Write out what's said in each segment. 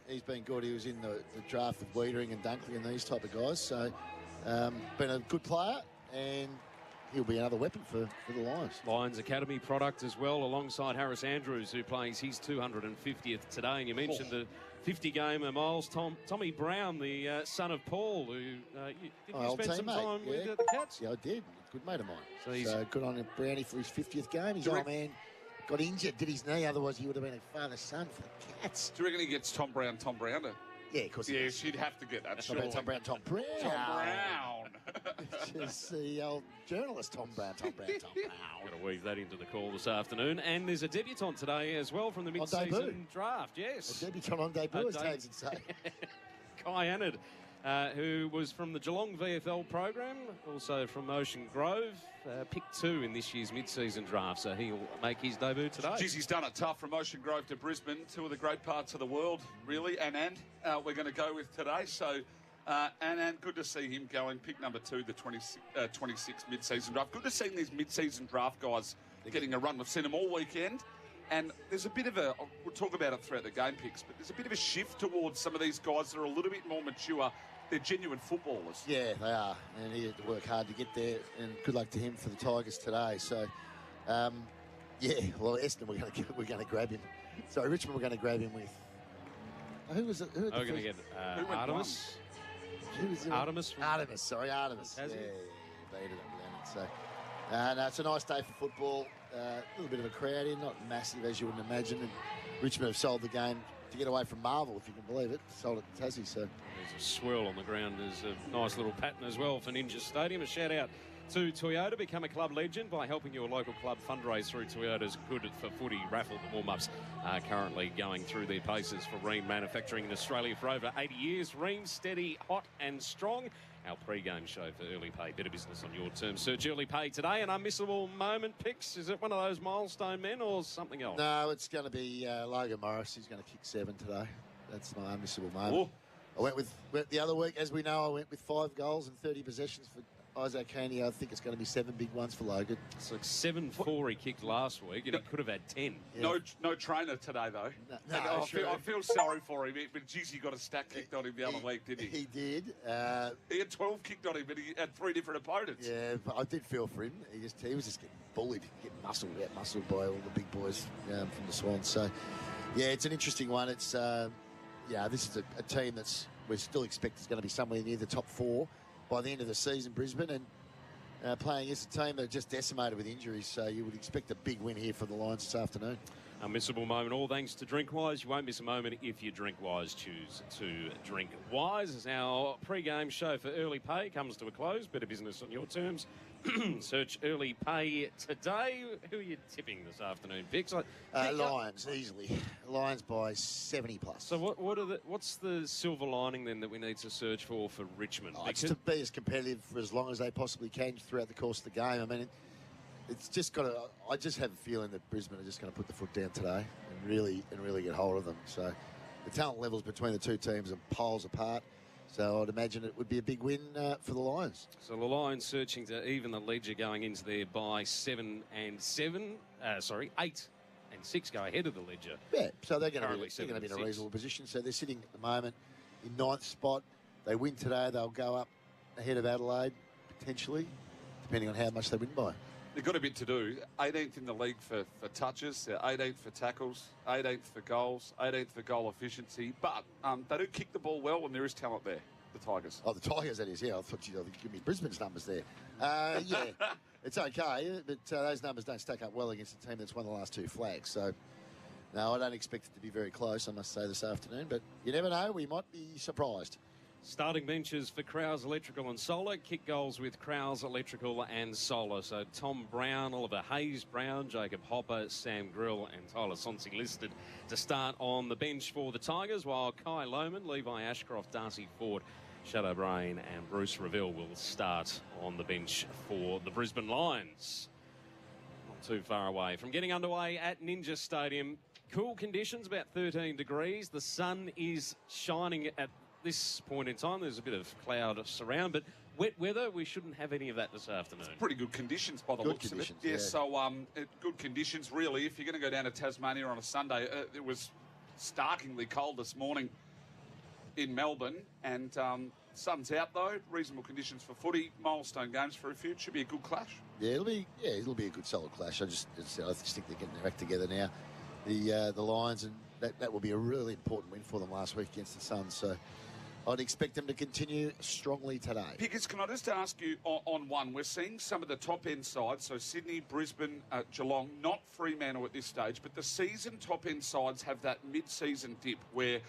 He's been good. He was in the draft with Wiedering and Dunkley and these type of guys. So, been a good player, and he'll be another weapon for the Lions. Lions Academy product as well, alongside Harris Andrews, who plays his 250th today. And you mentioned the 50-gamer, Miles. Tommy Brown, the son of Paul, who did you spend some time with the Cats? Yeah, I did. Good mate of mine. So good on Brownie for his 50th game. His old man got injured, did his knee. Otherwise, he would have been a father-son for the Cats. Do you reckon he gets Tom Browner? Yeah, of course he does. She'd have to get that. Tom Brown. Tom Brown. Just the old journalist, Tom Brown. Got to weave that into the call this afternoon. And there's a debutant today as well from the mid-season draft. Yes. A debutant on debut, as Tags would say. Kai Annard, who was from the Geelong VFL program, also from Ocean Grove, picked 2 in this year's mid-season draft, so he'll make his debut today. Jeez, he's done it tough from Ocean Grove to Brisbane, 2 of the great parts of the world, really, and we're going to go with today. So, and good to see him going, pick number 2, the 26 mid-season draft. Good to see these mid-season draft guys getting a run. We've seen them all weekend. And there's a bit of we'll talk about it throughout the game picks, but there's a bit of a shift towards some of these guys that are a little bit more mature. They're genuine footballers. Yeah, they are. And he had to work hard to get there. And good luck to him for the Tigers today. So, Eston, we're going to grab him. Sorry, Richmond, we're going to grab him with. Who was it? We're going to get Artemis. Who was it? Artemis. Artemis. Has he? They ended up down it. So, no, it's a nice day for football. A little bit of a crowd in, not massive as you wouldn't imagine. And Richmond have sold the game to get away from Marvel, if you can believe it. Sold it to Tassie. So there's a swirl on the ground. There's a nice little pattern as well for Ninja Stadium. A shout out to Toyota. Become a club legend by helping your local club fundraise through Toyota's Good for Footy raffle. The warm-ups are currently going through their paces for Rheem manufacturing in Australia for over 80 years. Rheem, steady, hot and strong. Our pre-game show for Early Pay. Better business on your terms. Search Early Pay today. An unmissable moment picks. Is it one of those milestone men or something else? No, it's going to be Logan Morris. He's going to kick 7 today. That's my unmissable moment. I went with the other week, as we know, I went with 5 goals and 30 possessions for Isaac Haney. I think it's going to be 7 big ones for Logan. It's like 7-4 he kicked last week, and he could have had 10. Yeah. No trainer today, though. No, I feel sorry for him, but geez, he got a stack kicked on him the other week, didn't he? He did. He had 12 kicked on him, but he had 3 different opponents. Yeah, but I did feel for him. He was just getting bullied, getting muscled by all the big boys from the Swans. So, yeah, it's an interesting one. It's this is a team that's we still expect is going to be somewhere near the top 4 by the end of the season, Brisbane, and playing against a team that are just decimated with injuries. So you would expect a big win here for the Lions this afternoon. Unmissable moment, all thanks to Drinkwise. You won't miss a moment if you drink wise. Choose to drink wise. As our pre-game show for Early Pay comes to a close. Better business on your terms. Search Early Pay today. Who are you tipping this afternoon, Vix? Lions, easily. Lions by 70 plus. So what's the silver lining then that we need to search for Richmond? It's to be as competitive for as long as they possibly can throughout the course of the game. I mean, it's just got to. I just have a feeling that Brisbane are just going to put the foot down today and really get hold of them. So the talent levels between the two teams are poles apart. So I'd imagine it would be a big win for the Lions. So the Lions searching to even the ledger going into there by 7 and 7. 8 and 6 go ahead of the ledger. Yeah, so they're going to be in a reasonable position. So they're sitting at the moment in 9th spot. They win today, they'll go up ahead of Adelaide potentially, depending on how much they win by. They've got a bit to do. 18th in the league for touches, 18th for tackles, 18th for goals, 18th for goal efficiency. But they do kick the ball well, and there is talent there, the Tigers. Oh, the Tigers, that is, yeah. I thought you'd give me Brisbane's numbers there. Yeah, it's okay, but those numbers don't stack up well against a team that's won the last 2 flags. So, no, I don't expect it to be very close, I must say, this afternoon. But you never know, we might be surprised. Starting benches for Crowes Electrical and Solar. Kick goals with Crowes Electrical and Solar. So Tom Brown, Oliver Hayes-Brown, Jacob Hopper, Sam Grill and Tyler Sonsi listed to start on the bench for the Tigers, while Kai Lohman, Levi Ashcroft, Darcy Ford, Shadow Brain and Bruce Reville will start on the bench for the Brisbane Lions. Not too far away from getting underway at Ninja Stadium. Cool conditions, about 13 degrees. The sun is shining at this point in time. There's a bit of cloud around, but wet weather, we shouldn't have any of that this afternoon. It's pretty good conditions by the looks of it. Yeah, so good conditions, really. If you're going to go down to Tasmania on a Sunday, it was starkingly cold this morning in Melbourne. And sun's out, though. Reasonable conditions for footy. Milestone games for a few. Should be a good clash. Yeah, it'll be a good solid clash. I just think they're getting their act together now. The Lions, and that will be a really important win for them last week against the Suns. So I'd expect them to continue strongly today. Pickers, can I just ask you on one? We're seeing some of the top-end sides, so Sydney, Brisbane, Geelong, not Fremantle at this stage, but the season top-end sides have that mid-season dip where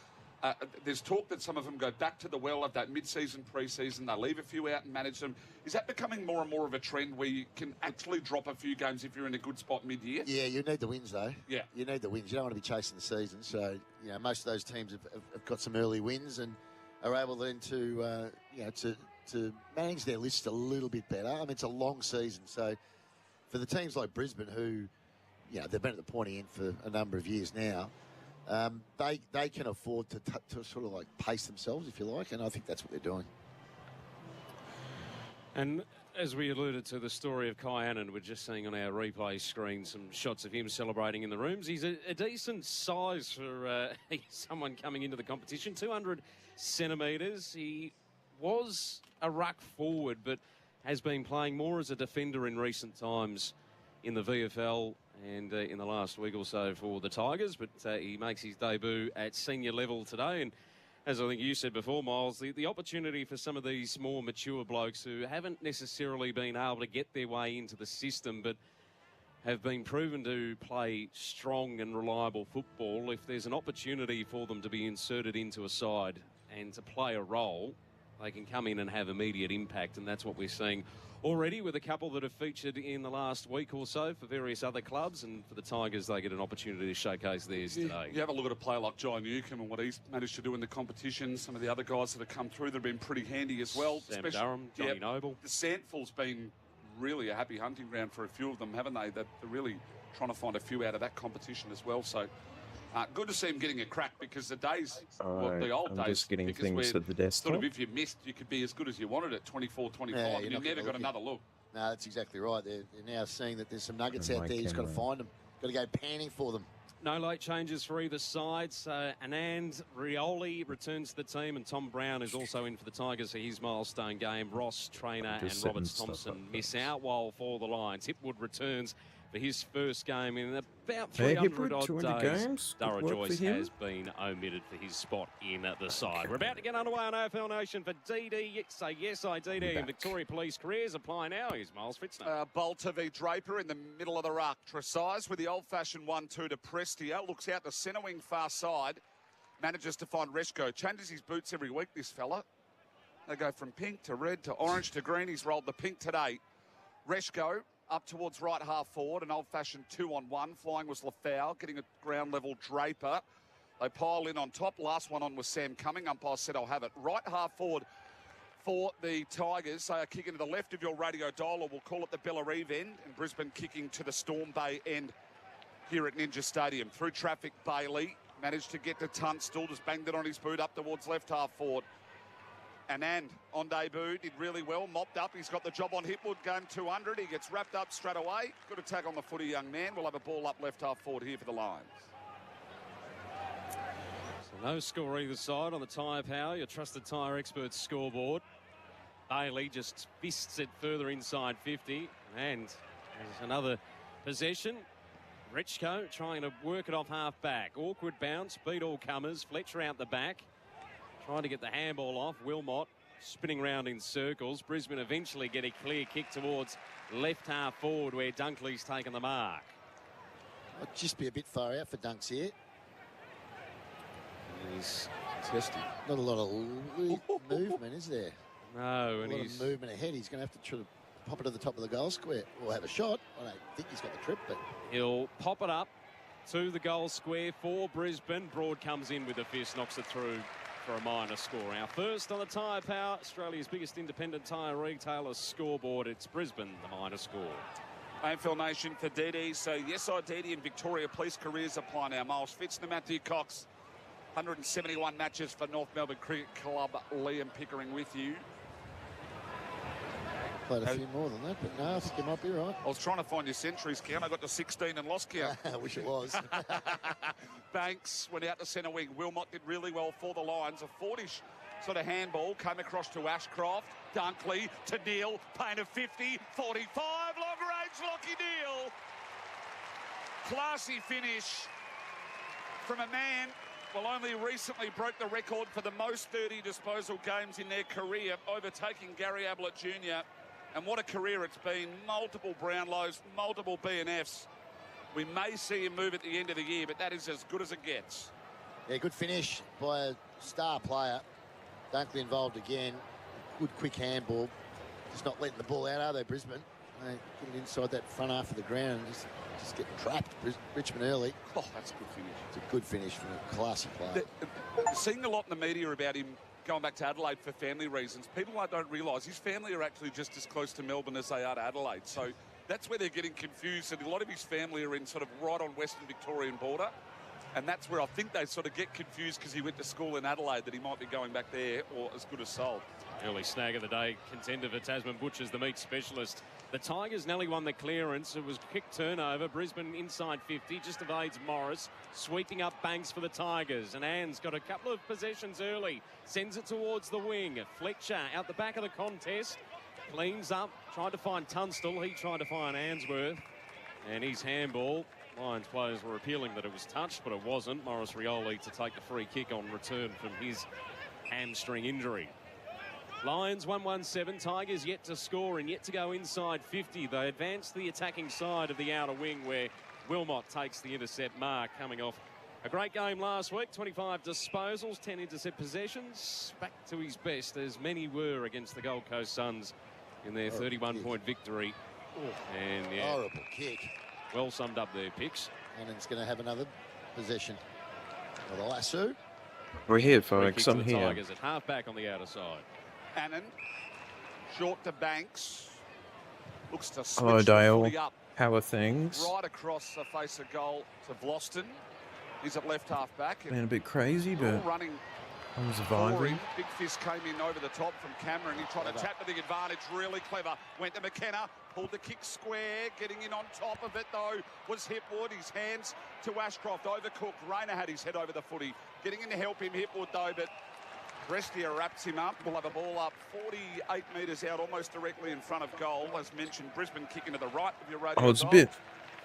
there's talk that some of them go back to the well of that mid-season, pre-season. They leave a few out and manage them. Is that becoming more and more of a trend where you can actually drop a few games if you're in a good spot mid-year? Yeah, you need the wins, though. Yeah. You need the wins. You don't want to be chasing the season. So, most of those teams have got some early wins and are able then to manage their list a little bit better. I mean, it's a long season. So, for the teams like Brisbane, who, they've been at the pointy end for a number of years now, they can afford to sort of like pace themselves, if you like, and I think that's what they're doing. And as we alluded to the story of Kai Annan, we're just seeing on our replay screen some shots of him celebrating in the rooms. He's a decent size for someone coming into the competition, 200 centimetres. He was a ruck forward, but has been playing more as a defender in recent times in the VFL and in the last week or so for the Tigers. But he makes his debut at senior level today. And as I think you said before, Miles, the opportunity for some of these more mature blokes who haven't necessarily been able to get their way into the system, but have been proven to play strong and reliable football, if there's an opportunity for them to be inserted into a side and to play a role, they can come in and have immediate impact. And that's what we're seeing already with a couple that have featured in the last week or so for various other clubs, and for the Tigers, they get an opportunity to showcase theirs today. You have a look at a player like Jai Newcombe and what he's managed to do in the competition. Some of the other guys that have come through that have been pretty handy as well. Sam Durham, Johnny Noble. The Sandful's been really a happy hunting ground for a few of them, haven't they? That they're really trying to find a few out of that competition as well. So good to see him getting a crack, because the days, the old days, just getting things at the desktop. Sort of if you missed, you could be as good as you wanted at 24, 25, and you never got another look. No, that's exactly right. They're now seeing that there's some nuggets out there. He's got to find them. Got to go panning for them. No late changes for either side. So Anand Rioli returns to the team, and Tom Brown is also in for the Tigers for his milestone game. Ross, Trainer and Roberts Thompson miss out, while for the Lions, Hipwood returns for his first game in about 300 odd days. Games. Dara Joyce has been omitted for his spot in the side. We're about to get underway on AFL Nation for DD. Say yes, I DD. And Victoria Police careers apply now. Here's Miles Fitzner. Bolter v Draper in the middle of the ruck. Tresize with the old-fashioned 1-2 to Prestia. Looks out the centre wing far side. Manages to find Reshko. Changes his boots every week, this fella. They go from pink to red to orange to green. He's rolled the pink today. Reshko up towards right half forward, an old-fashioned 2-on-1. Flying was Lafau, getting a ground level Draper. They pile in on top. Last one on was Sam Cumming. Umpire said I'll have it. Right half forward for the Tigers. They are kicking to the left of your radio dial, or we'll call it the Bellarive end, and Brisbane kicking to the Storm Bay end here at Ninja Stadium. Through traffic, Bailey managed to get to Tunstall, just banged it on his boot up towards left half forward. Anand on debut did really well, mopped up. He's got the job on Hipwood, going 200. He gets wrapped up straight away. Good attack on the footy, young man. We'll have a ball up left half forward here for the Lions. So no score either side on the Tyre Power, your trusted tyre experts scoreboard. Bailey just fists it further inside 50, and there's another possession. Richko trying to work it off half back. Awkward bounce, beat all comers. Fletcher out the back, trying to get the handball off. Wilmot spinning round in circles. Brisbane eventually get a clear kick towards left half forward, where Dunkley's taken the mark. I'd just be a bit far out for Dunks here. He's testing. Not a lot of movement, is there? No, and a lot of movement ahead. He's going to have to try to pop it to the top of the goal square, or have a shot. I don't think he's got the trip, but he'll pop it up to the goal square for Brisbane. Broad comes in with a fist, knocks it through for a minor score. Our first on the Tyre Power, Australia's biggest independent tyre retailer scoreboard. It's Brisbane, the minor score. AFL Nation for DD. So yes, I DD and Victoria Police careers apply now. Miles Fitzner, Matthew Cox, 171 matches for North Melbourne Cricket Club. Liam Pickering with you. Played a few more than that, but no, I think you might be right. I was trying to find your centuries count. I got to 16 and lost count. I wish it was. Banks went out to centre wing. Wilmot did really well for the Lions. A 40-ish sort of handball came across to Ashcroft. Dunkley to Neil. Payne of 50, 45. Long range, Lockie Neil. Classy finish from a man, well, only recently broke the record for the most 30 disposal games in their career, overtaking Gary Ablett Jr. And what a career it's been. Multiple Brownlows, multiple BNFs. We may see him move at the end of the year, but that is as good as it gets. Yeah, good finish by a star player. Dunkley involved again. Good quick handball. Just not letting the ball out, are they, Brisbane? They get it inside that front half of the ground and just getting trapped. Richmond early. Oh, that's a good finish. It's a good finish from a classy player. Seeing a lot in the media about him going back to Adelaide for family reasons, people don't realise his family are actually just as close to Melbourne as they are to Adelaide. So that's where they're getting confused. And a lot of his family are in sort of right on Western Victorian border. And that's where I think they sort of get confused because he went to school in Adelaide that he might be going back there or as good as sold. Early snag of the day, contender for Tasman Butchers, the meat specialist. The Tigers nearly won the clearance. It was kick turnover. Brisbane inside 50, just evades Morris, sweeping up Banks for the Tigers. And Ann's got a couple of possessions early, sends it towards the wing. Fletcher out the back of the contest, cleans up, tried to find Tunstall. He tried to find Answorth, and his handball. Lions players were appealing that it was touched, but it wasn't. Morris Rioli to take the free kick on return from his hamstring injury. Lions 1-1-7. Tigers yet to score and yet to go inside 50. They advance the attacking side of the outer wing where Wilmot takes the intercept mark, coming off a great game last week. 25 disposals, 10 intercept possessions. Back to his best, as many were against the Gold Coast Suns in their 31-point victory. And yeah, horrible kick. Well summed up their picks. And it's going to have another possession. Well, the lasso. We're here, Free kick folks. to I'm the here. Tigers at half-back on the outer side. Annan, short to Banks. Looks to switch Hello, the Dale. footy up How are things? right across the face of goal to Vlosten. He's at left half-back. Been a bit crazy, All but running I'm for surviving. him. Big Fist came in over the top from Cameron. He tried to tap to the advantage. Really clever. Went to McKenna. Pulled the kick square. Getting in on top of it, though, was Hipwood. His hands to Ashcroft. Overcooked. Rayner had his head over the footy. Getting in to help him, Hipwood, though, but Brestia wraps him up. We'll have a ball up 48 metres out, almost directly in front of goal. As mentioned, Brisbane kicking to the right of your radio. I was a dial. bit,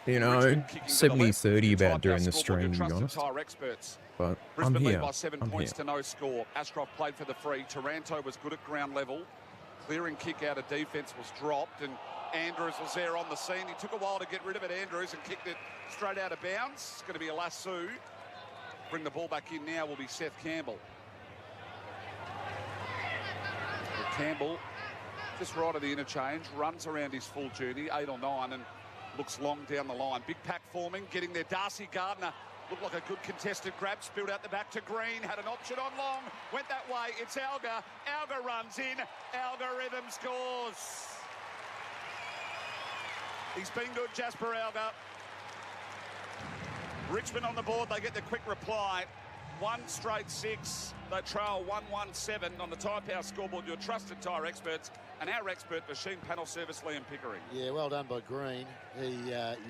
you know, Richmond kicking to the left. 70-30 about Type during our the scoreboard, your stream, to be trusted honest. tyre experts. But Brisbane I'm lead here. by 7 I'm points here. to no score. Ashcroft played for the free. Taranto was good at ground level. Clearing kick out of defence was dropped, and Andrews was there on the scene. He took a while to get rid of it, Andrews, and kicked it straight out of bounds. It's going to be a lasso. Bring the ball back in now will be Seth Campbell. But Campbell, just right of the interchange, runs around his full journey, 8 or 9, and looks long down the line. Big pack forming, getting there. Darcy Gardner looked like a good contested grab. Spilled out the back to Green. Had an option on long. Went that way. It's Alga. Alga runs in. Alga scores. He's been good, Jasper Alga. Richmond on the board. They get the quick reply. 1 straight 6. They trail 1-1-7 on the Tyre Power scoreboard. Your trusted tyre experts and our expert machine panel service, Liam Pickering. Yeah, well done by Green. He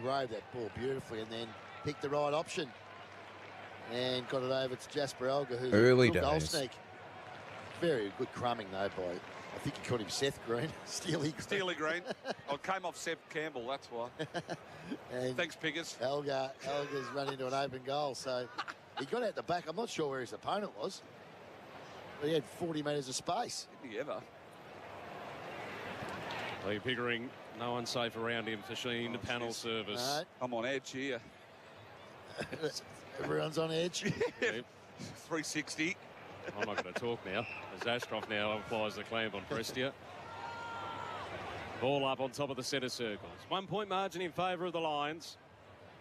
rode that ball beautifully and then picked the right option and got it over to Jasper Elgar, who's Early a good goal days. sneak. Very good crumbing though by, I think he called him Seth Green, Steely Green. Oh, it came off Seth Campbell, that's why. And Thanks, Piggers. Elgar's run into an open goal, so he got out the back. I'm not sure where his opponent was, but he had 40 metres of space. Did he ever? Lee Pickering, no one safe around him for Sheen, panel jeez. service. No, I'm on edge here. everyone's on edge. Yep. 360. I'm not going to talk now, as Ashcroft now applies the clamp on Prestia. Ball up on top of the centre circles. 1 point margin in favour of the Lions.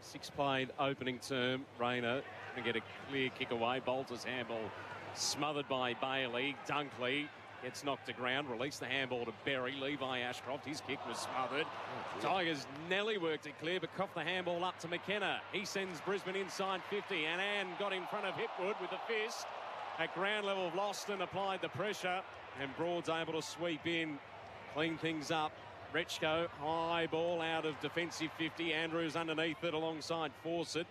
6 played opening term. Rayner going to get a clear kick away. Bolter's handball smothered by Bailey. Dunkley gets knocked to ground. Release the handball to Berry. Levi Ashcroft. His kick was smothered. Tigers nearly worked it clear, but coughed the handball up to McKenna. He sends Brisbane inside 50. And Ann got in front of Hipwood with the fist. At ground level, Vlosten applied the pressure. And Broad's able to sweep in clean things up. Rechko, high ball out of defensive 50. Andrews underneath it alongside Fawcett.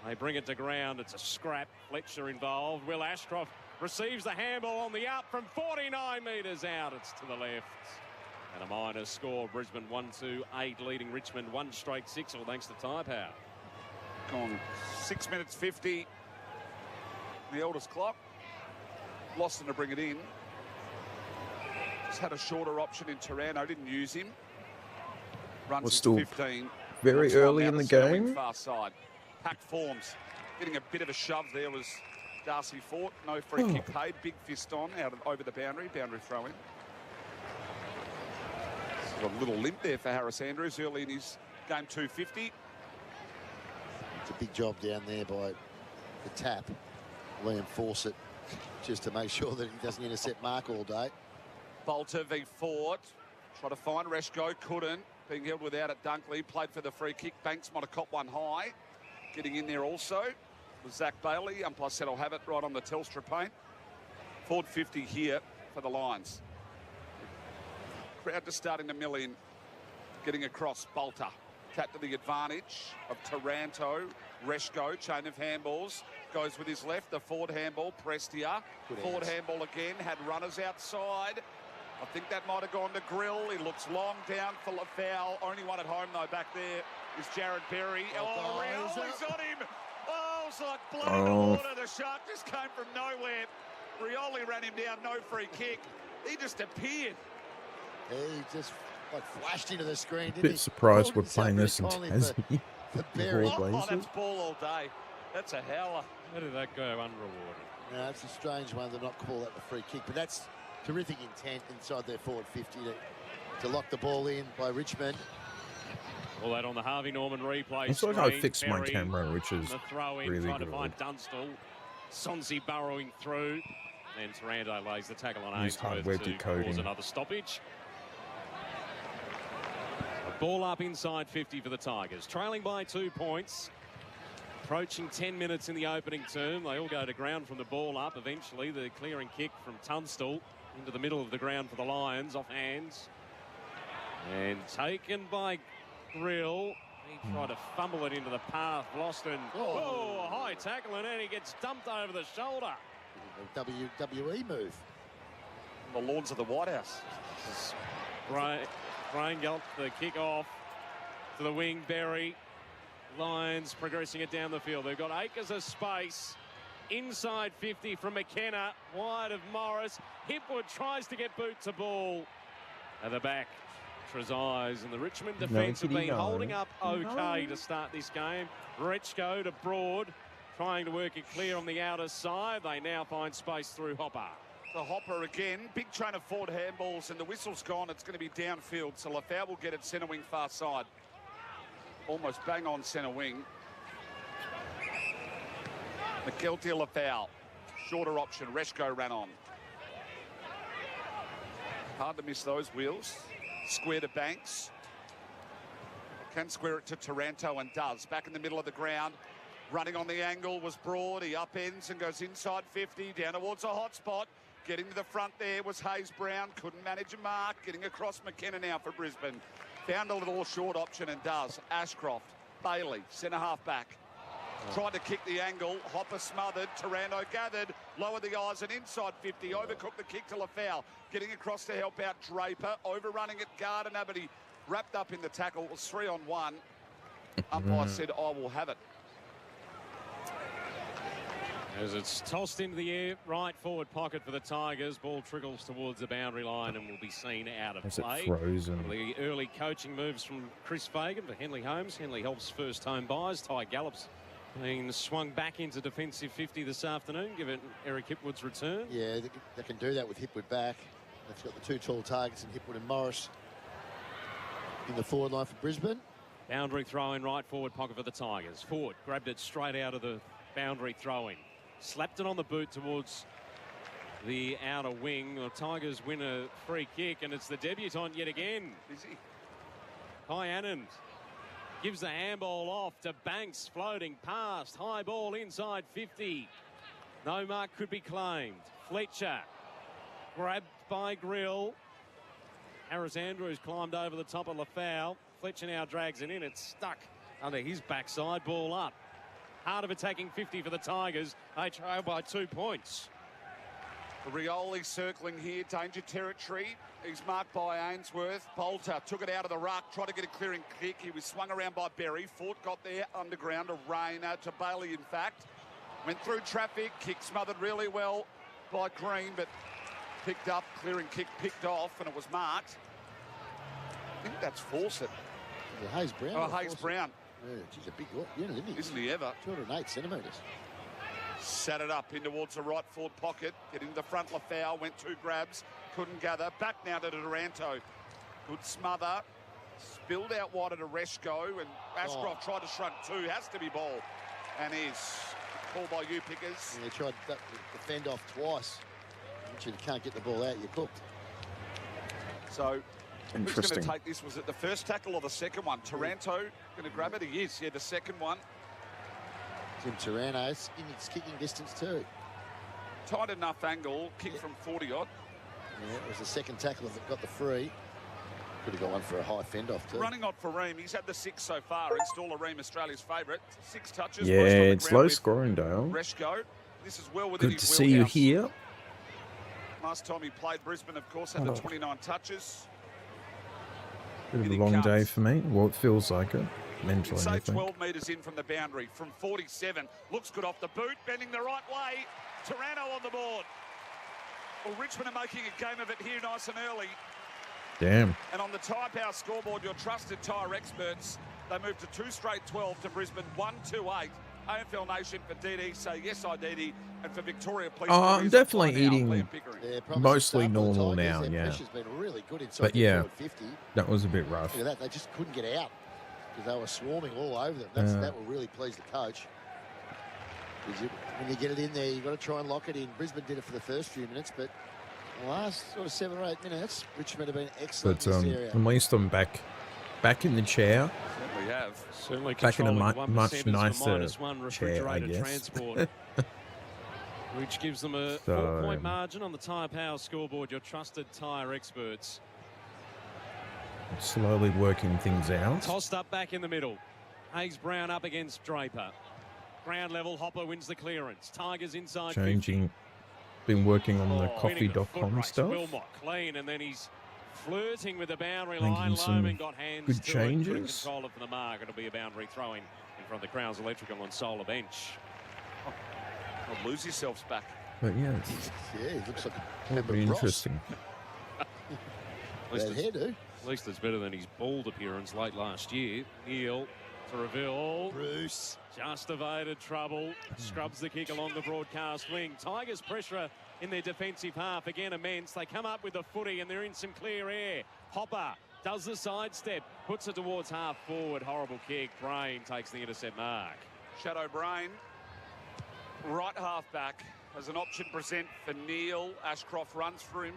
They bring it to ground. It's a scrap. Fletcher involved. Will Ashcroft receives the handball on the up from 49 metres out. It's to the left. And a minor score. Brisbane 1-2-8 leading Richmond 1 straight 6, all thanks to Tyre Power. Gone 6 minutes 50. The eldest clock. Lawson to bring it in. Just had a shorter option in Taranto. Didn't use him. Runs Was still 15. very Looks like early now in the Sterling game. Far side. Pack forms. Getting a bit of a shove there was Darcy Fort. No free kick paid. Big fist on over the boundary. Boundary throw in. A little limp there for Harris Andrews early in his game 250. It's a big job down there by the tap, Liam Fawcett, just to make sure that he doesn't intercept Mark all day. Bolter v Ford. Try to find Reshko. Couldn't. Being held without it. Dunkley played for the free kick. Banks might have caught one high. Getting in there also was Zach Bailey. Umpire said I'll have it right on the Telstra paint. Ford 50 here for the Lions. Crowd just starting to mill in. Getting across. Bolter. Cat to the advantage of Taranto. Reshko. Chain of handballs. Goes with his left. The Ford handball. Prestia. Ford handball again. Had runners outside. I think that might have gone to Grill. He looks long down for Foul. Only one at home, though, back there is Jared Berry. Oh, Rioli's on him. Oh, it's like blood in the water. The shark just came from nowhere. Rioli ran him down. No free kick. He just appeared. He just like flashed into the screen, didn't Bit he? surprised we're playing this in Tassie. For Berry. Oh, that's ball all day. That's a howler. How did that go unrewarded? No, it's a strange one to not call that the free kick, but that's terrific intent inside their forward 50 to lock the ball in by Richmond. All that on the Harvey Norman replay. It's like I fixed my camera, which is the throw in, really trying to good. find Dunstall. Sonsi burrowing through. And Taranto lays the tackle on Use Ainsworth hardware to decoding. cause another stoppage. A ball up inside 50 for the Tigers. Trailing by 2 points. Approaching 10 minutes in the opening term. They all go to ground from the ball up. Eventually, the clearing kick from Tunstall into the middle of the ground for the Lions, off hands. And taken by Grill. He tried to fumble it into the path. Loston. Oh, a high tackle, and then he gets dumped over the shoulder. A WWE move. The lawns of the White House. Brain got the kick off to the wing. Berry. Lions progressing it down the field. They've got acres of space. Inside 50 from McKenna. Wide of Morris. Hipwood tries to get boot to ball. At the back, Trezise and the Richmond defence have been holding up okay to start this game. Rechko to Broad, trying to work it clear on the outer side. They now find space through Hopper. The Hopper again. Big chain of Ford handballs, and the whistle's gone. It's going to be downfield, so Lafau will get it centre wing far side. Almost bang on centre wing. McKelty Lafau. Shorter option. Reshko ran on. Hard to miss those wheels. Square to Banks. Can square it to Taranto and does. Back in the middle of the ground. Running on the angle was Broad. He upends and goes inside 50. Down towards a hot spot. Getting to the front there was Hayes Brown. Couldn't manage a mark. Getting across McKenna now for Brisbane. Found a little short option and does. Ashcroft. Bailey. Centre half back. Tried to kick the angle. Hopper smothered. Taranto gathered. Lowered the eyes and inside 50. Overcooked the kick to Lafau. Getting across to help out Draper. Overrunning at Gardiner, but he wrapped up in the tackle. It was 3-on-1. Umpire said, I will have it. As it's tossed into the air, right forward pocket for the Tigers. Ball trickles towards the boundary line and will be seen out of play. Is it frozen? The early coaching moves from Chris Fagan for Henley Holmes. Henley helps first home buyers. Ty Gallup's been swung back into defensive 50 this afternoon, given Eric Hipwood's return. Yeah, they can do that with Hipwood back. They've got the two tall targets in Hipwood and Morris in the forward line for Brisbane. Boundary throw in right forward pocket for the Tigers. Ford grabbed it straight out of the boundary throw in. Slapped it on the boot towards the outer wing. The Tigers win a free kick, and it's the debutant yet again. Busy. Kai Anand gives the handball off to Banks, floating past. High ball inside 50. No mark could be claimed. Fletcher grabbed by Grill. Harris Andrews climbed over the top of the foul. Fletcher now drags it in. It's stuck under his backside. Ball up. Heart of attacking 50 for the Tigers. They trail by 2 points. Rioli circling here, danger territory. He's marked by Ainsworth. Bolter took it out of the ruck, tried to get a clearing kick. He was swung around by Berry. Fort got there underground to Rayner, to Bailey, in fact. Went through traffic, kick smothered really well by Green, but picked up, clearing kick picked off, and it was marked. I think that's Fawcett. Is it Hayes Brown? Oh, Hayes Brown. Yeah, he's a big unit, isn't he? Isn't he ever? 208 centimetres. Sat it up in towards the right forward pocket. Getting the front Lafau, went 2 grabs, couldn't gather. Back now to Duranto. Good smother. Spilled out wide to Reschko, and Ashcroft tried to shrug 2. Has to be ball. And is. Called by you, Pickers. Yeah, he tried to defend off twice. Once you can't get the ball out, you're cooked. So, who's going Interesting. to take this? Was it the first tackle or the second one? Taranto going to grab it? He is. Yeah, the second one. Tim Taranto's in its kicking distance too. Tight enough angle. Kick from 40-odd. Yeah, it was the second tackle that got the free. Could have got one for a high fend off too. Running on for Ream. He's had the 6 so far. Installer Ream, Australia's favourite. 6 touches. Yeah, most on the it's ground low with scoring, Dale. Reschko. This is well within Good his to see you wheelhouse. here. Last time he played Brisbane, of course, had the 29 touches. Bit of Here a he long day comes. for me. Well, it feels like it. Mentally, Say I think. 12 metres in from the boundary, from 47. Looks good off the boot, bending the right way. Taranto on the board. Well, Richmond are making a game of it here nice and early. Damn. And on the Tyre Power scoreboard, your trusted tyre experts, they moved to 2 straight 12 to Brisbane 1-2-8. AFL Nation for DD, say yes, I DD, and for Victoria, please. I'm definitely eating Yeah, promising mostly start for the normal Tigers. now, Their yeah. pressure's been really good inside But the yeah. forward 50. That was a bit rough. Look at that, they just couldn't get out because they were swarming all over them. That will really please the coach. When you get it in there, you've got to try and lock it in. Brisbane did it for the first few minutes, but the last sort of 7 or 8 minutes, Richmond have been excellent But in this area. at least I'm back in the chair. We have. Certainly Back in a controlling much 1% nicer -1 chair, I refrigerated guess. transport. Which gives them a So, 4-point margin on the Tyre Power scoreboard, your trusted tyre experts. Slowly working things out. Tossed up back in the middle. Hayes Brown up against Draper. Ground level, Hopper wins the clearance. Tigers inside 50. Changing. Been working on the Winning the foot coffee.com race. stuff. Wilmot clean, and then he's flirting with the boundary Making line. some Loman got hands good to it, couldn't changes. control it for the mark. It'll be a boundary throwing in front of the Crowns Electrical and Solar bench. Don't lose yourselves back. But yeah, it's Yeah, he looks like a it'll member be of Ross. interesting. At That hairdo. least it's better than his bald appearance late last year. Neil to reveal. Bruce. Just evaded trouble. Scrubs the kick along the broadcast wing. Tigers pressure in their defensive half. Again, immense. They come up with a footy and they're in some clear air. Hopper does the sidestep. Puts it towards half forward. Horrible kick. Brain takes the intercept mark. Shadow Brain, right half back, as an option present for Neil. Ashcroft runs for him.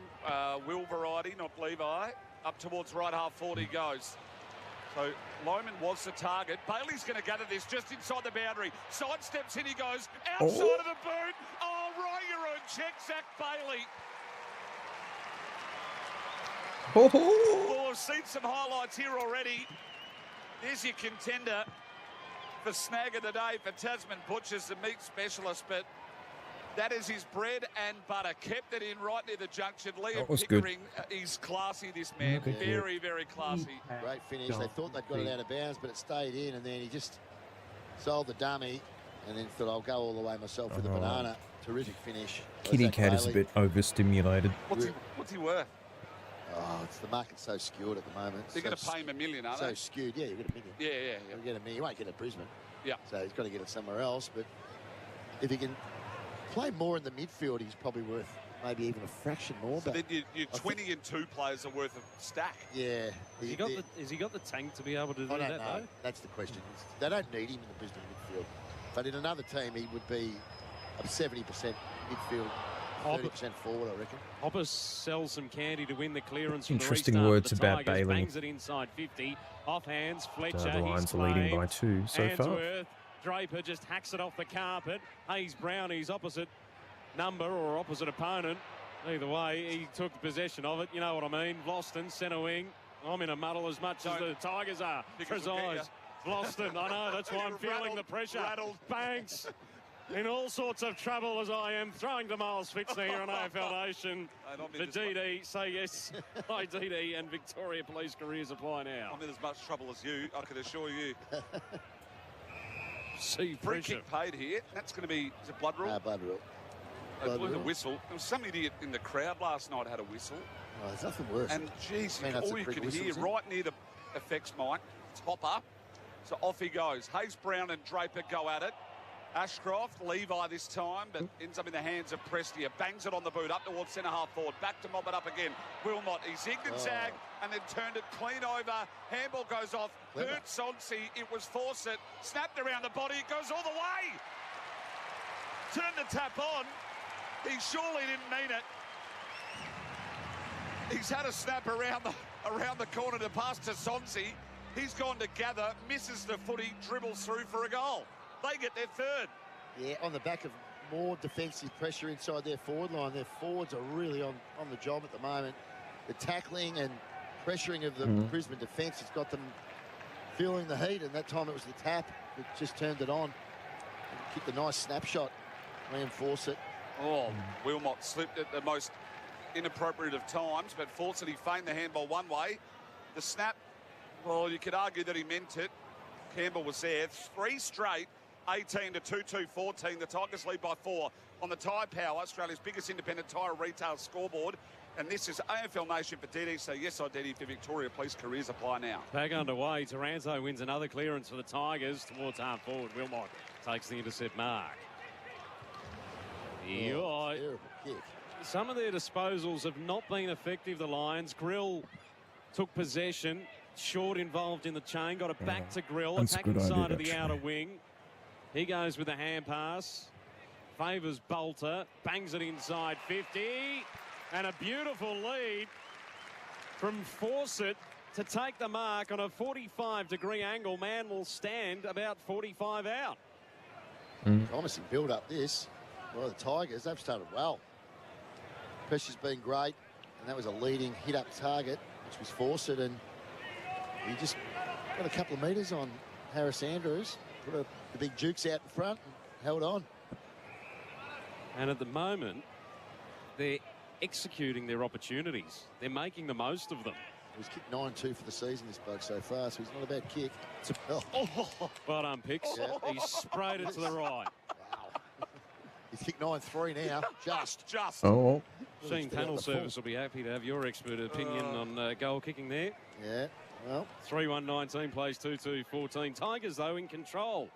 Will variety, not Levi. Up towards right half forward he goes. So Loman was the target. Bailey's going to gather this just inside the boundary. Sidesteps in, he goes outside of the boot. Oh, right, your own check, Zach Bailey. Oh, I've seen some highlights here already. There's your contender for snag of the day for Tasman Butchers, the meat specialist, but that is his bread and butter. Kept it in right near the junction. Liam That was good. Pickering is classy, this man. Okay. Very, very classy. Great finish. They thought they'd got it out of bounds, but it stayed in, and then he just sold the dummy and then thought, I'll go all the way myself with the banana. Terrific finish. Kitty Zach cat is a Bailey. bit overstimulated. What's he worth? Oh, it's the market's so skewed at the moment. They're So going to pay him $1 million, aren't So they? skewed. Yeah, you get $1 million. Yeah. You get $1 million. You won't get it at Brisbane. Yeah. So he's got to get it somewhere else. But if he can play more in the midfield, he's probably worth maybe even a fraction more. So But then your 20 and 2 players are worth a stack. yeah, Has he got the tank to be able to do I don't that, know. though? That's the question. They don't need him in the Brisbane midfield. But in another team, he would be a 70% midfield, 30% forward, I reckon. Hopper sells some candy to win the clearance from Interesting the restart words for the about Tigers. Bailey. Bangs it inside 50. Off hands, Fletcher. The he's Lions are leading by claimed. 2 so far. Ainsworth, Draper just hacks it off the carpet. Hayes Brown, his opposite number or opposite opponent. Either way, he took possession of it. You know what I mean. Vlauston, centre wing. I'm in a muddle as much as the Tigers are. Trezise, Vlauston. I know, that's why I'm feeling the pressure. Banks. In all sorts of trouble as I am, throwing to Miles Fitzner here on AFL Nation. The DD, say yes. Hi, DD, and Victoria Police careers apply now. I'm in as much trouble as you, I can assure you. See Free pressure. kick paid here. That's going to be, is it blood rule? Blood rule. They Blood blew the rule. whistle. There was some idiot in the crowd last night had a whistle. Oh, there's nothing worse. And, geez, I mean, that's all a you prick could whistle, hear isn't it? right near the effects mic, Topper. So off he goes. Hayes Brown and Draper go at it. Ashcroft, Levi this time, but ends up in the hands of Prestia. Bangs it on the boot, up towards centre-half forward. Back to mob it up again. Wilmot, he zigged and zagged and then turned it clean over. Handball goes off. Clever. Hurt Sonsi. It was Fawcett. Snapped around the body. It goes all the way. Turned the tap on. He surely didn't mean it. He's had a snap around the corner to pass to Sonsi. He's gone to gather, misses the footy, dribbles through for a goal. They get their third. Yeah, on the back of more defensive pressure inside their forward line. Their forwards are really on the job at the moment. The tackling and pressuring of the Brisbane defence has got them feeling the heat, and that time it was the tap that just turned it on. And kicked a nice snapshot, reinforce it. Oh, Wilmot slipped at the most inappropriate of times, but Fawcett, he feigned the handball one way. The snap, well, you could argue that he meant it. Campbell was there. 3 straight. 18 to 2-2-14. The Tigers lead by 4 on the Tyre Power, Australia's biggest independent tyre retail scoreboard. And this is AFL Nation for DD. So yes, I DD for Victoria Police careers apply now. Back underway. Taranto wins another clearance for the Tigers towards half forward. Wilmot takes the intercept mark. Oh, terrible kick. Some of their disposals have not been effective, the Lions. Grill took possession. Short involved in the chain. Got it back to Grill. That's a Attacking good idea, side of the actually. outer wing. He goes with a hand pass. Favours Bolter. Bangs it inside 50. And a beautiful lead from Fawcett to take the mark on a 45-degree angle. Man will stand about 45 out. Promising build-up this. Well, the Tigers, they've started well. Pressure's been great, and that was a leading hit-up target, which was Fawcett, and he just got a couple of metres on Harris Andrews, put the big Jukes out in front and held on. And at the moment, they're executing their opportunities. They're making the most of them. He's kicked 9-2 for the season, this bloke, so far, so he's not a bad kick. Well done, Pix. Yeah. He sprayed it to the right. Wow. He's kicked 9-3 now, just. Oh, Sheen Stay out Panel the full. Service will be happy to have your expert opinion on goal kicking there. Yeah, well, 3-1-19 plays 2-2-14. Tigers, though, in control.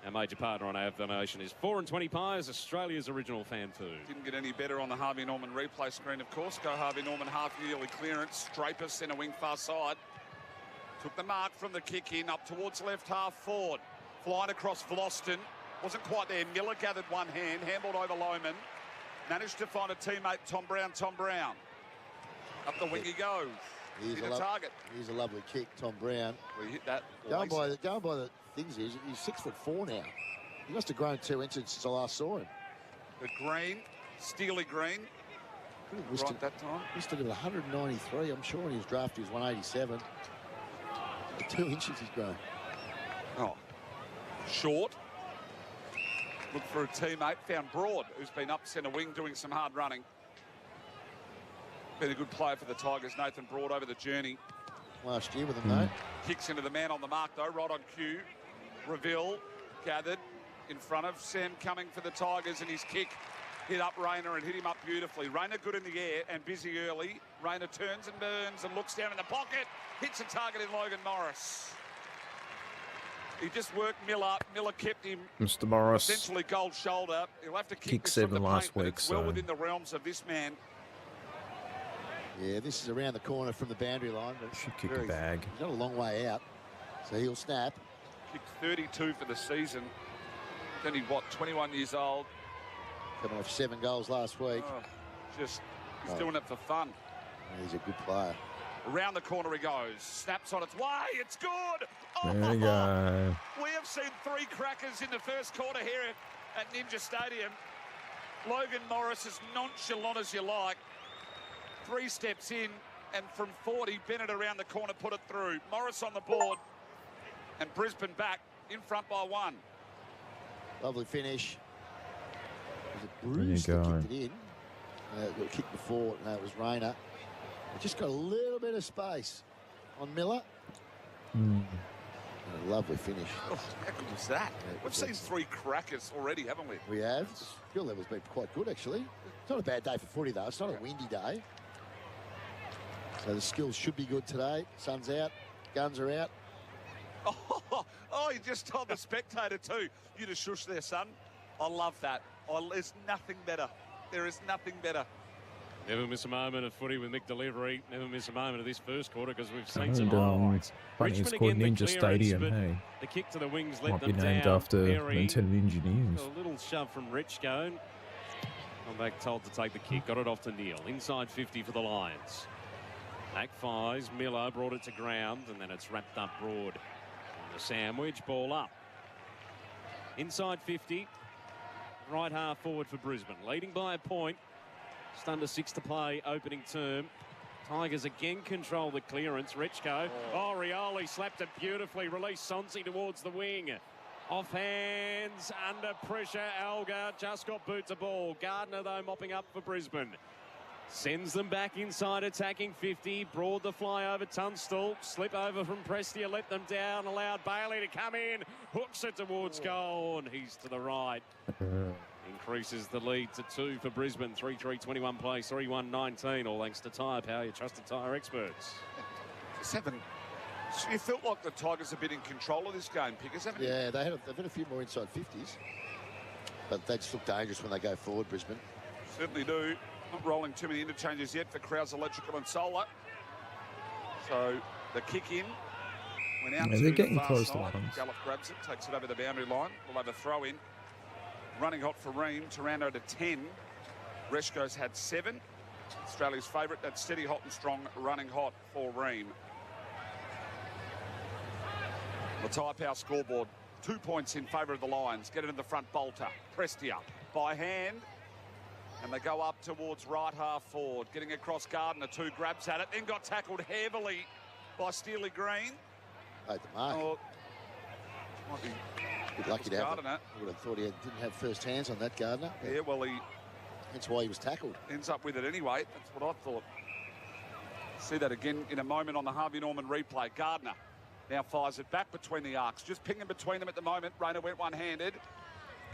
Our major partner on AFL Nation is 4-20 Pies, Australia's original fan food. Didn't get any better on the Harvey Norman replay screen, of course. Go Harvey Norman, half-yearly clearance. Draper, centre wing, far side. Took the mark from the kick in, up towards left half forward. Flying across Vlauston. Wasn't quite there. Miller gathered one hand, handballed over Lohman. Managed to find a teammate, Tom Brown. Up the wing he goes. he's Hit a target. He's a lovely kick, Tom Brown. We hit that. Going by the things he's 6'4" now. He must have grown 2 inches since I last saw him. The green, Steely Green. Could have missed Right it. that time. Missed it at 193. I'm sure in his draft he was 187. 2 inches he's grown. Oh, short. Looked for a teammate. Found Broad, who's been up centre wing doing some hard running. Been a good player for the Tigers. Nathan Broad over the journey. Last year with him, though. Kicks into the man on the mark, though. Right on cue. Reveal gathered in front of Sam Cumming for the Tigers, and his kick hit up Rayner and hit him up beautifully. Rayner good in the air and busy early. Rayner turns and burns and looks down in the pocket. Hits a target in Logan Morris. He just worked Miller. Miller kept him Mr. Morris. essentially gold shoulder. He'll have to kick Kicked this from 7 the last paint, but week, it's well so- within the realms of this man. Yeah, this is around the corner from the boundary line. But Should kick a bag. He's not a long way out, so he'll snap. Kicked 32 for the season. He's only, what, 21 years old. Coming off 7 goals last week. Oh, he's doing it for fun. He's a good player. Around the corner he goes. Snaps on its way. It's good. Oh, There you go. we have seen 3 crackers in the first quarter here at Ninja Stadium. Logan Morris, as nonchalant as you like. 3 steps in, and from 40, Bennett around the corner put it through. Morris on the board, and Brisbane back in front by 1. Lovely finish. Was it There you Bruce that go. kicked it in? Got a kick before. No, it was Rayner. It just got a little bit of space on Miller. And a lovely finish. Oh, how good was that? Yeah, it We've was seen excellent. 3 crackers already, haven't we? We have. Skill level's been quite good, actually. It's not a bad day for footy, though. It's not a windy day. So the skills should be good today. Sun's out. Guns are out. Oh, you just told the spectator too. You to shush there, son. I love that. There's nothing better. There is nothing better. Never miss a moment of footy with Mick Delivery. Never miss a moment of this first quarter because we've seen And some highlights. funny, it's Richmond called again, the Ninja clearance, Stadium, but hey. the kick to the wings let Might be them named down. after Perry, Lieutenant Engineers. a little shove from Richco. I'm back told to take the kick. Got it off to Neil. Inside 50 for the Lions. Back 5s. Miller brought it to ground, and then it's wrapped up broad. And the sandwich, ball up. Inside 50. Right half forward for Brisbane. Leading by a point. Just under 6 to play, opening term. Tigers again control the clearance. Richco. Oh, Rioli slapped it beautifully. Released Sonsi towards the wing. Off hands, under pressure. Alga just got boot to ball. Gardner, though, mopping up for Brisbane. Sends them back inside, attacking 50. Broad the fly over Tunstall. Slip over from Prestia, let them down. Allowed Bailey to come in. Hooks it towards goal, and he's to the right. Increases the lead to 2 for Brisbane. 3-3-21 plays, 3-1-19. All thanks to Tyre Power, your trusted tyre experts. 7. So you felt like the Tigers have been in control of this game, Pickers, haven't you? Yeah, they've had a few more inside 50s. But they just look dangerous when they go forward, Brisbane. Certainly do. Not rolling too many interchanges yet for Krause Electrical and Solar. So the kick in went out Yeah, to they're the getting far close to side. ones. Gallup grabs it, takes it over the boundary line. We'll have a throw in. Running hot for Ream. Taranto to 10. Reshko's had 7. Australia's favourite. That's steady, hot and strong. Running hot for Ream. The Tyre Power scoreboard. 2 points in favour of the Lions. Get it in the front. Bolter. Prestia by hand. And they go up towards right half forward. Getting across Gardner. 2 grabs at it. Then got tackled heavily by Steely Green. Played the mark. Oh, might be A bit lucky to have it. Gardner. I would have thought he didn't have first hands on that, Gardner. Yeah, well, he That's why he was tackled. ends up with it anyway. That's what I thought. See that again in a moment on the Harvey Norman replay. Gardner now fires it back between the arcs. Just pinging between them at the moment. Rayner went one-handed.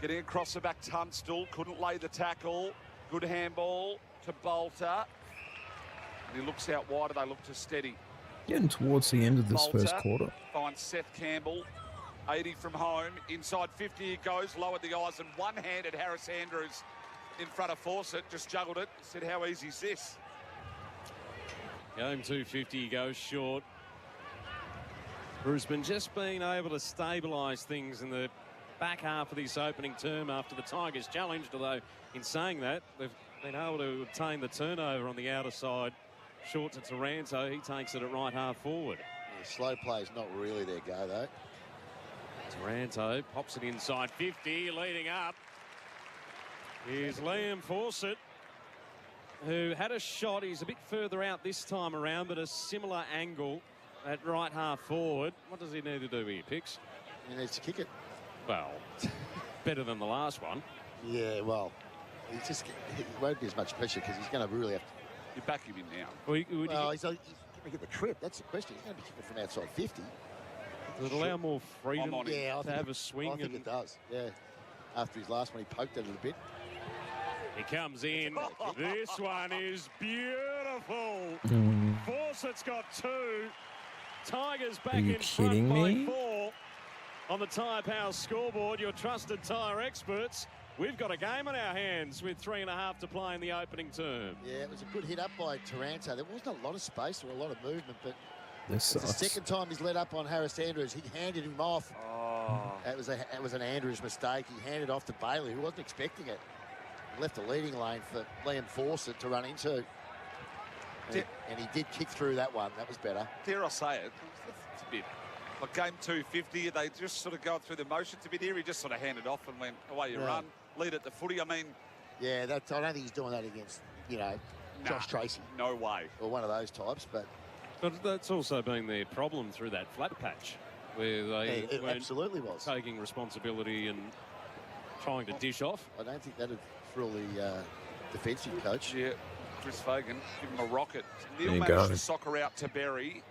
Getting across the back, Tunstall. Couldn't lay the tackle. Good handball to Bolter. And he looks out wider. They look to steady. Getting towards the end of this Bolter first quarter. finds Seth Campbell. 80 from home. Inside 50 he goes. Lowered the eyes and one-handed Harris Andrews in front of Fawcett. Just juggled it. Said, how easy is this? Game 250 goes short. Brisbane just been able to stabilise things in the back half of this opening term after the Tigers challenged, although in saying that, they've been able to obtain the turnover on the outer side. Short to Taranto, he takes it at right half forward. Yeah, slow play is not really their go, though. Taranto pops it inside 50, leading up. Here's Liam Fawcett, who had a shot. He's a bit further out this time around, but a similar angle at right half forward. What does he need to do here, Pix? He needs to kick it. Well, better than the last one. Yeah, well, he won't be as much pressure because he's going to really have to. You back him in now. Well, Well, he's going to get the trip. That's the question. He's going to be kicking from outside 50. does it allow more freedom I'm on him. Yeah, to have a swing? I think and it does. Yeah. After his last one, he poked it a little bit. He comes in. This one is beautiful. Fawcett's got 2. Tigers back Are you in front kidding by me? 4 on the Tyre Power scoreboard. Your trusted tyre experts. We've got a game on our hands with 3.5 to play in the opening term. Yeah, it was a good hit up by Taranto. There wasn't a lot of space or a lot of movement, but This it's the sucks. second time he's let up on Harris Andrews. He handed him off. Oh. That was an Andrews mistake. He handed off to Bailey, who wasn't expecting it. Left the leading lane for Liam Fawcett to run into. And he did kick through that one. That was better. Dare I say it? It's a bit like game 250. They just sort of go through the motions a bit here. He just sort of handed off and went, away you Yeah. run. Lead at the footy. I mean, Yeah, I don't think he's doing that against, Josh Tracy. No way. Or one of those types, but that's also been their problem through that flat patch, where they it weren't absolutely was. taking responsibility and trying to dish off. I don't think that'd thrill the defensive coach. Yeah, Chris Fagan, give him a rocket. Neil There you managed go. to soccer out to Berry.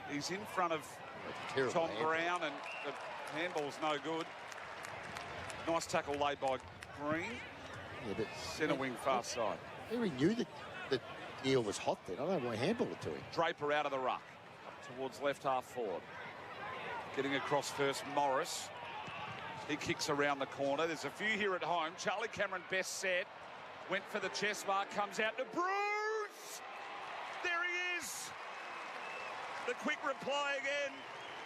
He's in front of Terrible Tom handball. Brown, and the handball's no good. Nice tackle laid by Green. Yeah, but Centre wing far side. He knew that Neil was hot then. I don't know why he handballed it to him. Draper out of the ruck. Up towards left half forward. Getting across first, Morris. He kicks around the corner. There's a few here at home. Charlie Cameron best set. Went for the chest mark. Comes out to Bruce. There he is. The quick reply again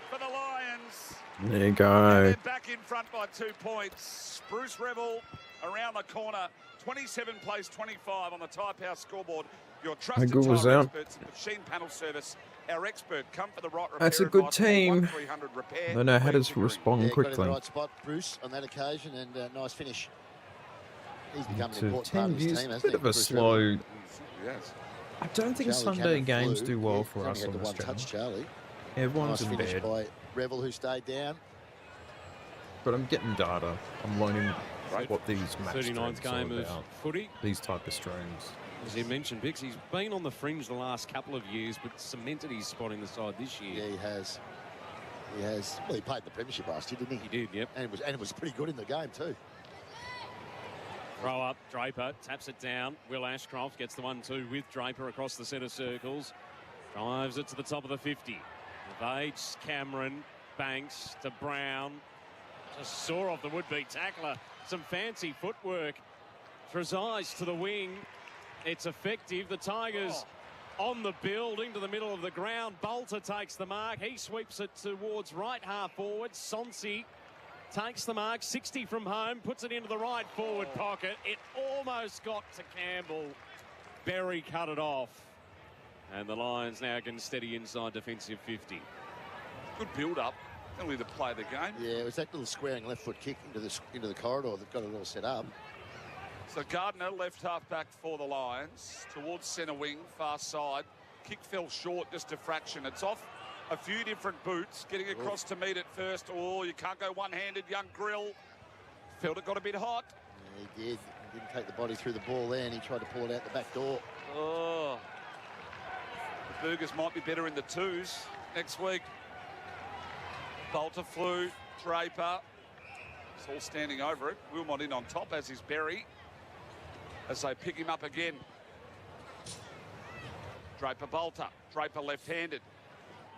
for the Lions. There you And go. they're back in front by 2 points. Bruce Revel around the corner. 27 plays 25 on the Type House scoreboard. Your trusted good was tyre that? experts, Machine Panel Service. Our expert, come for the right repair. That's a good advice, team. 1300 repair. They know how to Green. respond Yeah, got in quickly. the right spot, Bruce, on that occasion, and nice finish. He's become an To important 10 part of this views, team, a hasn't bit he? of a Bruce slow. Revel. Yes. I don't think Charlie Sunday Cameron games flew. do well Yeah, for he's us only on had the one Australia. touch, Charlie. Everyone's Nice in finish bed, by Revel, who stayed down. but I'm getting data. I'm learning Right. what these match 39th streams game are of about. footy. These type of streams. As you mentioned, Bix, he's been on the fringe the last couple of years, but cemented his spot in the side this year. Yeah, he has. He has. Well, he played in the premiership last year, didn't he? He did, yep. And it was pretty good in the game too. Throw up, Draper taps it down. Will Ashcroft gets the 1-2 with Draper across the centre circles. Drives it to the top of the 50. Evades Cameron, Banks to Brown. Just saw off the would-be tackler. Some fancy footwork. Trezise to the wing. It's effective. The Tigers on the build into the middle of the ground. Bolter takes the mark. He sweeps it towards right half forward. Sonsi takes the mark, 60 from home, puts it into the right forward pocket. It almost got to Campbell. Berry cut it off. And the Lions now can steady inside defensive 50. Good build-up. Only the play of the game. Yeah, it was that little squaring left foot kick into the corridor that got it all set up. So Gardner, left half back for the Lions. Towards centre wing, far side. Kick fell short, just a fraction. It's off a few different boots. Getting across to meet it first. Oh, you can't go one-handed, young Grill. Felt it got a bit hot. Yeah, he did. He didn't take the body through the ball there, and he tried to pull it out the back door. Oh. The Burgers might be better in the twos next week. Bolter flew, Draper. It's all standing over it. Wilmot in on top, as is Berry. As they pick him up again. Draper Bolter. Draper left-handed.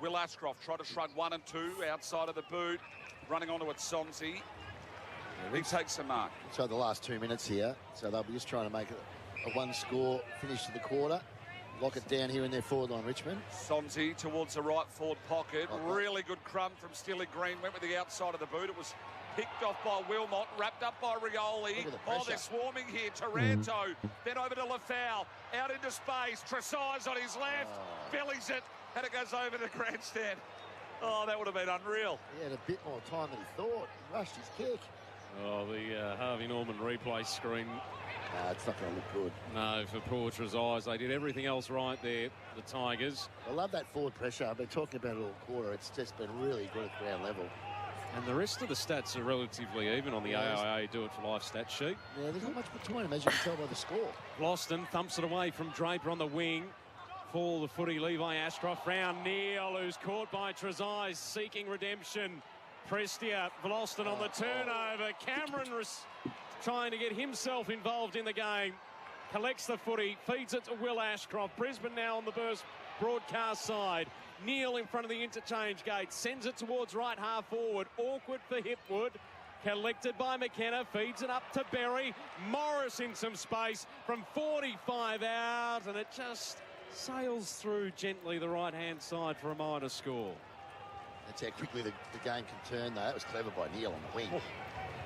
Will Ashcroft try to shrug 1 and 2 outside of the boot. Running onto it, Sonsi. He takes the mark. So the last 2 minutes here, so they'll be just trying to make a one-score finish to the quarter. Lock it down here in their forward line, Richmond. Sonsi towards the right forward pocket. Okay. Really good crumb from Steely Green. Went with the outside of the boot. It was picked off by Wilmot, wrapped up by Rioli. Look at the Oh, pressure. they're swarming here. Taranto, then over to Lafau. Out into space. Trezise on his left. Bellies it, and it goes over the grandstand. Oh, that would have been unreal. He had a bit more time than he thought. He rushed his kick. Oh, the Harvey Norman replay screen. It's not going to look good. No, for poor Trezise. They did everything else right there, the Tigers. I love that forward pressure. I've been talking about it all quarter. It's just been really good at ground level. And the rest of the stats are relatively even on the Yes. AIA Do It For Life stat sheet. Yeah, there's not much between them, as you can tell by the score. Gloston thumps it away from Draper on the wing. For the footy, Levi Ashcroft. Round Neil, who's caught by Trezise, seeking redemption. Prestia, Gloston on the turnover. Cameron trying to get himself involved in the game. Collects the footy, feeds it to Will Ashcroft. Brisbane now on the burst broadcast side. Neil in front of the interchange gate, sends it towards right half forward. Awkward for Hipwood. Collected by McKenna, feeds it up to Berry. Morris in some space from 45 out, and it just sails through gently the right-hand side for a minor score. That's how quickly the game can turn, though. That was clever by Neil on the wing.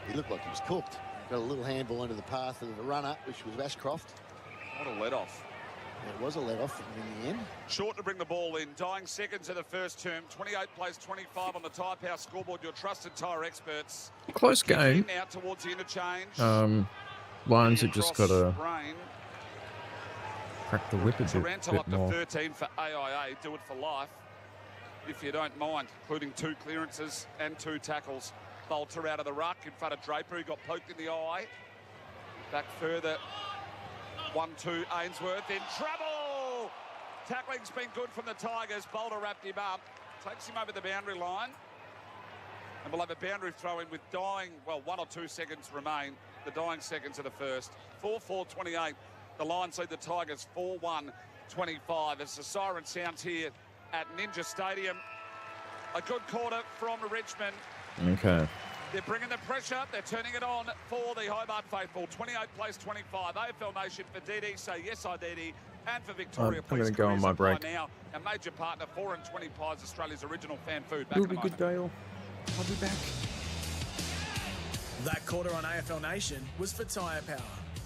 He looked like he was cooked. Got a little handball into the path of the runner, which was Ashcroft. What a let-off. It was a let-off in the end. Short to bring the ball in. Dying seconds of the first term. 28 plays 25 on the Type House scoreboard. Your trusted tyre experts. Close game. Now towards the interchange. Lions have just got to Brain. crack the whip a Taranto bit up to more. 13 for AIA. Do it for life, if you don't mind, including 2 clearances and 2 tackles. Bolter out of the ruck in front of Draper, who got poked in the eye. Back further, 1-2, Ainsworth in trouble. Tackling's been good from the Tigers. Bolter wrapped him up, takes him over the boundary line. And we'll have a boundary throw in with dying, well, 1 or 2 seconds remain. The dying seconds of the first. 4-4-28. The Lions lead the Tigers 4-1-25. As the siren sounds here at Ninja Stadium. A good quarter from Richmond. Okay. They're bringing the pressure. They're turning it on for the Hobart faithful. 28 plays 25. AFL Nation for DD. Say yes, I DD. And for Victoria, I'm going to go on my break. Now, a major partner, 4 and 20 Pies, Australia's original fan food. Back You'll in a be good, moment. Dale. I'll be back. That quarter on AFL Nation was for Tyre Power.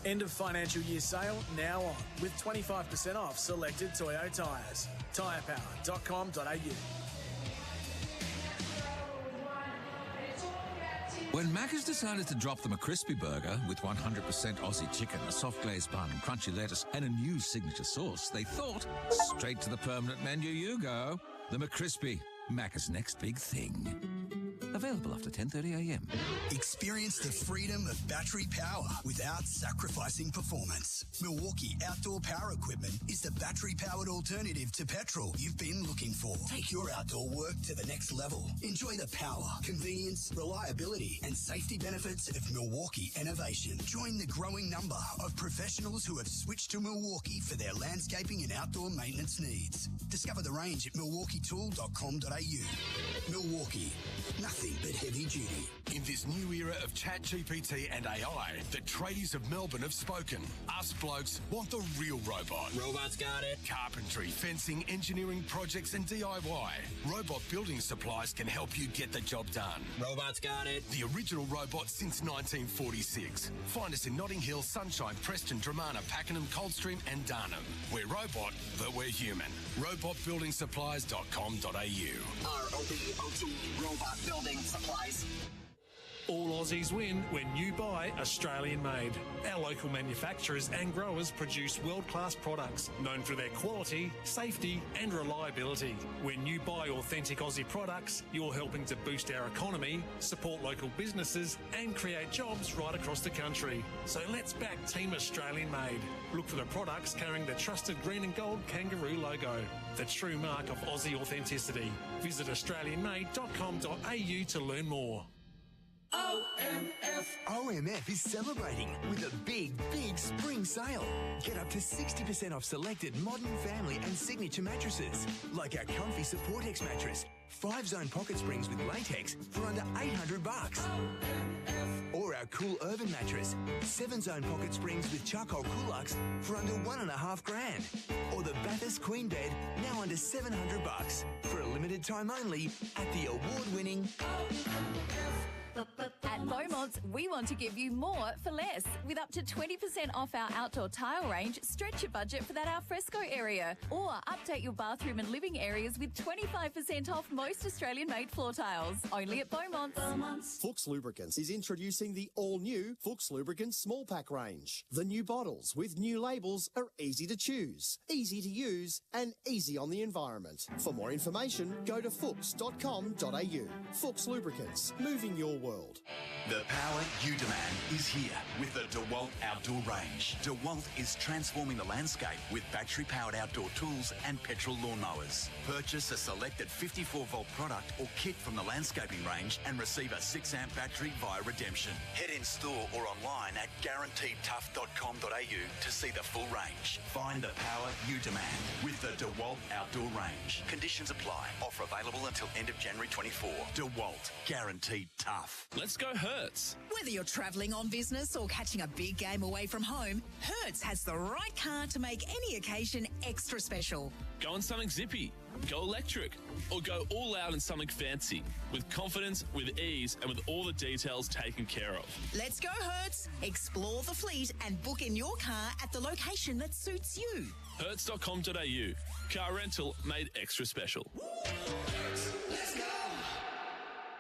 End of financial year sale now on, with 25% off selected Toyo tyres. Tyrepower.com.au. When Macca's decided to drop them a crispy burger with 100% Aussie chicken, a soft glazed bun, crunchy lettuce, and a new signature sauce, they thought, straight to the permanent menu you go. The McCrispy, Macca's next big thing. Available after 10:30am. Experience the freedom of battery power without sacrificing performance. Milwaukee Outdoor Power Equipment is the battery-powered alternative to petrol you've been looking for. Take your outdoor work to the next level. Enjoy the power, convenience, reliability, and safety benefits of Milwaukee innovation. Join the growing number of professionals who have switched to Milwaukee for their landscaping and outdoor maintenance needs. Discover the range at milwaukeetool.com.au. Milwaukee, nothing but heavy duty. In this new era of ChatGPT and AI, the tradies of Melbourne have spoken. Us blokes want the real robot. Robots got it. Carpentry, fencing, engineering projects and DIY. Robot Building Supplies can help you get the job done. Robots got it. The original robot since 1946. Find us in Notting Hill, Sunshine, Preston, Dramana, Pakenham, Coldstream and Darnham. We're robot, but we're human. Robotbuildingsupplies.com.au. ROBOT, Robot Building Supplies. All Aussies win when you buy Australian made. Our local manufacturers and growers produce world-class products known for their quality, safety and reliability. When you buy authentic Aussie products, you're helping to boost our economy, support local businesses and create jobs right across the country. So let's back Team Australian made. Look for the products carrying the trusted green and gold kangaroo logo, the true mark of Aussie authenticity. Visit australianmade.com.au to learn more. OMF is celebrating with a big spring sale. Get up to 60% off selected modern family and signature mattresses, like our comfy Supportex mattress, 5-zone pocket springs with latex for under $800. Or our cool urban mattress, 7-zone pocket springs with charcoal Coolux for under $1,500. Or the Bathurst Queen Bed, now under $700 for a limited time only at the award-winning At Beaumont's, we want to give you more for less. With up to 20% off our outdoor tile range, stretch your budget for that alfresco area. Or update your bathroom and living areas with 25% off most Australian-made floor tiles. Only at Beaumont's. Fuchs Lubricants is introducing the all-new Fuchs Lubricants small pack range. The new bottles with new labels are easy to choose, easy to use, and easy on the environment. For more information, go to fuchs.com.au. Fuchs Lubricants, moving your world. The power you demand is here with the DeWalt Outdoor Range. DeWalt is transforming the landscape with battery-powered outdoor tools and petrol lawnmowers. Purchase a selected 54-volt product or kit from the landscaping range and receive a 6-amp battery via redemption. Head in store or online at guaranteedtough.com.au to see the full range. Find the power you demand with the DeWalt Outdoor Range. Conditions apply. Offer available until end of January 24. DeWalt. Guaranteed tough. Let's go Hertz. Whether you're travelling on business or catching a big game away from home, Hertz has the right car to make any occasion extra special. Go on something zippy, go electric, or go all out in something fancy. With confidence, with ease, and with all the details taken care of. Let's go Hertz. Explore the fleet and book in your car at the location that suits you. Hertz.com.au. Car rental made extra special. Let's go.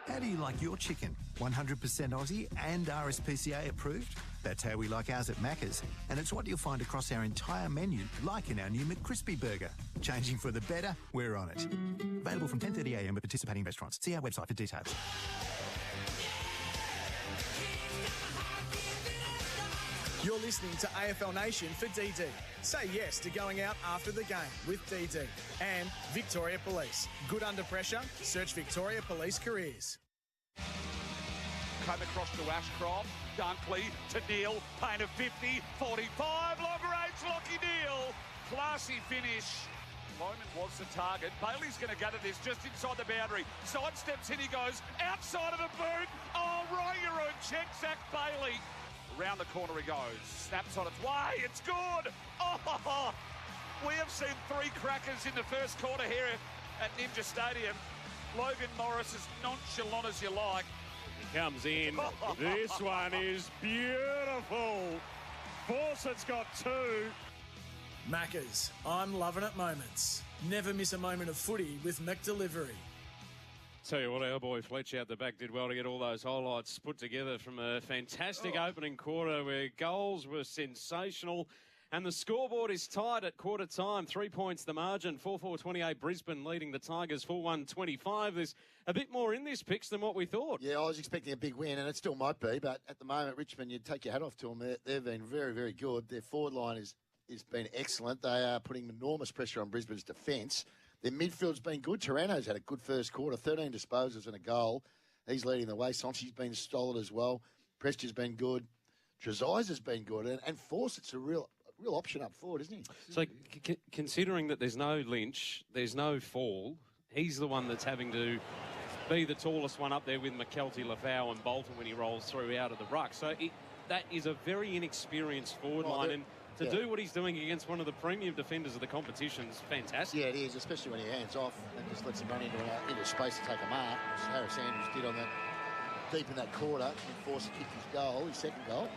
How do you like your chicken? 100% Aussie and RSPCA approved? That's how we like ours at Macca's, and it's what you'll find across our entire menu, like in our new McCrispy burger. Changing for the better, we're on it. Available from 10:30am at participating restaurants. See our website for details. You're listening to AFL Nation for DD. Say yes to going out after the game with DD. And Victoria Police. Good under pressure? Search Victoria Police Careers. Came across to Ashcroft. Dunkley to Neil. Pain of 50, 45. Long range, Lockie Neil. Classy finish. Loman was the target. Bailey's going to go to this just inside the boundary. Sidesteps in, he goes outside of the boot. Oh, Rongaroo check Zach Bailey. Round the corner he goes. Snaps on its way. It's good. Oh, we have seen 3 crackers in the first quarter here at Ninja Stadium. Logan Morris as nonchalant as you like. He comes in. This one is beautiful. Fawcett's got 2. Macca's. I'm loving it moments. Never miss a moment of footy with McDelivery. Tell you what, our boy Fletcher out the back did well to get all those highlights put together from a fantastic opening quarter where goals were sensational. And the scoreboard is tied at quarter time. 3 points the margin. 4-4-28 Brisbane leading the Tigers 4-1-25. There's a bit more in this picks than what we thought. Yeah, I was expecting a big win, and it still might be. But at the moment, Richmond, you'd take your hat off to them. They've been very, very good. Their forward line has been excellent. They are putting enormous pressure on Brisbane's defence. Their midfield's been good. Taranto's had a good first quarter, 13 disposals and a goal. He's leading the way. Sonchi's been solid as well. Presti's been good. Trezise has been good. And Fawcett's a real option up forward, isn't he? So considering that there's no Lynch, there's no Fall, he's the one that's having to be the tallest one up there with McKelty, Lafau and Bolton when he rolls through out of the ruck. So that is a very inexperienced forward line. And to do what he's doing against one of the premium defenders of the competition is fantastic. Yeah, it is, especially when he hands off and just lets him run into space to take a mark, as Harris Andrews did on that deep in that quarter. And Fawcett kicked his goal, his second goal.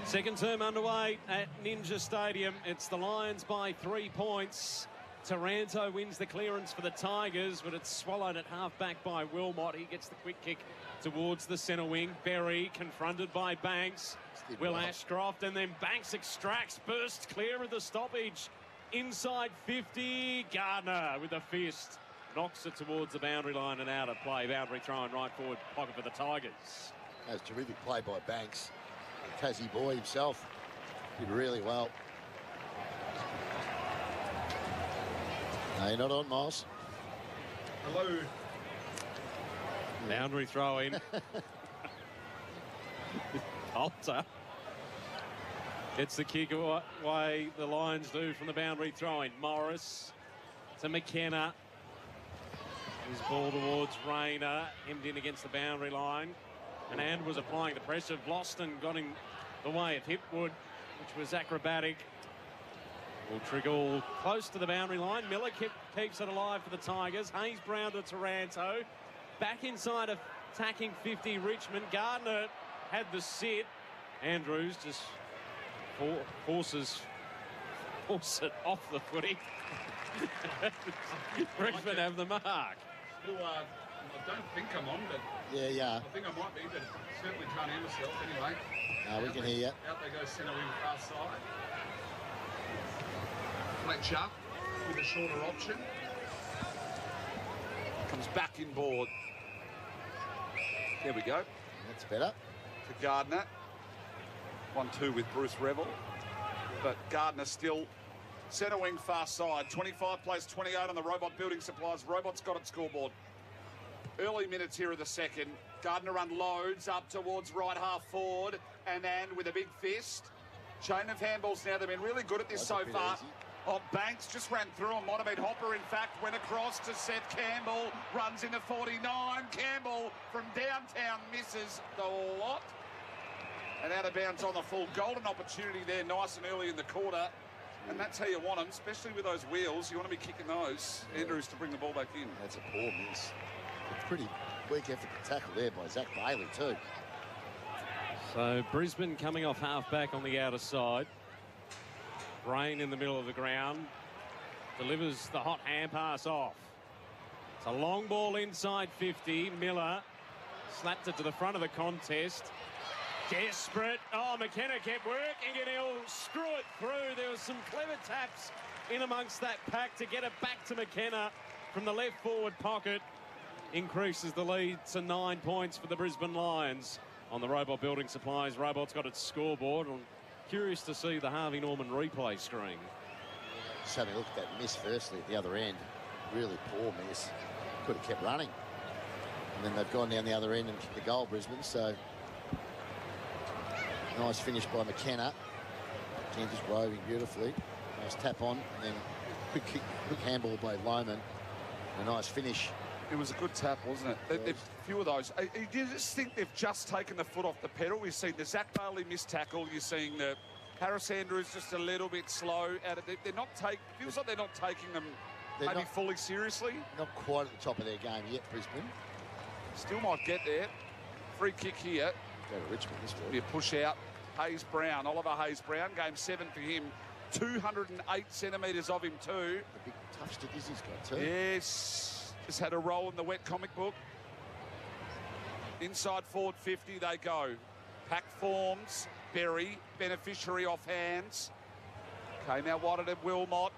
Second term underway at Ninja Stadium. It's the Lions by 3 points. Taranto wins the clearance for the Tigers, but it's swallowed at half-back by Wilmot. He gets the quick kick towards the centre wing. Berry confronted by Banks. Will Ashcroft, and then Banks extracts, bursts clear of the stoppage. Inside 50, Gardner with a fist. Knocks it towards the boundary line and out of play. Boundary throw and right forward pocket for the Tigers. That was terrific play by Banks. The Tassie boy himself did really well. No, you're not on, Miles. Hello. Boundary throw in. Alter gets the kick away. The Lions do from the boundary throw in. Morris to McKenna. His ball towards Rayner. Hemmed in against the boundary line. And was applying the pressure. Vlosten got in the way of Hipwood, which was acrobatic. Will Triggle close to the boundary line. Miller keeps it alive for the Tigers. Hayes Brown to Taranto. Back inside of attacking 50 Richmond. Gardner had the sit. Andrews just forces it off the footy. Richmond have the mark. Who I don't think I'm on, but yeah. I think I might be, but certainly can't hear myself anyway. We can hear you. Out they go centre wing far side. Fletcher with a shorter option. Comes back in board. There we go. That's better. To Gardner. 1-2 with Bruce Revel. But Gardner still centre wing far side. 25 plays 28 on the Robot Building Supplies. Robot's got it scoreboard. Early minutes here of the second. Gardner unloads up towards right half forward. And with a big fist. Chain of handballs now. They've been really good at this so far. Easy. Oh, Banks just ran through him. Might have been Hopper, in fact. Went across to Seth Campbell. Runs into 49. Campbell from downtown misses the lot. And out of bounds on the full. Golden opportunity there, nice and early in the quarter. And that's how you want them, especially with those wheels. You want to be kicking those. Andrews to bring the ball back in. That's a poor miss. A pretty weak effort to tackle there by Zach Bailey too. So Brisbane coming off half-back on the outer side. Brain in the middle of the ground. Delivers the hot hand pass off. It's a long ball inside 50. Miller slapped it to the front of the contest. Desperate. Oh, McKenna kept working and he'll screw it through. There was some clever taps in amongst that pack to get it back to McKenna from the left forward pocket. Increases the lead to 9 points for the Brisbane Lions. On the Robot Building Supplies, Robot's got its scoreboard. I'm curious to see the Harvey Norman replay screen. Just having a look at that miss firstly at the other end. Really poor miss. Could have kept running. And then they've gone down the other end and kicked the goal, Brisbane. So nice finish by McKenna. Again, just roving beautifully. Nice tap on, and then quick kick, quick handball by Lohman. A nice finish. It was a good tap, wasn't it? A few of those. You just think they've just taken the foot off the pedal. We've seen the Zach Bailey missed tackle. You're seeing the Harris Andrews just a little bit slow. They're not feels like they're not taking them maybe fully seriously. Not quite at the top of their game yet, Brisbane. Still might get there. Free kick here. Go to Richmond this Be a push out. Hayes Brown, Oliver Hayes Brown, game 7 for him. 208 centimetres of him too. The big tough stick he's got too. Yes, just had a roll in the wet comic book. Inside forward 50 they go. Pack forms, Berry, beneficiary off hands. Came out wide at Wilmot.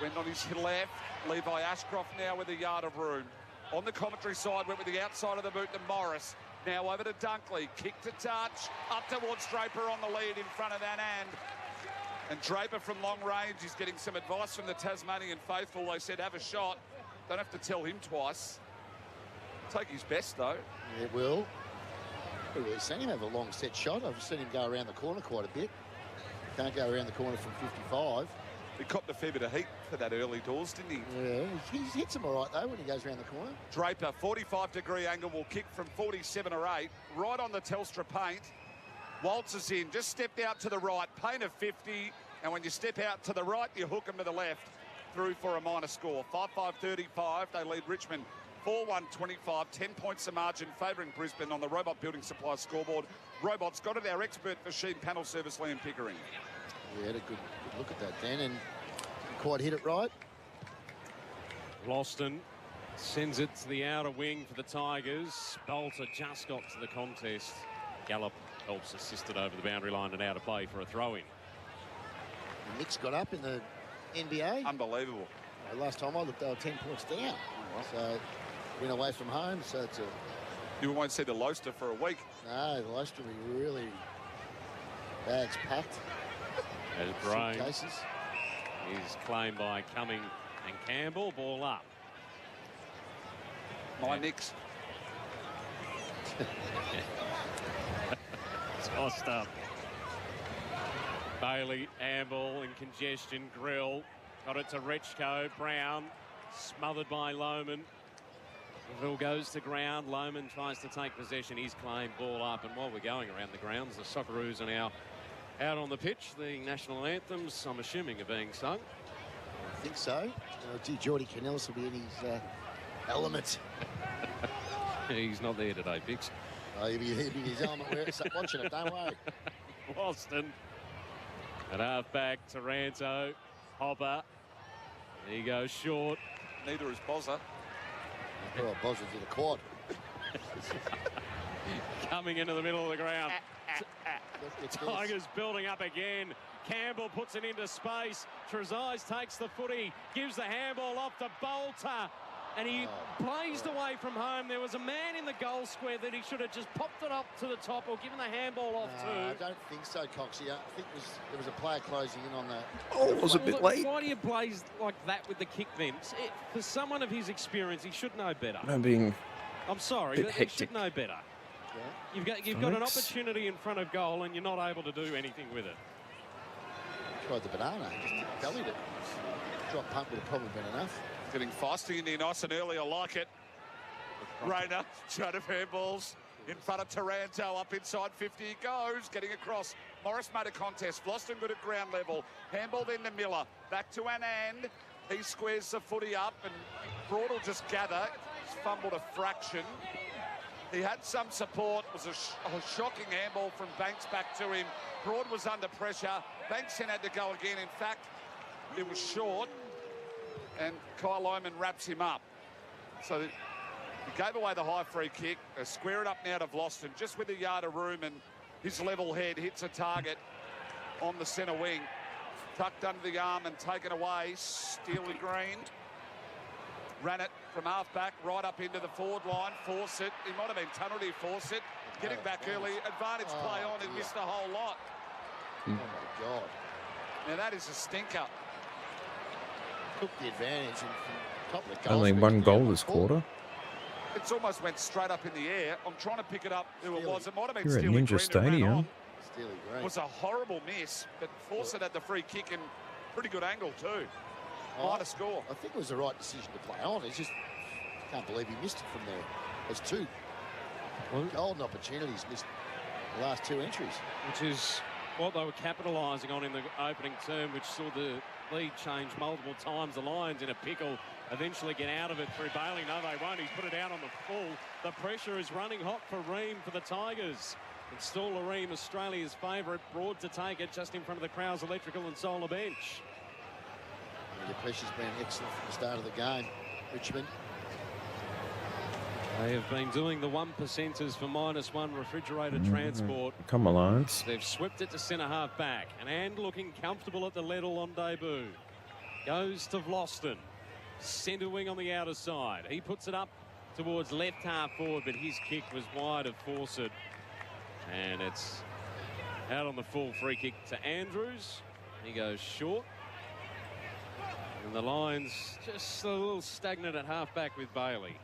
Went on his left. Levi Ashcroft now with a yard of room. On the commentary side, went with the outside of the boot to Morris. Now over to Dunkley. Kick to touch. Up towards Draper on the lead in front of that end. And Draper from long range is getting some advice from the Tasmanian faithful. They said, have a shot. Don't have to tell him twice. Take his best, though. Yeah, it will. I've really seen him have a long set shot. I've seen him go around the corner quite a bit. Can't go around the corner from 55. He copped a fair bit of heat for that early doors, didn't he? Yeah, he hits him all right, though, when he goes around the corner. Draper, 45-degree angle, will kick from 47 or 8, right on the Telstra paint. Waltz is in, just stepped out to the right, paint of 50, and when you step out to the right, you hook him to the left, through for a minor score. 5-5-35, they lead Richmond 4-1-25, 10 points the margin, favouring Brisbane on the Robot Building Supplies scoreboard. Robot's got it, our expert machine panel service, Liam Pickering. Yeah, had a good look at that, Dan, and didn't quite hit it right. Loston sends it to the outer wing for the Tigers. Bolter just got to the contest. Gallop helps assist it over the boundary line and out of play for a throw-in. The Knicks got up in the NBA. Unbelievable. Last time I looked, they were 10 points down. So win away from home. So it's a... You won't see the Loaster for a week. No, the Loaster will be really bags packed. As Brain cases is claimed by Cumming and Campbell. Ball up. My Knicks. It's tossed up. Bailey, Amble in congestion. Grill got it to Rechko. Brown smothered by Lohman. Ville goes to ground. Lohman tries to take possession. He's claimed. Ball up. And while we're going around the grounds, the Socceroos are now out on the pitch. The national anthems, I'm assuming, are being sung. I think so. Gee, Geordie Canellis will be in his element. He's not there today, Bix. Oh, he'll be in his element watching it, don't worry. Boston. At half-back, Taranto. Hopper. He goes short. Neither is Bozza. Oh, Bozza's in the quad. Coming into the middle of the ground. Tigers building up again. Campbell puts it into space. Trezise takes the footy, gives the handball off to Bolter, and he blazed away from home. There was a man in the goal square that he should have just popped it up to the top or given the handball off to. I don't think so, Coxie. I think there was a player closing in on that. Oh, it was a bit late. Why do you blaze like that with the kick then? For someone of his experience, he should know better. I'm sorry, but he should know better. Yeah. You've got an opportunity in front of goal and you're not able to do anything with it. Tried the banana, just bellied it. Drop punt would have probably been enough. Getting feisty in there nice and early, I like it. Rayner, trying to handballs in front of Taranto, up inside 50 he goes, getting across. Morris made a contest, Floston good at ground level. Handball then to Miller, back to Anand. He squares the footy up and Broad will just gather. He's fumbled a fraction. He had some support. It was a shocking handball from Banks back to him. Broad was under pressure. Banks then had to go again. In fact, it was short. And Kyle Lohman wraps him up. So he gave away the high free kick. They square it up now to Vlosten, just with a yard of room. And His level head hits a target on the centre wing. Tucked under the arm and taken away. Steely Green ran it from half-back right up into the forward line. Force it. He might have been tunnelled here, force it. Getting back early. Advantage play on and missed a whole lot. Oh, my God. Now, that is a stinker. Took the advantage and from top of the goal. Only one goal this quarter. It's almost went straight up in the air. I'm trying to pick it up who it was. It might have been You're at Steely Ninja Green Stadium. It was a horrible miss, but Fawcett had the free kick and pretty good angle too. Might have scored. I think it was the right decision to play on. It's just, can't believe he missed it from there. There's two golden opportunities missed the last two entries. Which is what they were capitalising on in the opening term, which saw the lead change multiple times. The Lions in a pickle eventually get out of it through Bailey. No, they won't. He's put it out on the full. The pressure is running hot for Ream for the Tigers. It's still Ream, Australia's favourite. Broad to take it just in front of the Crowes Electrical and Solar bench. The pressure's been excellent from the start of the game, Richmond. They have been doing the 1%ers for -1 refrigerated transport. Come on, Lions. They've swept it to centre half back. And looking comfortable at the level on debut. Goes to Vlosten. Centre wing on the outer side. He puts it up towards left half forward, but his kick was wide of Fawcett. And it's out on the full. Free kick to Andrews. He goes short. And the Lions just a little stagnant at half-back with Bailey.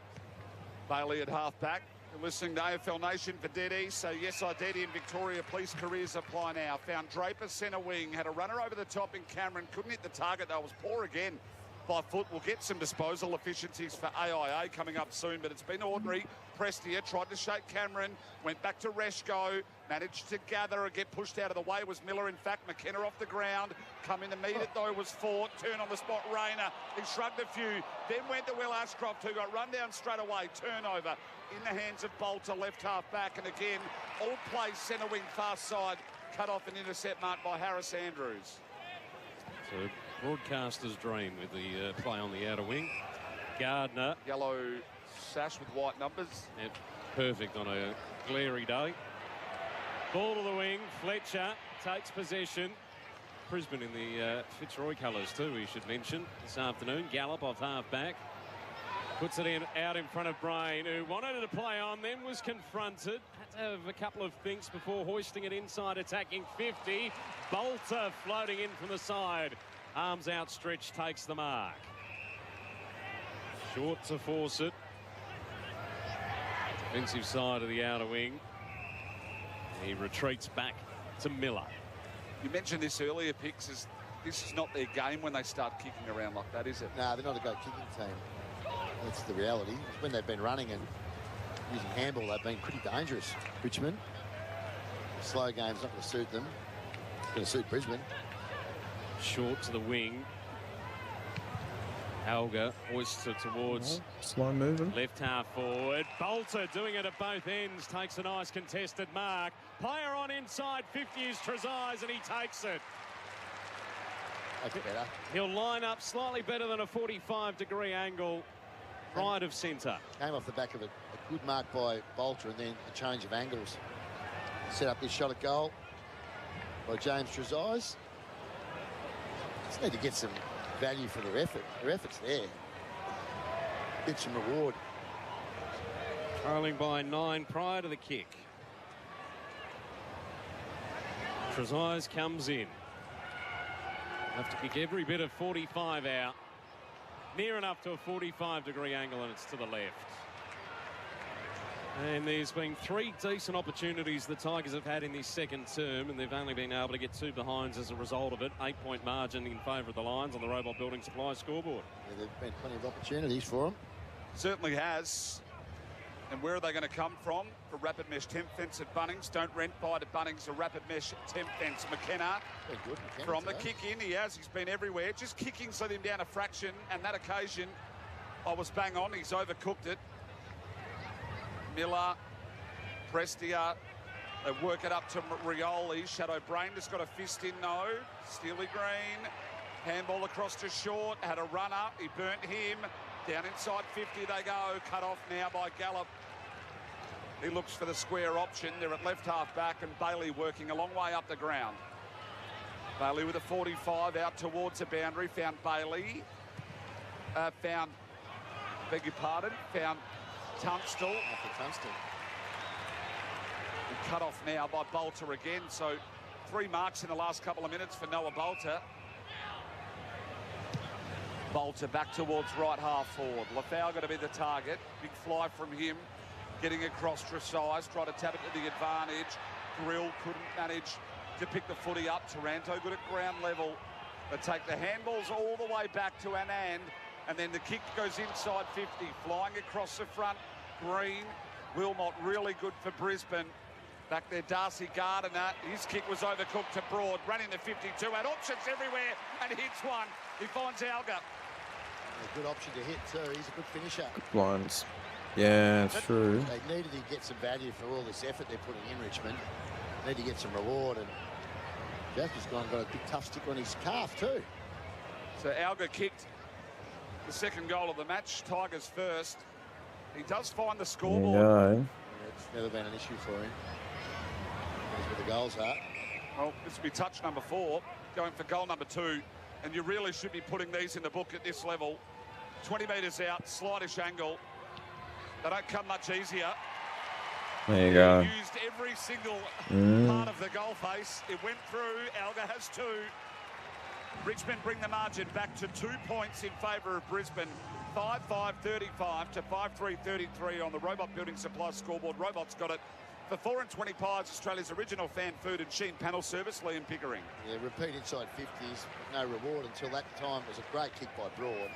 Bailey at half-back. You're listening to AFL Nation for DD. So, yes, Identity and Victoria Police careers apply now. Found Draper centre wing. Had a runner over the top in Cameron. Couldn't hit the target, though. Was poor again by foot. We'll get some disposal efficiencies for AIA coming up soon, but it's been ordinary. Prestia tried to shake Cameron. Went back to Reshko. Managed to gather and get pushed out of the way. Was Miller, in fact. McKenna off the ground. Coming to meet it, though, was Fort. Turn on the spot, Rayner. He shrugged a few. Then went to Will Ashcroft, who got run down straight away. Turnover in the hands of Bolter, left half back. And again, all play centre wing far side. Cut off an intercept marked by Harris Andrews. So broadcaster's dream with the play on the outer wing. Gardner. Yellow sash with white numbers. Yep, perfect on a glary day. Ball to the wing. Fletcher takes possession. Brisbane in the Fitzroy colours too, we should mention, this afternoon. Gallop off half-back. Puts it out in front of Brain, who wanted to play on, then was confronted. Had to have a couple of thinks before hoisting it inside, attacking 50. Bolter floating in from the side. Arms outstretched, takes the mark. Short to Fawcett. Defensive side of the outer wing. He retreats back to Miller. You mentioned this earlier, Pix. This is not their game when they start kicking around like that, is it? No, they're not a great kicking team. That's the reality. When they've been running and using handball, they've been pretty dangerous. Richmond. Slow game's not going to suit them. It's going to suit Brisbane. Short to the wing. Alga oyster towards slow moving left half forward. Bolter doing it at both ends, takes a nice contested mark. Player on inside 50 is Trezise, and he takes it. That's better. He'll line up slightly better than a 45-degree angle right of centre. Came off the back of a good mark by Bolter and then a change of angles. Set up this shot at goal by James Trezise. Just need to get some value for their effort. Their effort's there. Get some reward. Trailing by 9 prior to the kick. Trezise comes in. Have to kick every bit of 45 out. Near enough to a 45-degree angle, and it's to the left. And there's been 3 decent opportunities the Tigers have had in this second term, and they've only been able to get 2 behinds as a result of it. 8-point margin in favour of the Lions on the Robot Building Supply scoreboard. Yeah, there've been plenty of opportunities for them. Certainly has. And where are they going to come from? For Rapid Mesh Temp Fence at Bunnings. Don't rent, buy to Bunnings, a Rapid Mesh Temp Fence. McKenna, good, from the kick in, he's been everywhere. Just kicking let him down a fraction, and that occasion, I was bang on, he's overcooked it. Miller, Prestia, they work it up to Rioli. Shadow Brain just got a fist in, no. Steely Green, handball across to Short, had a runner, he burnt him. Down inside 50 they go, cut off now by Gallop. He looks for the square option. They're at left half back, and Bailey working a long way up the ground. Bailey with a 45 out towards the boundary. Found Bailey. Found Tunstall. Tunstall. And cut off now by Bolter again. So 3 marks in the last couple of minutes for Noah Bolter. Bolter back towards right half forward. Lafau going to be the target. Big fly from him. Getting across Tresize. Try to tap it to the advantage. Grill couldn't manage to pick the footy up. Taranto good at ground level. They take the handballs all the way back to Anand. And then the kick goes inside 50. Flying across the front. Green. Wilmot really good for Brisbane. Back there, Darcy Gardiner. His kick was overcooked to Broad. Running the 52. Had options everywhere and hits one. He finds Alga. A good option to hit too. He's a good finisher. Good blinds. Yeah, true. They needed to get some value for all this effort they're putting in Richmond. They need to get some reward, and Jasper's got a big tough stick on his calf too. So Alga kicked the second goal of the match. Tigers first. He does find the scoreboard. Yeah. It's never been an issue for him. That's where the goals are. Well, this will be touch number 4, going for goal number 2. And you really should be putting these in the book at this level. 20 metres out, slightish angle. They don't come much easier. There you go. Used every single part of the goal face. It went through. Alga has 2. Richmond bring the margin back to 2 points in favour of Brisbane. 5-5-35 to 5-3-33 on the Robot Building Supply scoreboard. Robot's got it for 4 and 20 pies, Australia's original fan food and sheen panel service, Liam Pickering. Yeah, repeat inside 50s, no reward until that time. It was a great kick by Broad.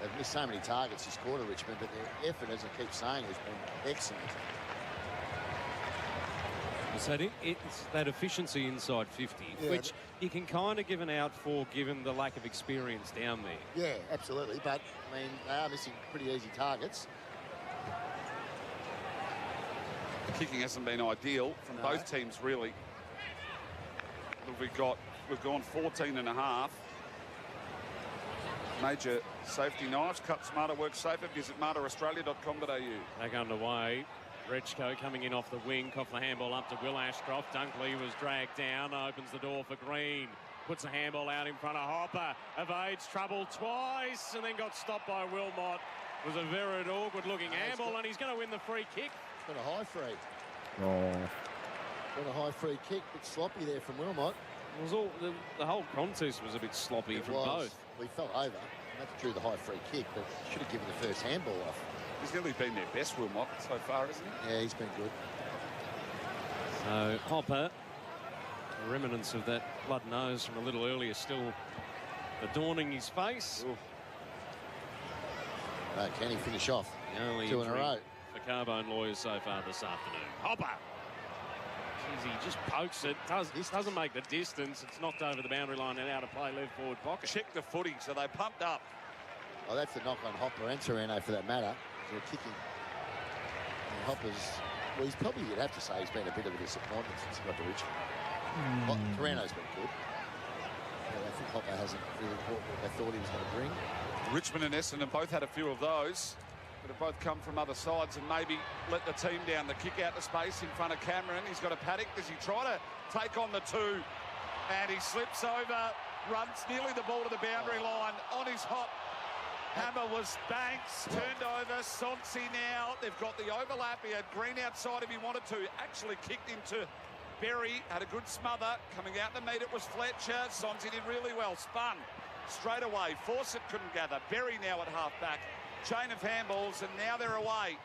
They've missed so many targets this quarter, Richmond, but their effort, as I keep saying, has been excellent. So it's that efficiency inside 50, which you can kind of give an out for given the lack of experience down there. Yeah, absolutely. But, I mean, they are missing pretty easy targets. The kicking hasn't been ideal from both teams, really. We've gone 14 and a half. Major safety knives. Cut smarter, work safer. Visit marteraustralia.com.au. Back underway. Rechko coming in off the wing, off the handball up to Will Ashcroft. Dunkley was dragged down, opens the door for Green. Puts a handball out in front of Hopper. Evades trouble twice and then got stopped by Wilmot. It was a very awkward-looking handball, and he's going to win the free kick. Got a high free. Oh. Got a high free kick. Bit sloppy there from Wilmot. It was all the whole contest was a bit sloppy from both. We fell over. That drew the high free kick, but should have given the first handball off. He's nearly been their best, Wilmot, so far, isn't he? Yeah, he's been good. So Hopper, the remnants of that blood nose from a little earlier still adorning his face. Can he finish off? The only 2 in a row. For Carbone lawyers so far this afternoon. Hopper. Jeez, he just pokes it. Doesn't make the distance. It's knocked over the boundary line and out of play left forward pocket. Check the footy, so they pumped up. Oh, that's the knock on Hopper and Serrano for that matter. They're kicking. And Hopper's, well, he's probably, you'd have to say, he's been a bit of a disappointment since he got to Richmond. Serrano's been good. Yeah, I think Hopper hasn't really brought what they thought he was going to bring. Richmond and Essendon have both had a few of those, but have both come from other sides and maybe let the team down. The kick out to space in front of Cameron. He's got a paddock. Does he try to take on the 2? And he slips over, runs nearly the ball to the boundary line on his hop. Hammer was Banks, turned over, Sonsi now. They've got the overlap. He had Green outside if he wanted to. Actually kicked into Berry, had a good smother. Coming out to meet it was Fletcher. Sonsi did really well, spun straight away. Fawcett couldn't gather. Berry now at half-back. Chain of handballs, and now they're away.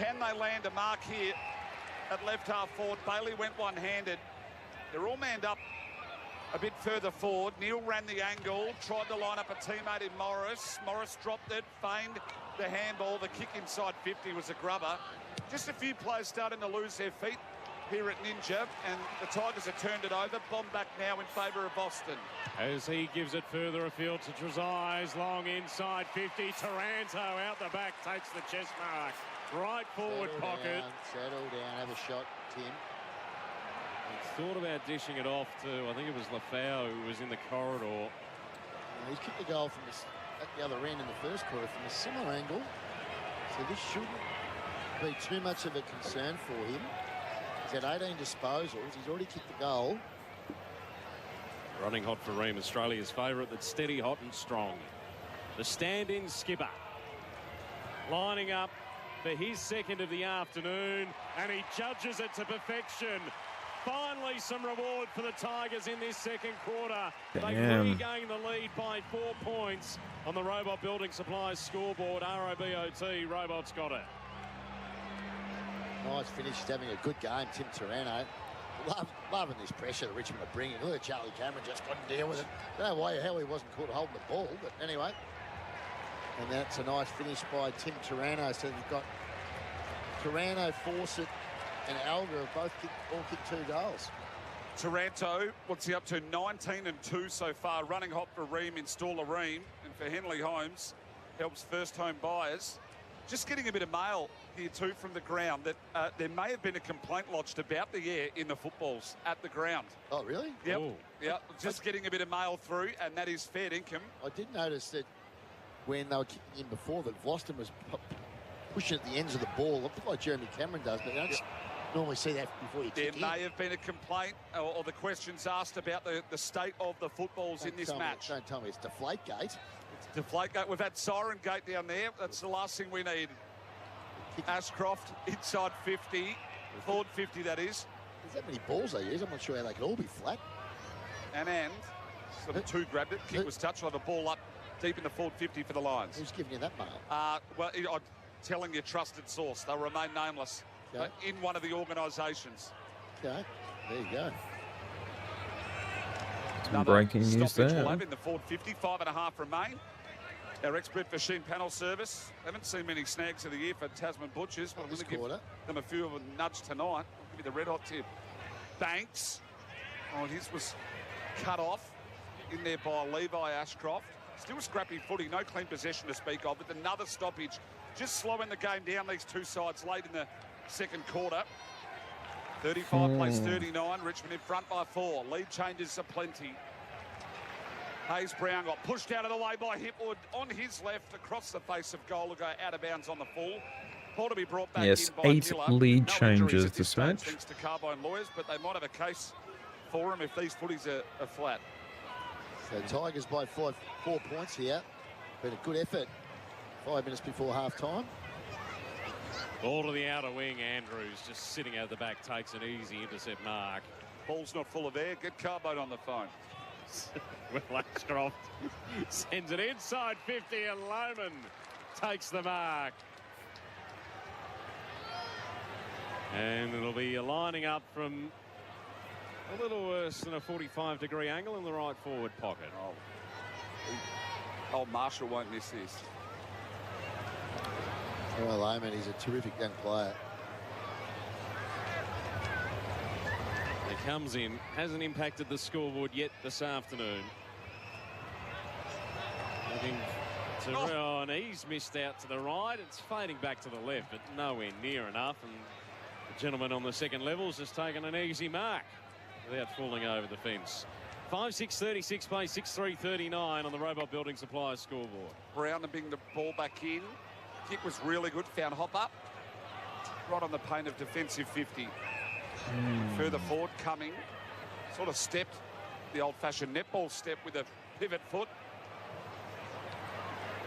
Can they land a mark here at left half forward? Bailey went one-handed. They're all manned up a bit further forward. Neil ran the angle, tried to line up a teammate in Morris. Morris dropped it, feigned the handball. The kick inside 50 was a grubber. Just a few players starting to lose their feet here at Ninja, and the Tigers have turned it over. Bomb back now in favour of Boston. As he gives it further afield to Tresize, long inside 50. Taranto out the back, takes the chest mark. Right forward pocket. Settle down, have a shot, Tim. Thought about dishing it off to, I think it was Lafau who was in the corridor. He's kicked the goal from at the other end in the first quarter from a similar angle. So this shouldn't be too much of a concern for him. He's had 18 disposals. He's already kicked the goal. Running hot for Ream, Australia's favourite, that's steady, hot and strong. The stand-in skipper lining up for his second of the afternoon, and he judges it to perfection. Finally, some reward for the Tigers in this second quarter. They regain the lead by 4 points on the Robot Building Supplies scoreboard. ROBOT, Robot's got it. Nice finish. He's having a good game, Tim Taranto. Loving this pressure that Richmond are bringing. Look at Charlie Cameron, just couldn't deal with it. Don't know why the hell he wasn't caught holding the ball, but anyway. And that's a nice finish by Tim Taranto. So they've got Taranto, Fawcett and Alga have all kicked 2 goals. Taranto, what's he up to? 19-2 so far. Running hot for Ream, installer Ream. And for Henley Holmes, helps first home buyers. Just getting a bit of mail here too from the ground that there may have been a complaint lodged about the air in the footballs at the ground. Oh, really? Yep. Oh. Yep. Just getting a bit of mail through, and that is fair income. I did notice that when they were kicking in before, that Voston was pushing at the ends of the ball. It looked like Jeremy Cameron does, but you don't normally see that before you kick in. There may have been a complaint or the questions asked about the state of the footballs in this match. Don't tell me it's Deflategate. It's Deflategate. We've had Siren Gate down there. That's the last thing we need. Ashcroft inside 50, forward 50 that is. There's that many balls they use. I'm not sure how they could all be flat. And sort of 2 grabbed it. Kick was touched on a ball up deep in the forward 50 for the Lions. Who's giving you that mail? Well, I'm telling you, trusted source. They'll remain nameless in one of the organisations. Okay, there you go. Some breaking news there. We'll have in the forward 50, 5.5 remain. Our expert machine panel service. Haven't seen many snags of the year for Tasman Butchers, but I'm going to give them a few of a nudge tonight. I'll give you the red hot tip. Banks. Oh, his was cut off in there by Levi Ashcroft. Still scrappy footy, no clean possession to speak of, but another stoppage. Just slowing the game down, these two sides late in the second quarter. 35 plays 39. Richmond in front by 4. Lead changes aplenty. Hayes Brown got pushed out of the way by Hipwood on his left across the face of goal to go out of bounds on the full. Ball to be brought back in by 8 Miller. lead No changes this match. Thanks to Carbone Lawyers, but they might have a case for him if these footies are flat. So Tigers by 4 points here. Been a good effort. 5 minutes before half time. Ball to the outer wing. Andrews just sitting out the back takes an easy intercept mark. Ball's not full of air. Get Carbone on the phone. Will Ashcroft sends it inside 50 and Lohman takes the mark. And it'll be lining up from a little worse than a 45-degree angle in the right forward pocket. Oh, Marshall won't miss this. Well, Lohman, he's a terrific young player. He comes in, hasn't impacted the scoreboard yet this afternoon. Looking to, and he's missed out to the right. It's fading back to the left, but nowhere near enough. And the gentleman on the second level's just taken an easy mark without falling over the fence. 5-6-36 play, 6-3-39 on the Robot Building Supplies scoreboard. Brown to bring the ball back in. Kick was really good. Found Hopper right on the paint of defensive 50. Further forward coming, sort of stepped the old-fashioned netball step with a pivot foot.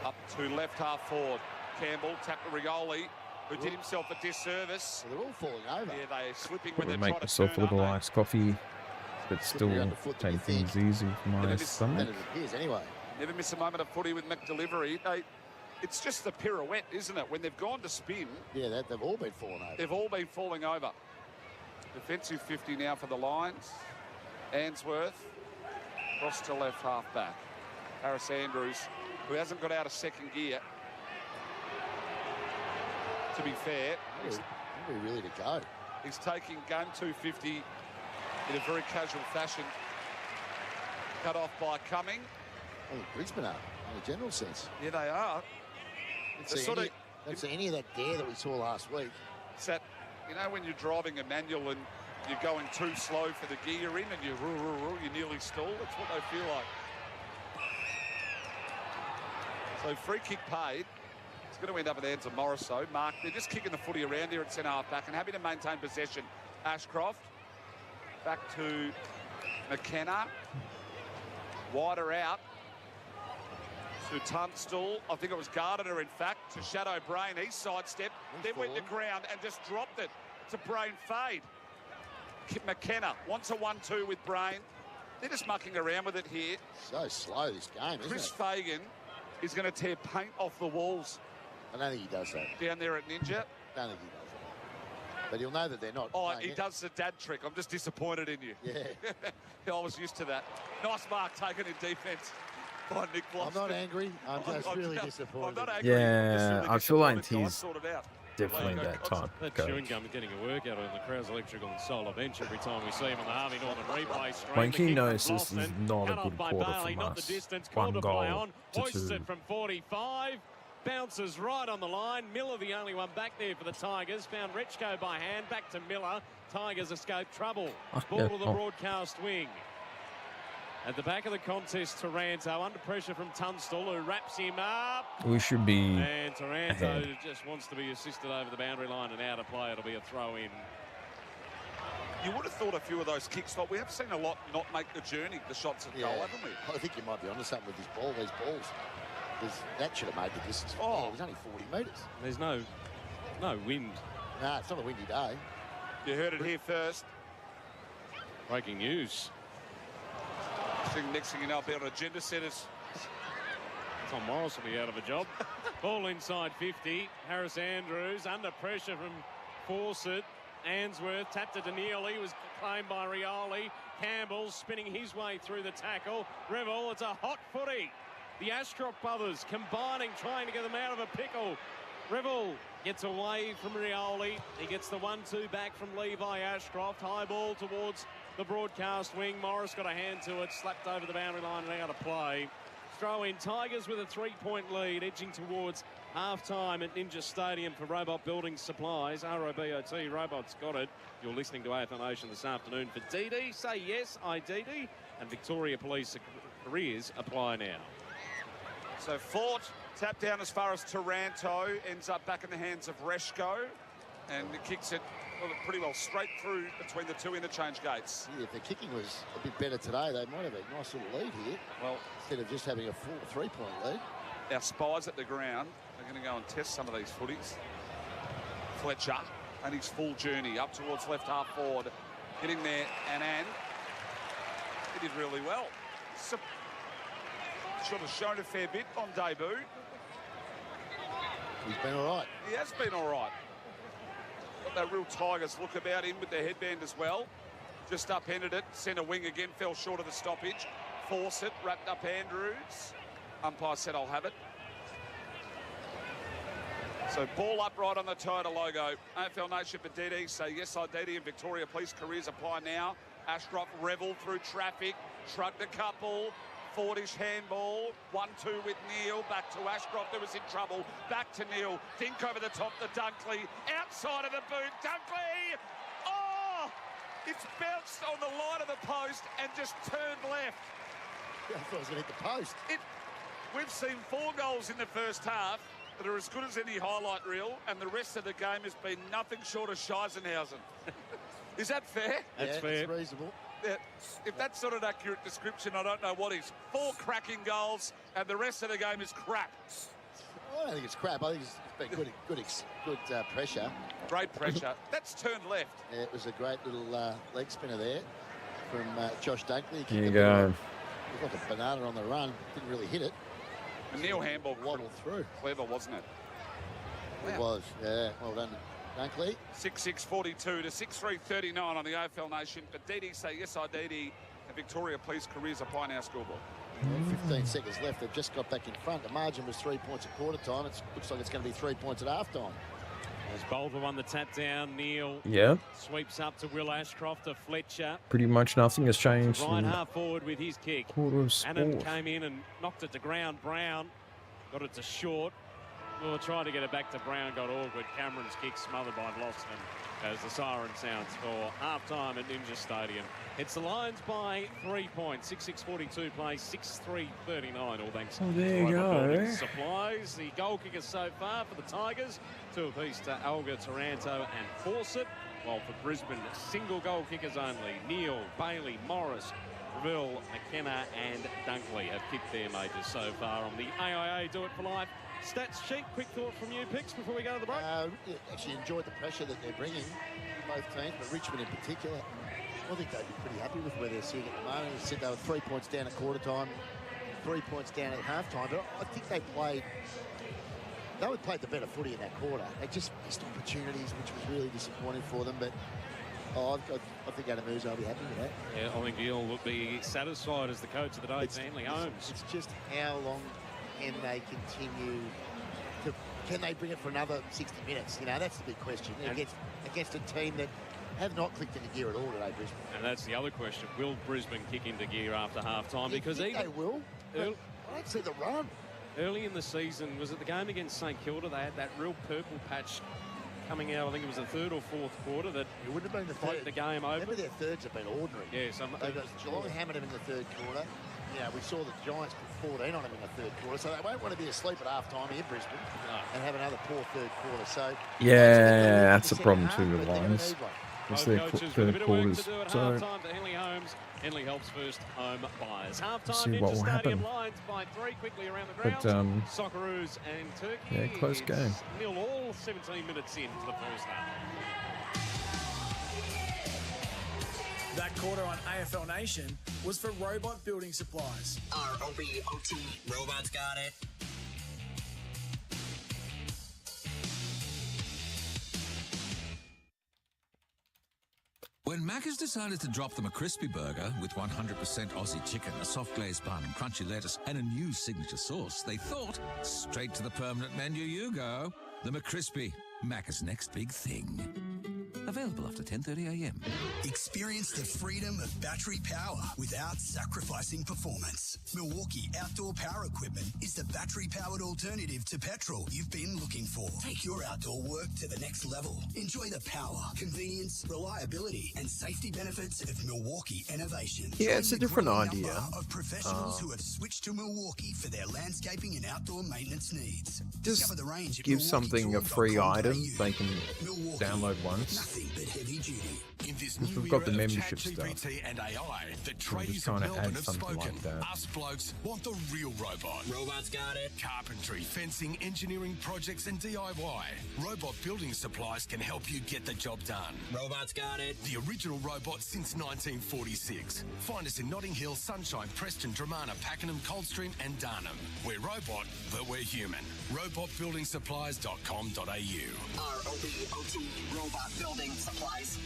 Up to left half forward. Campbell tapped to Rioli, who did himself a disservice. They're all falling over. Yeah, they're slipping when Probably they try make to myself a turn, little aren't iced coffee, but still take things easy for my stomach. Anyway. Never miss a moment of footy with McDelivery. It's just the pirouette, isn't it? When they've gone to spin. Yeah, they've all been falling over. They've all been falling over. Defensive 50 now for the Lions. Answorth cross to left half back. Harris Andrews, who hasn't got out of second gear. To be fair, he's really to go. He's taking game 250 in a very casual fashion. Cut off by Cumming. I think Brisbane are, in a general sense. Yeah, they are. Don't see any of that dare that we saw last week. It's that, you know, when you're driving a manual and you're going too slow for the gear in and you nearly stall. That's what they feel like. So free kick paid. It's going to end up in the hands of Morris, though. Mark, they're just kicking the footy around here at centre-half back and happy to maintain possession. Ashcroft back to McKenna. Wider out to Tunstall. I think it was Gardiner, in fact, to Shadow Brain. He sidestepped, then went to ground and just dropped it. It's a Brain fade. McKenna wants a 1-2 with Brain. They're just mucking around with it here. So slow, this game, isn't Chris it? Fagan is going to tear paint off the walls. I don't think he does that. Down there at Ninja. Don't think he does that. But he'll know that they're not. Oh, he does the dad trick. I'm just disappointed in you. Yeah. I was used to that. Nice mark taken in defence by Nick Bloss. I'm not angry. I'm just really disappointed. I'm not angry. Yeah, I feel like he's sorted out. definitely that type That of coach. chewing gum getting a workout on the Crow's Electrical and Solar bench every time we see him on the Harvey Northern replay stream. Like, The he kick knows from this is Boston, not a cut off good by quarter Bailey, from not us. the distance, One called to play goal on, to hoists 2. it from 45, bounces right on the line. Miller, the only one back there for the Tigers, found Rechko by hand, back to Miller. Tigers escape trouble. Ball to the broadcast wing. At the back of the contest, Taranto under pressure from Tunstall, who wraps him up. We should be And Taranto ahead. just wants to be assisted over the boundary line and out of play. It'll be a throw in. You would have thought a few of those kicks, but we have seen a lot not make the journey, the shots at goal, haven't we? I think you might be onto something with this ball, these balls. That should have made the distance. Oh. It was only 40 metres. There's no wind. No, it's not a windy day. You heard it here first. Breaking news. Next thing you know, I'll be on agenda setters. Tom Morris will be out of a job. Ball inside 50. Harris Andrews under pressure from Fawcett. Answorth tapped it to Neely. Was claimed by Rioli. Campbell spinning his way through the tackle. Revel, it's a hot footy. The Ashcroft brothers combining, trying to get them out of a pickle. Revel gets away from Rioli. He gets the 1-2 back from Levi Ashcroft. High ball towards the broadcast wing. Morris got a hand to it, slapped over the boundary line and out of play. Throw in. Tigers with a 3-point lead, edging towards half-time at Ninja Stadium for Robot Building Supplies. ROBOT, Robot's got it. You're listening to AFL Nation this afternoon for DD. Say yes, IDD. And Victoria Police careers apply now. So Fort tapped down as far as Taranto, ends up back in the hands of Reshko, and kicks it pretty well straight through between the two interchange gates. Yeah, if their kicking was a bit better today, they might have a nice little lead here. Well, instead of just having a full 3-point lead. Our spies at the ground are going to go and test some of these footies. Fletcher and his full journey up towards left half forward, hitting there, and he did really well. Should have shown a fair bit on debut. He's been all right. He has been all right. Got that real Tigers look about him with the headband as well. Just upended it. Centre wing again, fell short of the stoppage. Force it, wrapped up Andrews. Umpire said, I'll have it. So ball up right on the Toyota logo. AFL Nation for DD. Say yes, I DD, and Victoria Police careers apply now. Ashcroft Revel through traffic. Shrugged a couple. Fordish handball, 1-2 with Neil, back to Ashcroft, who was in trouble, back to Neil, Dink over the top to Dunkley, outside of the boot, Dunkley! Oh! It's bounced on the line of the post and just turned left. Yeah, I thought it was going to hit the post. We've seen 4 goals in the first half that are as good as any highlight reel, and the rest of the game has been nothing short of Scheisenhausen. Is that fair? That's fair. It's reasonable. Yeah, if that's not an accurate description, I don't know what is. 4 cracking goals, and the rest of the game is crap. I don't think it's crap. I think it's been good pressure. Great pressure. That's turned left. Yeah, it was a great little leg spinner there from Josh Dunkley. Here you go. It was like a banana on the run. Didn't really hit it. And Neil handball waddled through. Clever, wasn't it? It was. Yeah, well done, Dunkley. 6-6-42 to 6-3-39 on the AFL Nation. But DD say yes, I DD. And Victoria Police careers apply now scoreboard. 15 seconds left. They've just got back in front. The margin was 3 points at quarter time. It looks like it's going to be 3 points at half time. As Bolger won the tap down, Neil sweeps up to Will Ashcroft to Fletcher. Pretty much nothing has changed. Right half forward with his kick. Quarter of Annan sport. came in and knocked it to ground. Brown got it to short. Well, trying to get it back to Brown got awkward. Cameron's kick smothered by Blossman as the siren sounds for half-time at Ninja Stadium. It's the Lions by 3 points. 6:42 play, 6:3:39. All thanks Oh, there to you Robert go. Building Supplies. The goal kickers so far for the Tigers, 2 apiece to Alga, Taranto and Fawcett. While for Brisbane, single goal kickers only. Neal, Bailey, Morris, Reville, McKenna and Dunkley have kicked their majors so far on the AIA Do It For Life stats sheet. Quick thought from you, Picks, before we go to the break. Actually enjoyed the pressure that they're bringing, both teams, but Richmond in particular. I think they'd be pretty happy with where they're sitting at the moment. They said they were 3 points down at quarter time, 3 points down at half time, but I think they played the better footy in that quarter. They just missed opportunities, which was really disappointing for them, but I think Adamusa will be happy with that. Yeah, I think he'll be satisfied as the coach of the day, Manly Holmes. It's just how long can they continue to... Can they bring it for another 60 minutes? You know, that's the big question. Against a team that have not clicked into gear at all today, Brisbane. And that's the other question. Will Brisbane kick into gear after half-time? Because they will. I don't see the run. Early in the season, was it the game against St Kilda? They had that real purple patch coming out. I think it was the third or fourth quarter that it would have been the game over. Remember, their thirds have been ordinary. Yes, Geelong hammered them in the third quarter. You know, we saw the Giants put 14 on them in the third quarter, so they won't want to be asleep at half-time in Brisbane and have another poor third quarter. So yeah, that's a problem too with Lions. It's their coaches third with a bit of work quarters. to do at So half-time for Henley Holmes. Henley helps first home buyers. Half-time, see Ninja what will Stadium, happen. Lions by 3 quickly around the But, grounds. Socceroos and Turkey. yeah, close It's game. 0-0, 17 minutes into the first half. That quarter on AFL Nation was for Robot Building Supplies. ROBOT. Robots got it. When Macca's decided to drop them a crispy burger with 100% Aussie chicken, a soft glazed bun, crunchy lettuce, and a new signature sauce, they thought, straight to the permanent menu you go. The McCrispy, Macca's next big thing. Available after 10:30am. Experience the freedom of battery power without sacrificing performance. Milwaukee Outdoor Power Equipment is the battery-powered alternative to petrol you've been looking for. Take your outdoor work to the next level. Enjoy the power, convenience, reliability, and safety benefits of Milwaukee innovation. Yeah, it's a different Join the idea. growing number of professionals who have switched to Milwaukee for their landscaping and outdoor maintenance needs. Just Discover the range at give something a free item they can download once. Nothing but heavy duty. In this Because new we've got era the of membership stuff. ChatGPT and AI, the So I'm tradies just of trying to Melbourne add have something spoken. like that. Us blokes want the real robot. Robots got it. Carpentry, fencing, engineering projects and DIY. Robot Building Supplies can help you get the job done. Robots got it. The original robot since 1946. Find us in Notting Hill, Sunshine, Preston, Dramana, Pakenham, Coldstream and Darnham. We're robot, but we're human. Robotbuildingsupplies.com.au. ROBOT. Robot Building Supplies.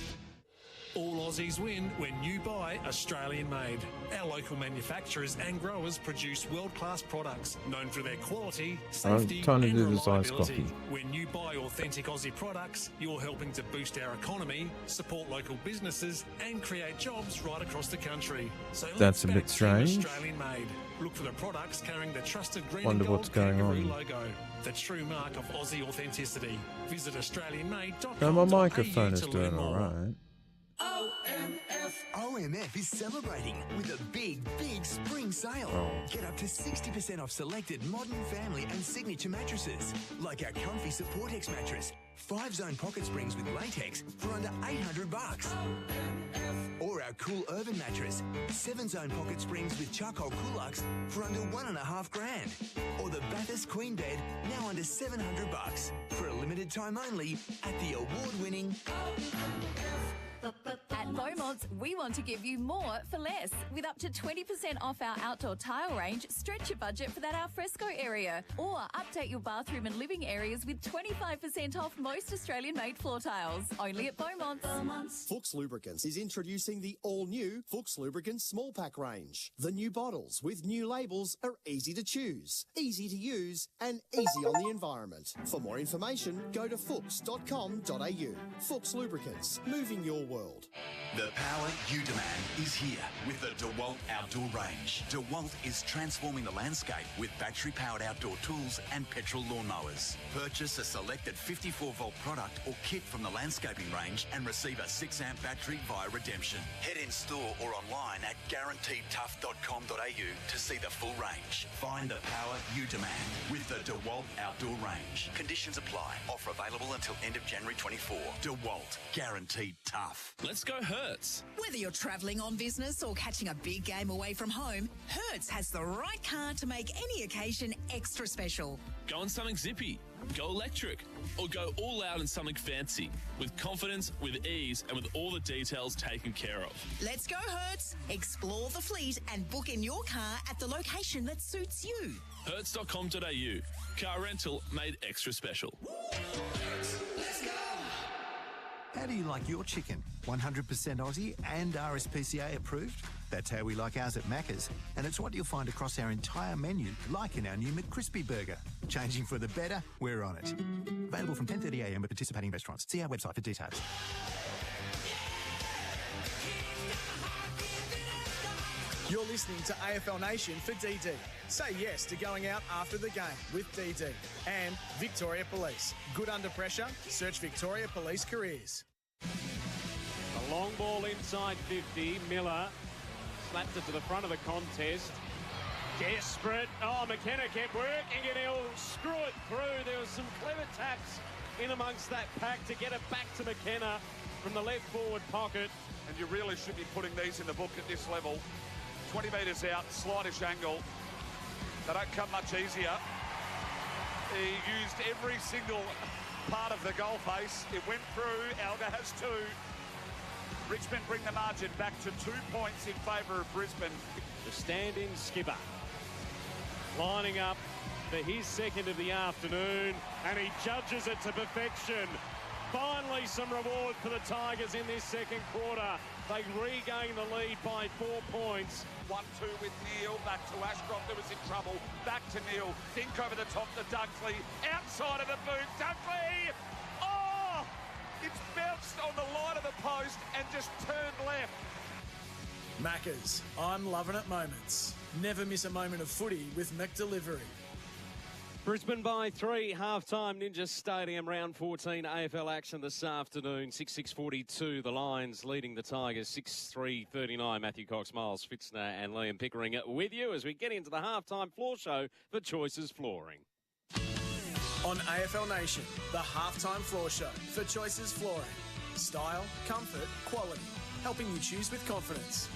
All Aussies win when you buy Australian made. Our local manufacturers and growers produce world-class products known for their quality, safety trying to and do this iced reliability. coffee. When you buy authentic Aussie products, you're helping to boost our economy, support local businesses and create jobs right across the country. So That's let's a back bit Team strange. Australian made. Look for the products carrying the trusted green Wonder and gold what's going kangaroo on. logo, the true mark of Aussie authenticity. Visit AustralianMade.com.au No, my microphone is to doing learn more. alright. OMF is celebrating with a big spring sale. Oh. Get up to 60% off selected modern family and signature mattresses, like our comfy Supportex mattress, 5-zone pocket springs with latex for under $800. Or our cool Urban mattress, 7-zone pocket springs with charcoal Coolux for under $1.5 grand. Or the Bathurst Queen bed, now under $700 for a limited time only at the award-winning At Beaumont's, we want to give you more for less. With up to 20% off our outdoor tile range, stretch your budget for that alfresco area. Or update your bathroom and living areas with 25% off most Australian-made floor tiles. Only at Beaumont's. Fuchs Lubricants is introducing the all-new Fuchs Lubricants small pack range. The new bottles with new labels are easy to choose, easy to use, and easy on the environment. For more information, go to fuchs.com.au. Fuchs Lubricants, moving your world. The power you demand is here with the DeWalt Outdoor Range. DeWalt is transforming the landscape with battery-powered outdoor tools and petrol lawnmowers. Purchase a selected 54-volt product or kit from the landscaping range and receive a 6-amp battery via redemption. Head in store or online at guaranteedtough.com.au to see the full range. Find the power you demand with the DeWalt Outdoor Range. Conditions apply. Offer available until end of January 24. DeWalt. Guaranteed tough. Let's go Hertz. Whether you're travelling on business or catching a big game away from home, Hertz has the right car to make any occasion extra special. Go on something zippy, go electric, or go all out in something fancy. With confidence, with ease, and with all the details taken care of. Let's go Hertz. Explore the fleet and book in your car at the location that suits you. Hertz.com.au. Car rental made extra special. Let's go. How do you like your chicken? 100% Aussie and RSPCA approved? That's how we like ours at Macca's, and it's what you'll find across our entire menu, like in our new McCrispy Burger. Changing for the better, we're on it. Available from 10:30am at participating restaurants. See our website for details. You're listening to AFL Nation for DD. Say yes to going out after the game with DD. And Victoria Police. Good under pressure? Search Victoria Police Careers. A long ball inside 50. Miller slapped it to the front of the contest. Desperate. Oh, McKenna kept working and he'll screw it through. There was some clever taps in amongst that pack to get it back to McKenna from the left forward pocket. And you really should be putting these in the book at this level. 20 metres out, slightish angle. They don't come much easier. He used every single part of the goal face. It went through. Alga has 2. Richmond bring the margin back to 2 points in favour of Brisbane. The stand-in skipper lining up for his second of the afternoon, and he judges it to perfection. Finally, some reward for the Tigers in this second quarter. They regain the lead by 4 points. 1-2 with Neil, back to Ashcroft, who was in trouble, back to Neil, Dink over the top to Dunkley, outside of the boot, Dunkley! Oh! It's bounced on the line of the post and just turned left. Macca's. I'm loving it moments. Never miss a moment of footy with McDelivery. Brisbane by 3, half-time, Ninja Stadium, round 14, AFL action this afternoon, 6:42, the Lions leading the Tigers, 6:39, Matthew Cox, Miles Fitzner and Liam Pickering with you as we get into the half-time floor show for Choices Flooring. On AFL Nation, the halftime floor show for Choices Flooring. Style, comfort, quality, helping you choose with confidence.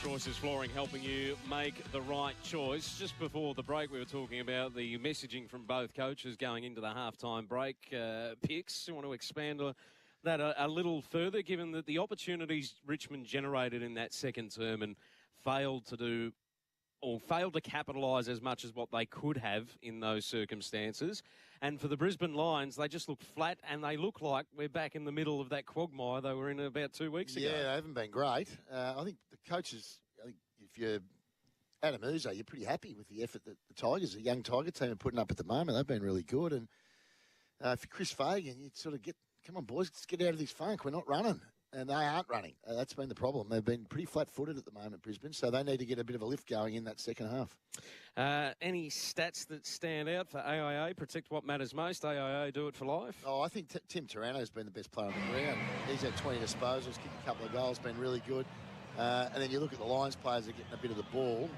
Choices Flooring helping you make the right choice. Just before the break, we were talking about the messaging from both coaches going into the halftime break. Picks, you want to expand that a little further, given that the opportunities Richmond generated in that second term and failed to capitalise as much as what they could have in those circumstances. And for the Brisbane Lions, they just look flat and they look like we're back in the middle of that quagmire they were in about 2 weeks ago. Yeah, they haven't been great. I think the coaches, if you're Adam Uzo, you're pretty happy with the effort that the Tigers, the young Tiger team, are putting up at the moment. They've been really good. And for Chris Fagan, you'd sort of come on, boys, let's get out of this funk. We're not running. And they aren't running. That's been the problem. They've been pretty flat-footed at the moment, Brisbane, so they need to get a bit of a lift going in that second half. Any stats that stand out for AIA? Protect what matters most. AIA do it for life. Oh, I think Tim Taranto's been the best player on the ground. He's had 20 disposals, kicked a couple of goals, been really good. And then you look at the Lions players that are getting a bit of the ball.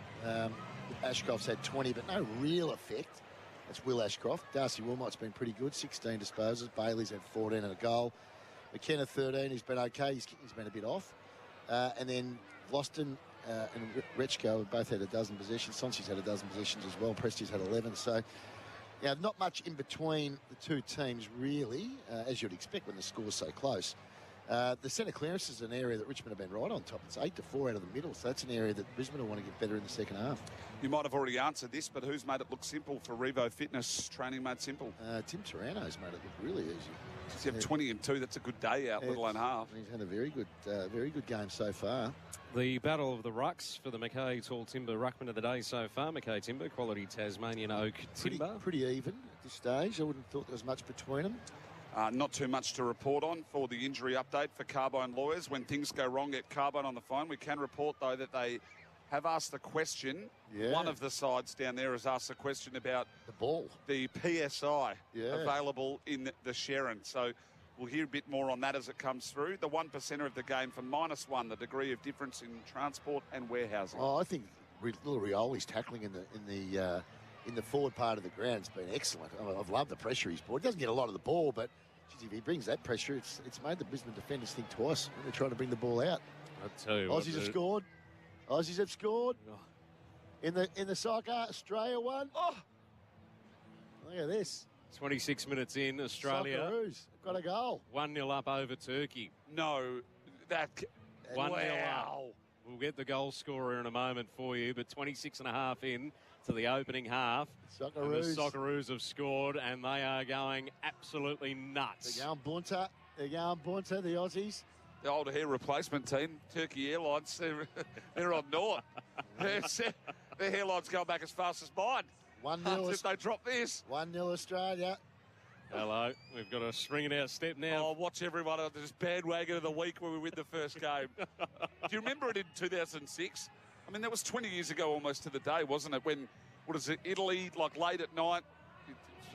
Ashcroft's had 20, but no real effect. That's Will Ashcroft. Darcy Wilmot's been pretty good, 16 disposals. Bailey's had 14 and a goal. McKenna 13, he's been okay. He's been a bit off. And then Vlosten and Rechko have both had a dozen possessions. Sonsi's had a dozen possessions as well. Presti's had 11. So, yeah, not much in between the two teams, really, as you'd expect when the score's so close. The centre clearance is an area that Richmond have been right on top. It's 8-4 out of the middle, so that's an area that Brisbane will want to get better in the second half. You might have already answered this, but who's made it look simple for Revo Fitness training made simple? Tim Taranto's made it look really easy. If you have 20 and 2, that's a good day out, little and half. He's had a very good game so far. The battle of the rucks for the Mackay Tall Timber Ruckman of the day so far. Mackay Timber, quality Tasmanian oak timber. Pretty even at this stage. I wouldn't have thought there was much between them. Not too much to report on for the injury update for Carbone lawyers. When things go wrong, get Carbone on the phone. We can report, though, that they have asked the question. Yeah. One of the sides down there has asked the question about the ball, the PSI available in the Sharon. So we'll hear a bit more on that as it comes through. The 1%er of the game for -1, the degree of difference in transport and warehousing. Oh, I think little Rioli's tackling in the forward part of the ground has been excellent. I've loved the pressure he's brought. He doesn't get a lot of the ball, but if he brings that pressure, it's made the Brisbane defenders think twice when they're trying to bring the ball out. I'll tell you Aussies have scored. Aussies have scored. In the soccer, Australia won. Oh, look at this. 26 minutes in, Australia Socceroos got a goal. 1-0 up over Turkey. No, that 1-0 up. We'll get the goal scorer in a moment for you, but 26 and a half in to the opening half. And the Socceroos have scored, and they are going absolutely nuts. They're going bunter. The Aussies. The old hair replacement team, Turkey Airlines, they're on naught. Their hairline's going back as fast as mine. 1-0. If they drop this. 1-0 Australia. Hello. We've got a spring out step now. Oh, watch everyone on this bandwagon of the week when we win the first game. Do you remember it in 2006? I mean, that was 20 years ago almost to the day, wasn't it? When, Italy, like late at night.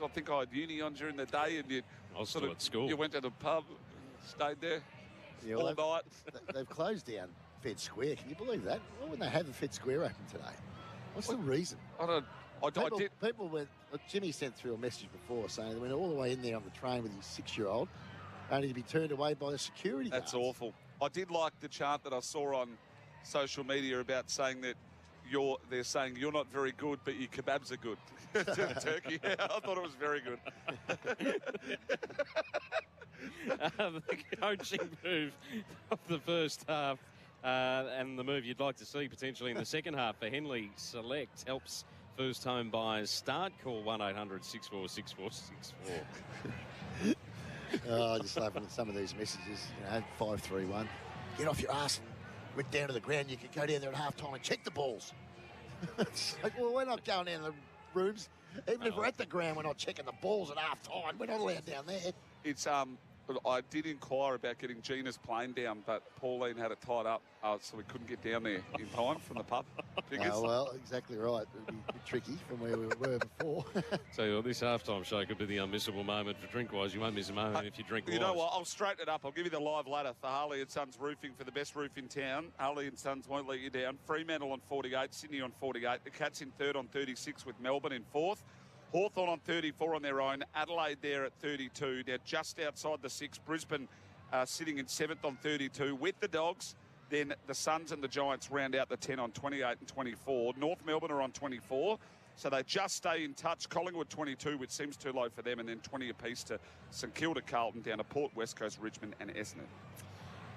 I think I had uni on during the day, and I was still at school. You went to the pub, stayed there all night. They've closed down Fed Square. Can you believe that? Why wouldn't they have the Fed Square open today? What's the reason? People went. Jimmy sent through a message before saying they went all the way in there on the train with his 6-year-old, only to be turned away by the security guards. That's awful. I did like the chart that I saw on social media about saying that they're saying you're not very good, but your kebabs are good to Turkey. I thought it was very good. The coaching move of the first half and the move you'd like to see potentially in the second half for Henley Select helps first home buyers start. Call 1-800-646464. I just love some of these messages. 531. Get off your ass and went down to the ground. You could go down there at half time and check the balls. It's like, well, we're not going down the rooms. Even if we're at the ground, we're not checking the balls at half time. We're not allowed down there. It's I did inquire about getting Gina's plane down, but Pauline had it tied up, so we couldn't get down there in time from the pub. Oh, well, exactly right. It would be a bit tricky from where we were before. So this halftime show could be the unmissable moment for drink-wise. You won't miss a moment if you drink wise. You know what? I'll straighten it up. I'll give you the live ladder for Harley & Sons Roofing for the best roof in town. Harley & Sons won't let you down. Fremantle on 48, Sydney on 48. The Cats in third on 36 with Melbourne in fourth. Hawthorn on 34 on their own. Adelaide there at 32. They're just outside the 6. Brisbane sitting in 7th on 32 with the Dogs. Then the Suns and the Giants round out the 10 on 28 and 24. North Melbourne are on 24. So they just stay in touch. Collingwood 22, which seems too low for them. And then 20 apiece to St Kilda, Carlton, down to Port, West Coast, Richmond and Essendon.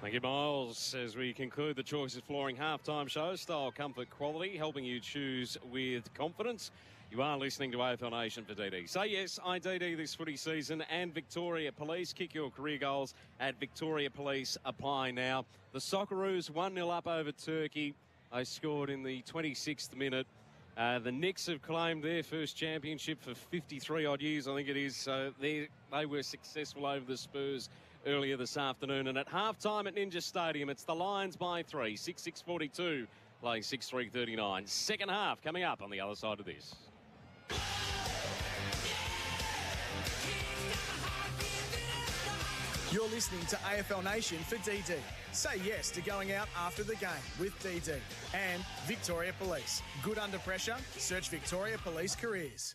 Thank you, Miles. As we conclude the Choices Flooring halftime show, style, comfort, quality, helping you choose with confidence. You are listening to AFL Nation for DD. Say yes, IDD this footy season, and Victoria Police. Kick your career goals at Victoria Police. Apply now. The Socceroos 1-0 up over Turkey. They scored in the 26th minute. The Knicks have claimed their first championship for 53-odd years, I think it is. So they were successful over the Spurs earlier this afternoon. And at halftime at Ninja Stadium, it's the Lions by 3, 6-6-42, playing 6-3-39. Second half coming up on the other side of this. You're listening to AFL Nation for DD. Say yes to going out after the game with DD. And Victoria Police. Good under pressure? Search Victoria Police Careers.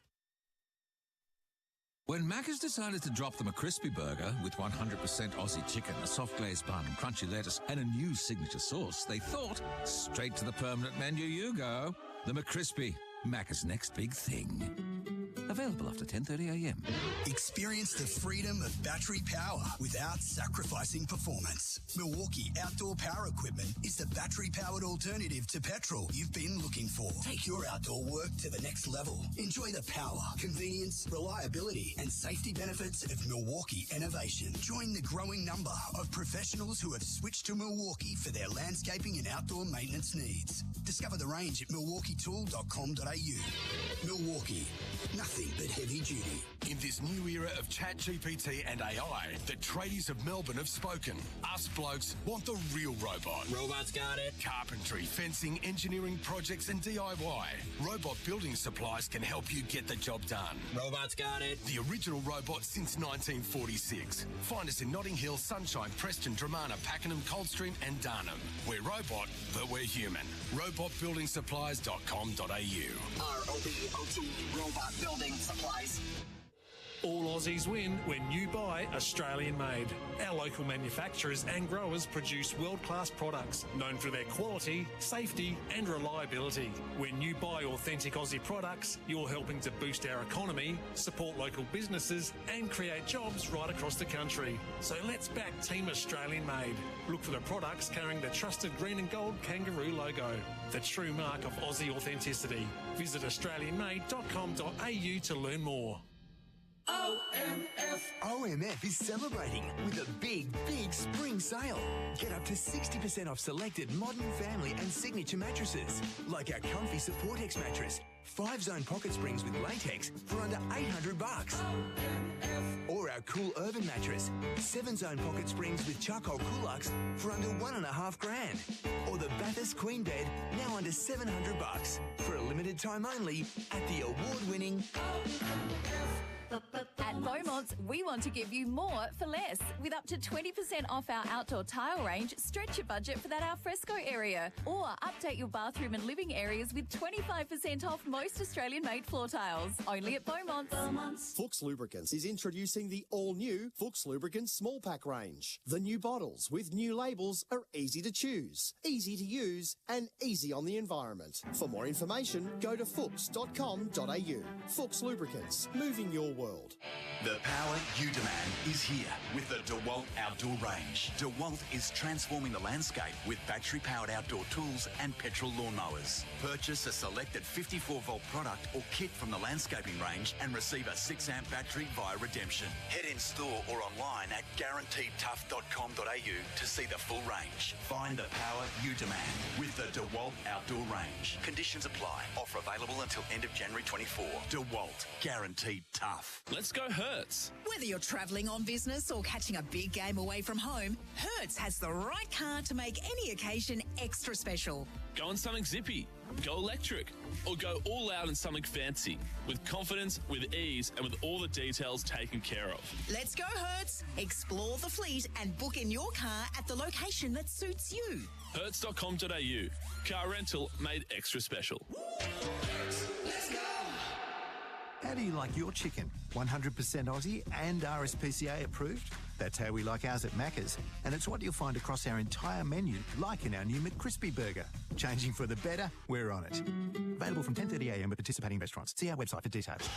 When Macca's decided to drop the McCrispy burger with 100% Aussie chicken, a soft glazed bun, crunchy lettuce, and a new signature sauce, they thought, straight to the permanent menu you go. The McCrispy, Macca's next big thing. Available after 10:30am. Experience the freedom of battery power without sacrificing performance. Milwaukee Outdoor Power Equipment is the battery-powered alternative to petrol you've been looking for. Take your outdoor work to the next level. Enjoy the power, convenience, reliability, and safety benefits of Milwaukee innovation. Join the growing number of professionals who have switched to Milwaukee for their landscaping and outdoor maintenance needs. Discover the range at milwaukeetool.com.au. Milwaukee, nothing but heavy duty. In this new era of ChatGPT and AI, the tradies of Melbourne have spoken. Us blokes want the real robot. Robots got it. Carpentry, fencing, engineering projects and DIY. Robot building supplies can help you get the job done. Robots got it. The original robot since 1946. Find us in Notting Hill, Sunshine, Preston, Dramana, Pakenham, Coldstream and Darnham. We're robot, but we're human. Robotbuildingsupplies.com.au. ROBOT, robot building supplies. All Aussies win when you buy Australian made. Our local manufacturers and growers produce world-class products known for their quality, safety and reliability. When you buy authentic Aussie products, you're helping to boost our economy, support local businesses and create jobs right across the country. So let's back Team Australian made. Look for the products carrying the trusted green and gold kangaroo logo, the true mark of Aussie authenticity. Visit australianmade.com.au to learn more. OMF is celebrating with a big spring sale. Get up to 60% off selected modern family and signature mattresses, like our comfy Support-X mattress, 5-zone pocket springs with latex for under $800. Or our cool urban mattress, 7-zone pocket springs with charcoal Coolux for under $1.5 grand. Or the Bathurst Queen bed, now under $700 for a limited time only at the award-winning At Beaumont's, we want to give you more for less. With up to 20% off our outdoor tile range, stretch your budget for that alfresco area. Or update your bathroom and living areas with 25% off most Australian-made floor tiles. Only at Beaumont's. Fuchs Lubricants is introducing the all-new Fuchs Lubricants Small Pack range. The new bottles with new labels are easy to choose, easy to use and easy on the environment. For more information, go to fuchs.com.au. Fuchs Lubricants, moving your world. The power you demand is here with the DeWalt Outdoor Range. DeWalt is transforming the landscape with battery-powered outdoor tools and petrol lawnmowers. Purchase a selected 54-volt product or kit from the landscaping range and receive a 6-amp battery via redemption. Head in store or online at guaranteedtough.com.au to see the full range. Find the power you demand with the DeWalt Outdoor Range. Conditions apply. Offer available until end of January 24. DeWalt. Guaranteed tough. Let's go Hertz. Whether you're travelling on business or catching a big game away from home, Hertz has the right car to make any occasion extra special. Go on something zippy, go electric, or go all out in something fancy. With confidence, with ease, and with all the details taken care of. Let's go Hertz. Explore the fleet and book in your car at the location that suits you. Hertz.com.au. Car rental made extra special. Let's go. How do you like your chicken? 100% Aussie and RSPCA approved? That's how we like ours at Macca's, and it's what you'll find across our entire menu, like in our new McCrispy burger. Changing for the better, we're on it. Available from 10:30am at participating restaurants. See our website for details.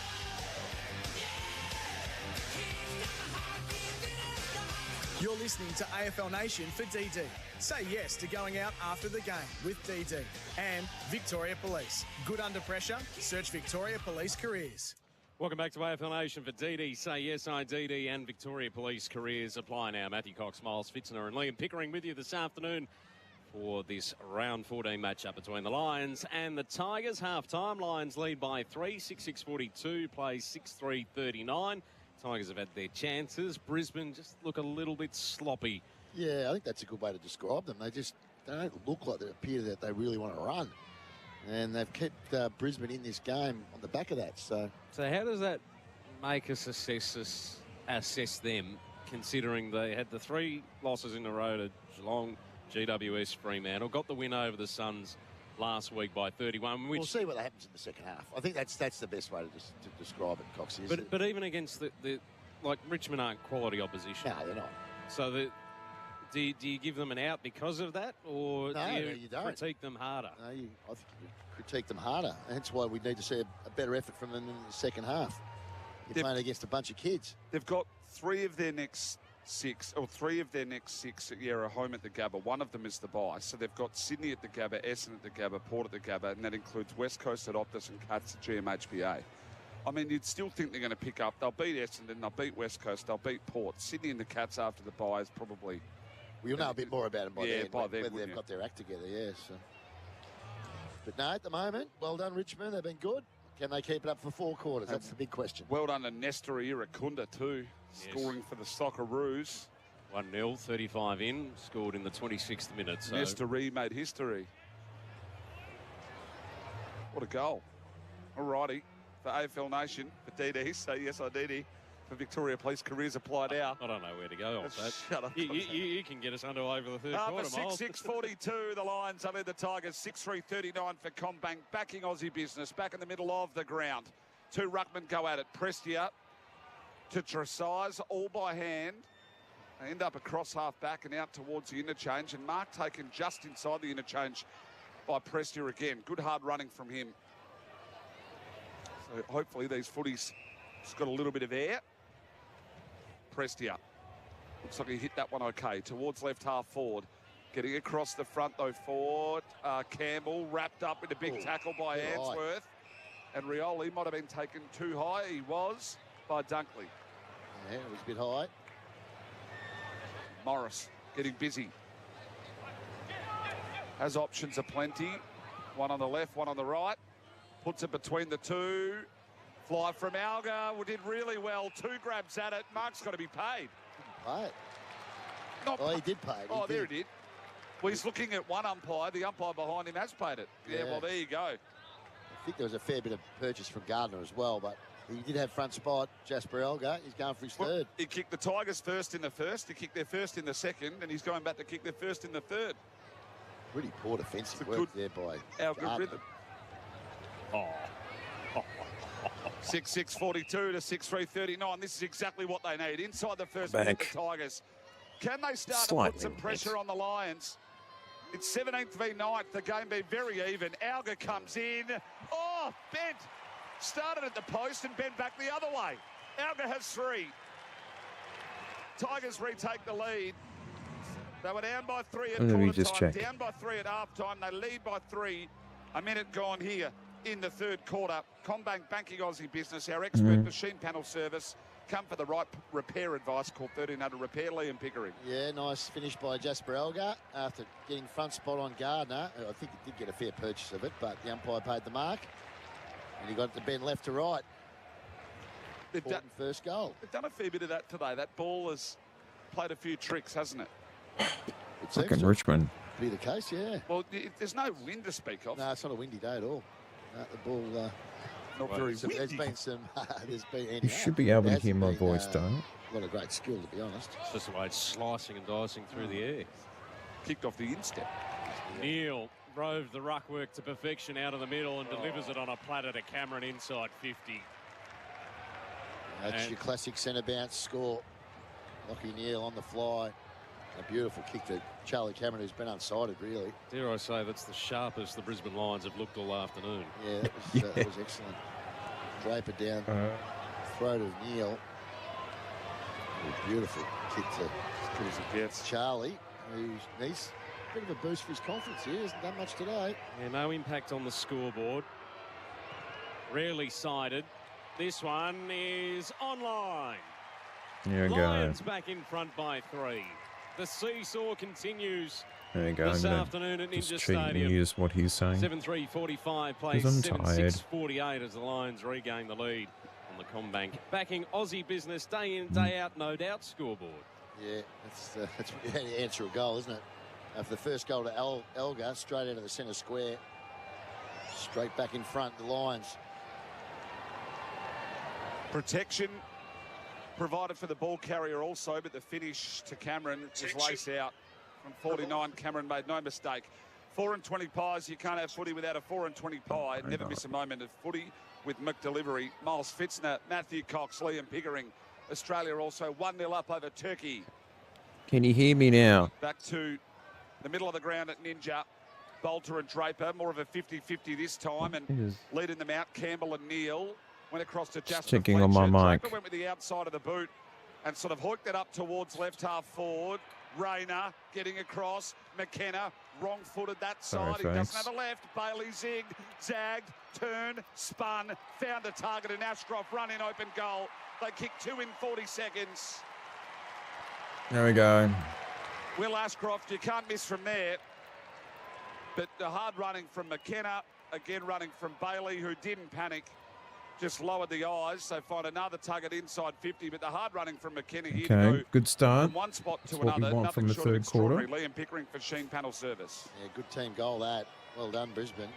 You're listening to AFL Nation for DD. Say yes to going out after the game with DD. And Victoria Police. Good under pressure? Search Victoria Police Careers. Welcome back to AFL Nation for DD. Say yes, DD and Victoria Police Careers apply now. Matthew Cox, Miles Fitzner and Liam Pickering with you this afternoon for this round 14 matchup between the Lions and the Tigers. Half-time, Lions lead by 3, 6-6-42, plays 6-3-39. Tigers have had their chances. Brisbane just look a little bit sloppy. Yeah, I think that's a good way to describe them. They don't look like they appear that they really want to run. And they've kept Brisbane in this game on the back of that. So how does that make us assess them, considering they had the 3 losses in a row to Geelong, GWS, Fremantle, got the win over the Suns last week by 31. We'll see what happens in the second half. I think that's the best way to describe it, Cox. But even against the like Richmond aren't quality opposition. No, they're not. So do you give them an out because of that, or do you don't critique them harder? No, I think you critique them harder. And that's why we need to see a better effort from them in the second half. You're playing against a bunch of kids. They've got 3 of their next 6 at Yarra home at the Gabba. One of them is the bye. So they've got Sydney at the Gabba, Essendon at the Gabba, Port at the Gabba, and that includes West Coast at Optus and Cats at GMHBA. I mean, you'd still think they're going to pick up. They'll beat Essendon, they'll beat West Coast, they'll beat Port. Sydney and the Cats after the bye is probably... We'll know a bit more about them by then, whether they've you? got their act together, yeah. So. But no, at the moment, well done, Richmond. They've been good. Can they keep it up for 4 quarters? That's the big question. Well done to Nestor Irakunda too, scoring for the Socceroos. 1-0, 35 in, scored in the 26th minute. So. Nestor made history. What a goal. All righty, for AFL Nation, for DD, so yes, I DD. For Victoria Police Careers Apply now. I don't know where to go off that. Shut up. You can get us under over the third quarter, Miles. 6-6-42, the Lions over the Tigers. 6-3-39 for Combank. Backing Aussie Business, back in the middle of the ground. 2 ruckmen go at it. Prestia to Tresize, all by hand. They end up across half back and out towards the interchange. And Mark taken just inside the interchange by Prestia again. Good hard running from him. So hopefully these footies has got a little bit of air. Prestia. Looks like he hit that one okay. Towards left half forward. Getting across the front though forward. Campbell wrapped up in a big tackle by Answorth. And Rioli might have been taken too high. He was by Dunkley. Yeah, it was a bit high. Morris getting busy. Has options aplenty. One on the left, one on the right. Puts it between the two. Fly from Alga, did really well. 2 grabs at it. Mark's got to be paid. Paid? He did pay it. Oh, there he did. Well, he's looking at one umpire. The umpire behind him has paid it. Yeah, well, there you go. I think there was a fair bit of purchase from Gardner as well, but he did have front spot. Jasper Elgar, he's going for his third. He kicked the Tigers first in the first. He kicked their first in the second, and he's going back to kick their first in the third. Really poor defensive work there by algorithm. Oh. 6-6-42 to 6-3-39. This is exactly what they need. Inside the first minute, the Tigers. Can they start to put some pressure on the Lions? It's 17th v 9th. The game being very even. Alga comes in. Oh, bent. Started at the post and bent back the other way. Alga has 3. Tigers retake the lead. They were down by 3 at quarter time. Down by 3 at half time. They lead by 3. A minute gone here in the third quarter. Combank Banking Aussie Business, our expert machine panel service. Come for the right repair advice. Call 1300 Repair, Liam Pickering. Yeah, nice finish by Jasper Elgar after getting front spot on Gardner. I think he did get a fair purchase of it, but the umpire paid the mark. And he got it to bend left to right. They've done first goal. They've done a fair bit of that today. That ball has played a few tricks, hasn't it? Fucking Richmond. Be the case, yeah. Well, there's no wind to speak of. No, it's not a windy day at all. The ball... not very windy. There's been some... there's been You should be able to hear my voice, don't a lot of great skill, to be honest. It's just the way it's slicing and dicing through the air. Kicked off the instep. Neil drove the ruck work to perfection out of the middle and delivers it on a platter to Cameron inside 50. That's your classic centre bounce score. Lockie Neal on the fly. A beautiful kick to Charlie Cameron, who's been unsighted, really. Dare I say, that's the sharpest the Brisbane Lions have looked all afternoon. Yeah, that was excellent. Draper down, throat of Neal. Beautiful kick to good as he gets. Charlie, who's nice. Bit of a boost for his confidence here. Hasn't done much today. Yeah, no impact on the scoreboard. Rarely sided. This one is online. There you Lions go. back in front by 3. The seesaw continues There you go. this I'm gonna afternoon at just Ninja cheat and Stadium. use what he's saying. 7-3-45 plays 'Cause I'm tired. 7-6-48 as the Lions regain the lead on the Combank. Backing Aussie Business day in, day out, no doubt scoreboard. Yeah, that's how you answer a goal, isn't it? For the first goal to Elgar, straight out of the centre square. Straight back in front, the Lions. Protection provided for the ball carrier also, but the finish to Cameron was lace out. From 49, Cameron made no mistake. 4 and 20 pies. You can't have footy without a 4 and 20 pie. Never miss a moment of footy with McDelivery. Miles Fitzner, Matthew Cox, Liam Pickering. Australia also 1-0 up over Turkey. Can you hear me now? Back to the middle of the ground at Ninja. Bolter and Draper, more of a 50-50 this time, and leading them out, Campbell and Neal. Went across to Jasper checking on my mic. Draper went with the outside of the boot and sort of hooked it up towards left half forward. Rayner getting across. McKenna, wrong-footed that side. He doesn't have a left. Bailey zigged, zagged, turned, spun, found a target, and Ashcroft run in open goal. They kicked 2 in 40 seconds. There we go. Will Ashcroft, you can't miss from there. But the hard running from McKenna, again running from Bailey, who didn't panic. just lowered the eyes, so find another target inside 50, but the hard running from McKenna here Okay, to go good start. from one spot to That's what we another. want Nothing from the short of third quarter. extraordinary. Liam Pickering for Sheen panel service. Yeah, good team goal that. Well done, Brisbane.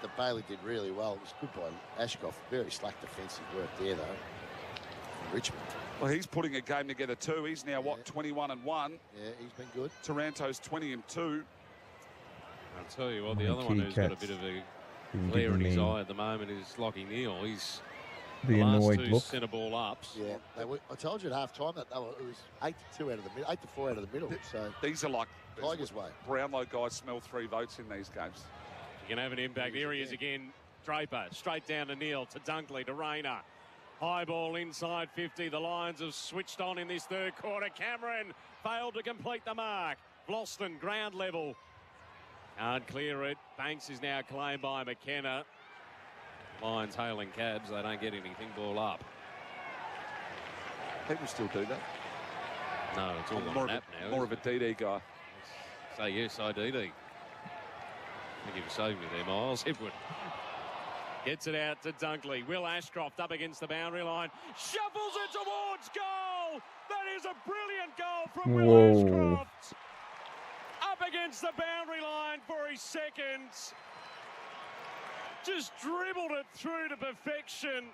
The Bailey did really well. It was good by Ashcroft. Very slack defensive work there, though, from Richmond. Well, he's putting a game together too. He's now, what, 21 and 1? Yeah, he's been good. Taranto's 20 and 2. I'll tell you what, the other one who's got a bit of a glare in his eye at the moment is Lockie Neal. He's the last annoyed two look. centre ball ups. Yeah, I told you at half time that it was 8-2 out of the middle, 8-4 out of the middle. So these are like Tigers' way. Brownlow guys smell 3 votes in these games. You can have an impact. Here he is again. Draper straight down to Neal, to Dunkley, to Rayner. High ball inside 50. The Lions have switched on in this third quarter. Cameron failed to complete the mark. Vlosten, ground level. Can't clear it. Banks is now claimed by McKenna. Lions hailing cabs. They don't get anything. Ball up. People still do that. No, it's all I'm on more, nap now. more of a DD guy. Say yes, IDD. Thank you for saving me there, Miles. Edward gets it out to Dunkley. Will Ashcroft up against the boundary line. Shuffles it towards goal. That is a brilliant goal from Will Ashcroft. Up against the boundary line for his seconds. Just dribbled it through to perfection.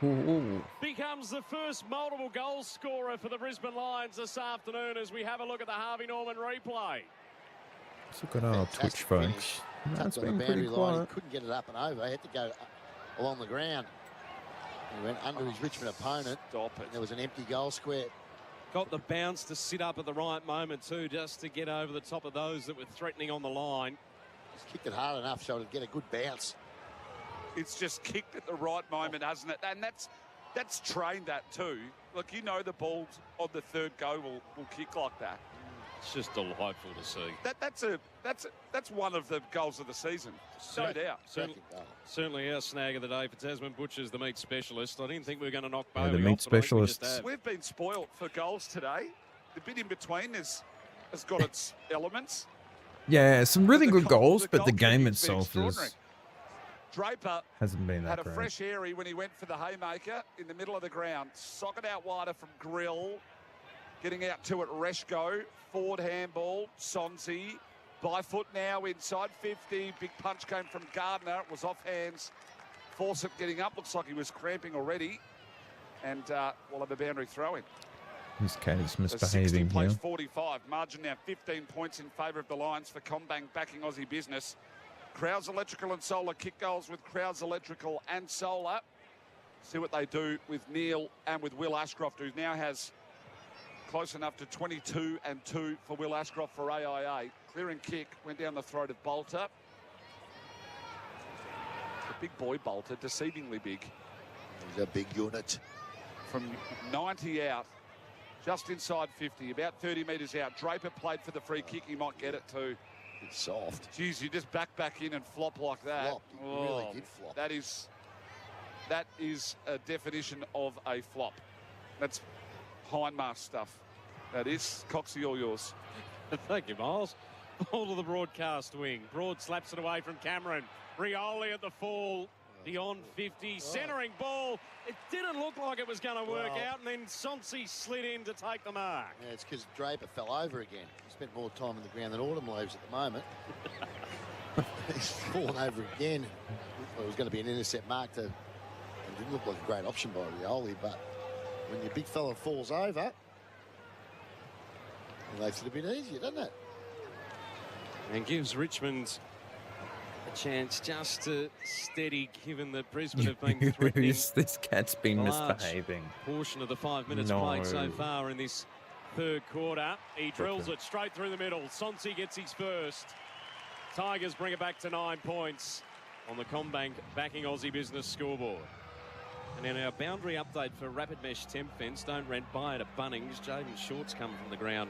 Ooh. Becomes the first multiple goal scorer for the Brisbane Lions this afternoon as we have a look at the Harvey Norman replay. Let's look at our Twitch, folks. That's been pretty quiet. He couldn't get it up and over. He had to go along the ground. He went under his Richmond opponent. Stop it. And there was an empty goal square. Got the bounce to sit up at the right moment too, just to get over the top of those that were threatening on the line. He's kicked it hard enough so it'd get a good bounce. It's just kicked at the right moment, hasn't it? And that's trained that too. Look, you know the balls on the third go will kick like that. It's just delightful to see. That's one of the goals of the season, no doubt. Certainly our snag of the day for Tasman Butchers, the meat specialist. I didn't think we were going to knock Yeah, Bowie the off meat tonight. We just specialists. have. We've been spoilt for goals today. The bit in between has got its elements. Yeah, some really good goals, but the goal game kicking's been itself extraordinary. Draper hasn't been had that a great. fresh airy when he went for the haymaker in the middle of the ground. Socket out wider from Grill. Getting out to it, Reshko. Forward handball, Sonsi. By foot now inside 50. Big punch came from Gardner. It was off hands. Fawcett getting up. Looks like he was cramping already. And we'll have a boundary throw in. This cat's So 60 misbehaving plays here. 45. Margin now 15 points in favour of the Lions for Combank backing Aussie business. Crowds Electrical and Solar kick goals with Crowds Electrical and Solar. See what they do with Neal and with Will Ashcroft, who now has close enough to 22 and 2 for Will Ashcroft for AIA. Clearing kick went down the throat of Bolter. The big boy Bolter, deceivingly big. He's a big unit. From 90 out, just inside 50, about 30 metres out. Draper played for the free kick. He might get it too. It's soft. Geez, you just back in and flop like that. Flop. He really did flop. That is a definition of a flop. That's hindmark stuff. That is. Coxie, all yours. Thank you, Miles. Ball to the broadcast wing. Broad slaps it away from Cameron. Rioli at the fall. Beyond 50. Centering ball. It didn't look like it was going to work out, and then Sonsi slid in to take the mark. Yeah, it's because Draper fell over again. He spent more time on the ground than Autumn leaves at the moment. He's fallen over again. Well, it was going to be an intercept mark to. It didn't look like a great option by Rioli, but when your big fella falls over, it makes it a bit easier, doesn't it? And gives Richmond a chance just to steady, given that Brisbane have been threatening. This cat's been a large misbehaving. portion of the 5 minutes No. played so far in this third quarter. He drills it straight through the middle. Sonsi gets his first. Tigers bring it back to 9 points on the Combank backing Aussie business scoreboard. And in our boundary update for Rapid Mesh Temp Fence, don't rent, buy it at Bunnings. Jaden Short's come from the ground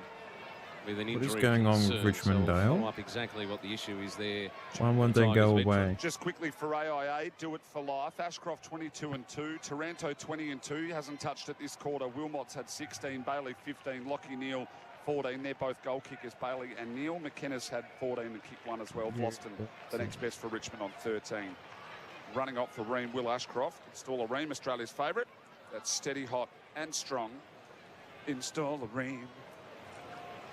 with an injury. What is going on with concern, Richmond, so we'll Dale? follow up exactly what the issue is there. Why won't they go Tigers away? Just quickly for AIA, do it for life. Ashcroft 22 and 2. Taranto 20 and 2. Hasn't touched it this quarter. Wilmot's had 16. Bailey 15. Lockie Neal 14. They're both goal kickers, Bailey and Neal. McKenna's had 14 and kicked one as well. Vlosten, the next best for Richmond on 13. running off for Ream, Will Ashcroft. Install a Ream, Australia's favourite. That's steady, hot and strong. Install a Ream.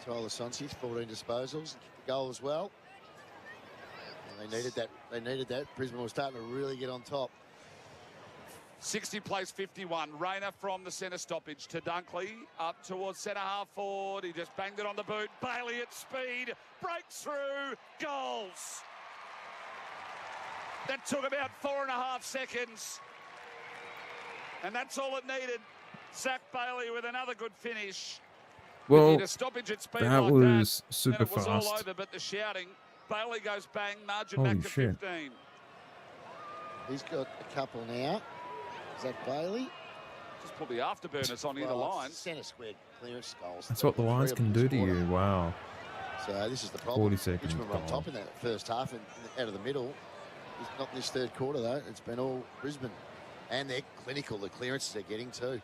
Tyler Sonsi, 14 disposals. Kicked the goal as well. And they needed that. They needed that. Brisbane was starting to really get on top. 60 plays 51. Rayner from the centre stoppage to Dunkley. Up towards centre half forward. He just banged it on the boot. Bailey at speed. Breaks through. Goals. That took about 4.5 seconds. And that's all it needed. Zach Bailey with another good finish. Well, a stoppage at speed that like was that, super and it was fast. all over, but the shouting. Bailey goes bang, margin Holy back to shit. 15. He's got a couple now. Zach Bailey. Just put the afterburners on either Well, line. Centre square clearance goals. That's what the Lions can do to you. Wow. So this is the problem. 40 seconds Richmond were on goal. top in that first half and out of the middle. It's not in this third quarter, though. It's been all Brisbane. And they're clinical, the clearances they're getting too.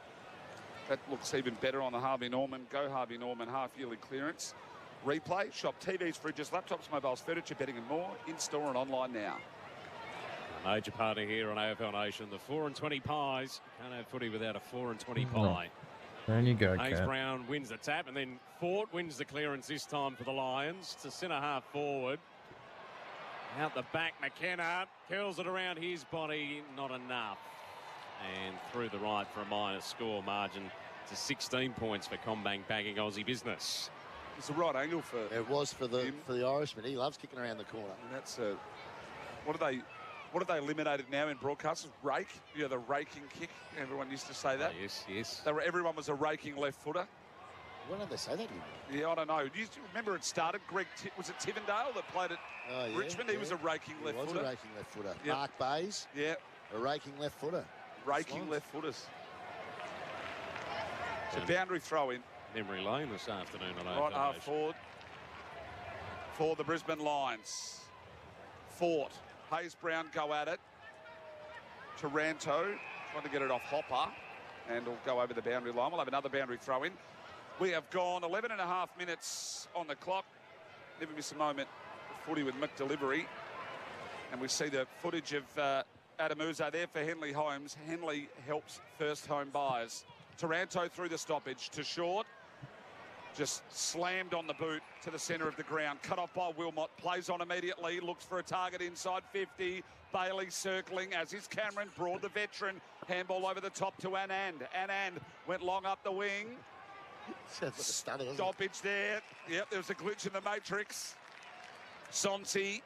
That looks even better on the Harvey Norman. Go Harvey Norman half-yearly clearance. Replay, shop TVs, fridges, laptops, mobiles, furniture, betting and more. In-store and online now. A major partner here on AFL Nation. The 4 and 20 pies. Can't have footy without a 4 and 20 pie. There you go, Hayes Cat. Brown wins the tap, and then Fort wins the clearance this time for the Lions to centre half forward. Out the back, McKenna curls it around his body, not enough. And through the right for a minus score, margin to 16 points for Combank bagging Aussie business. It's the right angle for it was for the Irishman. He loves kicking around the corner. And that's what have they eliminated now in broadcasts? Rake, the raking kick. Everyone used to say that. Oh, yes. Everyone was a raking left footer. When did they say that? Yeah, I don't know. Do you remember it started? Was it Tivendale that played at Richmond? He was a raking left footer. He was a raking left footer. Yep. Mark Bays. Yeah. A raking left footer. Raking left footers. It's a boundary throw in. Memory lane this afternoon on Right AFL half Nation. forward for the Brisbane Lions. Fort. Hayes Brown go at it. Taranto trying to get it off Hopper. And will go over the boundary line. We'll have another boundary throw in. We have gone 11.5 minutes on the clock. Never miss a moment. Footy with McDelivery. And we see the footage of Adam Uzo there for Henley Holmes. Henley helps first home buyers. Taranto through the stoppage to short. Just slammed on the boot to the centre of the ground. Cut off by Wilmot. Plays on immediately. Looks for a target inside 50. Bailey circling, as is Cameron. Broad, the veteran. Handball over the top to Anand. Anand went long up the wing. Sounds like a stunner, doesn't it? Stoppage there. Yep, there was a glitch in the matrix. Sonsi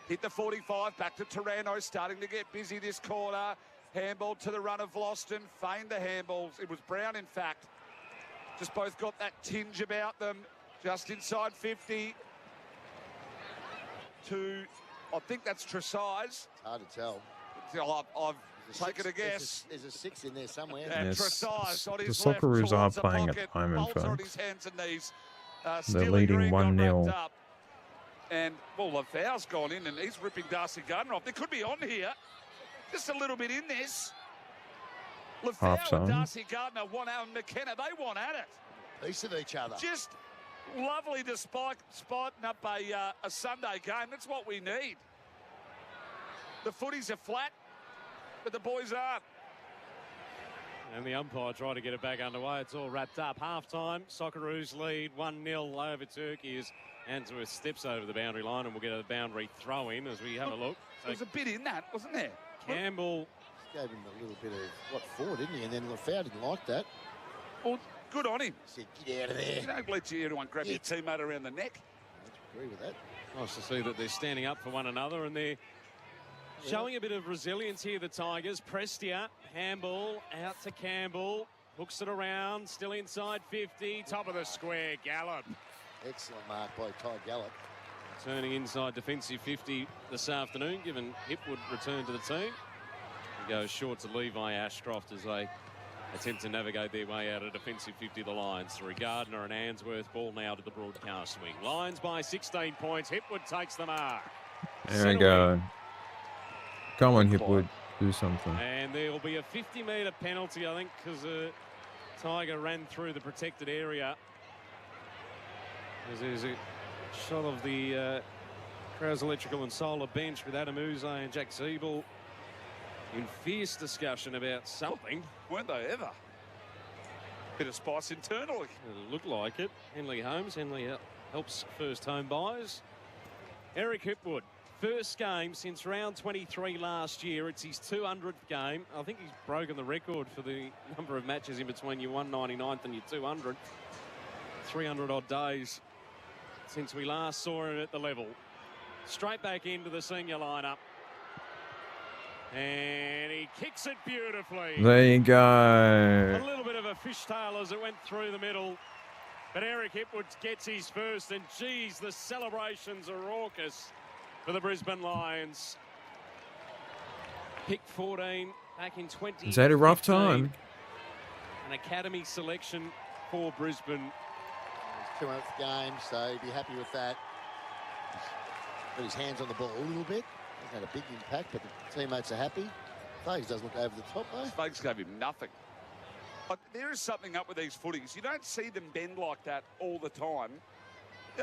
hit the 45. Back to Taranto. Starting to get busy this quarter. Handball to the run of Vlauston. Feigned the handballs. It was Brown, in fact. Just both got that tinge about them. Just inside 50. I think that's Tresize. It's hard to tell. I've taken a guess. There's a 6 in there somewhere. And Yes, Tresize on the his left Socceroos are towards the playing pocket. at the moment, Bolts on folks. his hands and knees. They're Steely leading Green got 1-0. wrapped up. And, well, the foul's gone in and he's ripping Darcy Gardner off. They could be on here. Just a little bit in this. Lafau Half-time. and Darcy Gardner, one out, and McKenna, they want at it. Piece of each other. Just lovely to spiking up a Sunday game. That's what we need. The footies are flat, but the boys aren't. And the umpire tried to get it back underway. It's all wrapped up. Half-time, Socceroos lead 1-0 over Turkey as Answorth steps over the boundary line, and we'll get a boundary throw-in as we have a look. There was a bit in that, wasn't there? Campbell Gave him a little bit of forward, didn't he? And then Lafau didn't like that. Well, good on him. He said, get out of there. You don't let anyone grab your teammate around the neck. I agree with that. Nice to see that they're standing up for one another and they're showing a bit of resilience here, the Tigers. Prestia, handball, out to Campbell. Hooks it around, still inside 50. Top of the square, Gallup. Excellent mark by Ty Gallup. Turning inside defensive 50 this afternoon, given Hipwood return to the team. He goes short to Levi Ashcroft as they attempt to navigate their way out of defensive 50 of the Lions. Through Gardner and Answorth, ball now to the broadcast wing. Lions by 16 points. Hipwood takes the mark. There we go. Come on, Hipwood. Do something. And there will be a 50-metre penalty, I think, because a Tiger ran through the protected area. There's a shot of the Crows Electrical and Solar bench with Adam Uzo and Jack Siebel in fierce discussion about something. Weren't they ever? Bit of spice internally. It looked like it. Henley Holmes. Henley helps first home buyers. Eric Hipwood. First game since round 23 last year. It's his 200th game. I think he's broken the record for the number of matches in between your 199th and your 200. 300 odd days since we last saw him at the level. Straight back into the senior lineup. And he kicks it beautifully. There you go. A little bit of a fishtail as it went through the middle. But Eric Hipwood gets his first, and geez, the celebrations are raucous for the Brisbane Lions. Pick 14 back in 2015. He's had a rough time. An academy selection for Brisbane. His 200th game, so he'd be happy with that. He's got his hands on the ball a little bit. He's had a big impact, but the teammates are happy. Fags does look over the top, though. Fags gave him nothing. But there is something up with these footies. You don't see them bend like that all the time.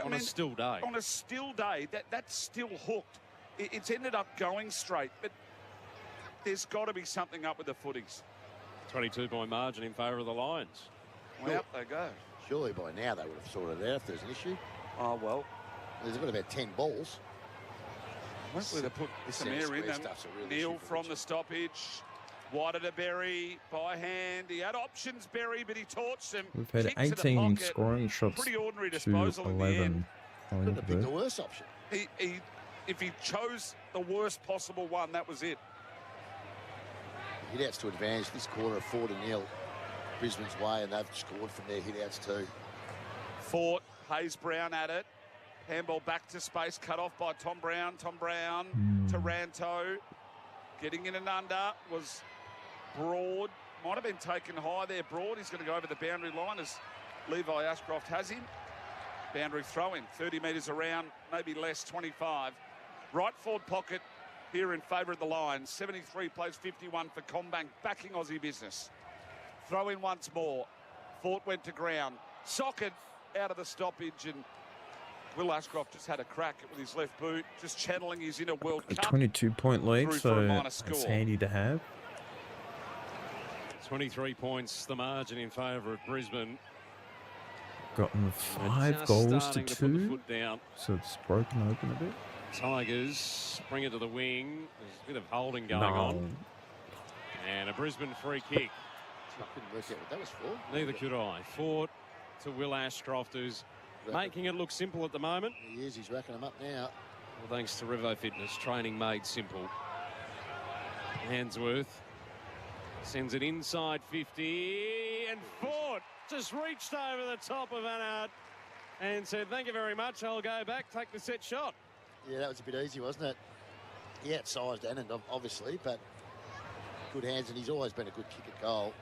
On a still day. On a still day, that's still hooked. It's ended up going straight, but there's got to be something up with the footies. 22-point margin in favour of the Lions. Well, out they go. Surely by now they would have sorted it out if there's an issue. Oh, well. There's got about 10 balls. Hopefully they put some air in them. Really Neil from the stoppage. Wide to Berry, by hand. He had options, Berry, but he torched them. We've had 18 scoring shots Pretty ordinary to disposal 11. Couldn't have picked the worst option. If he chose the worst possible one, that was it. Hit-outs to advantage this quarter of 4-0 Brisbane's way, and they've scored from their hit-outs too. Fort, Hayes Brown at it. Handball back to space, cut off by Tom Brown. Tom Brown to Ranto. Getting in and under was Broad. Might have been taken high there, Broad. He's going to go over the boundary line as Levi Ashcroft has him. Boundary throw-in, 30 metres around, maybe less, 25. Right forward pocket here in favour of the Lions. 73 plays 51 for Combank, backing Aussie business. Throw in once more. Fort went to ground. Socket out of the stoppage, and Will Ashcroft just had a crack with his left boot, just channeling his inner World Cup. 22-point lead, so it's handy to have. 23 points, the margin in favour of Brisbane. Gotten 5 goals to 2, so it's broken open a bit. Tigers bring it to the wing. There's a bit of holding going on. And a Brisbane free kick. I couldn't work out what that was for. Neither could I. Ford to Will Ashcroft, who's making it look simple at the moment. He is. He's racking them up now. Well, thanks to Revo Fitness, training made simple. Handsworth sends it inside 50, and Ford just reached over the top of Anand and said, "Thank you very much. I'll go back, take the set shot." Yeah, that was a bit easy, wasn't it? He outsized Anand, obviously, but good hands, and he's always been a good kick at goal.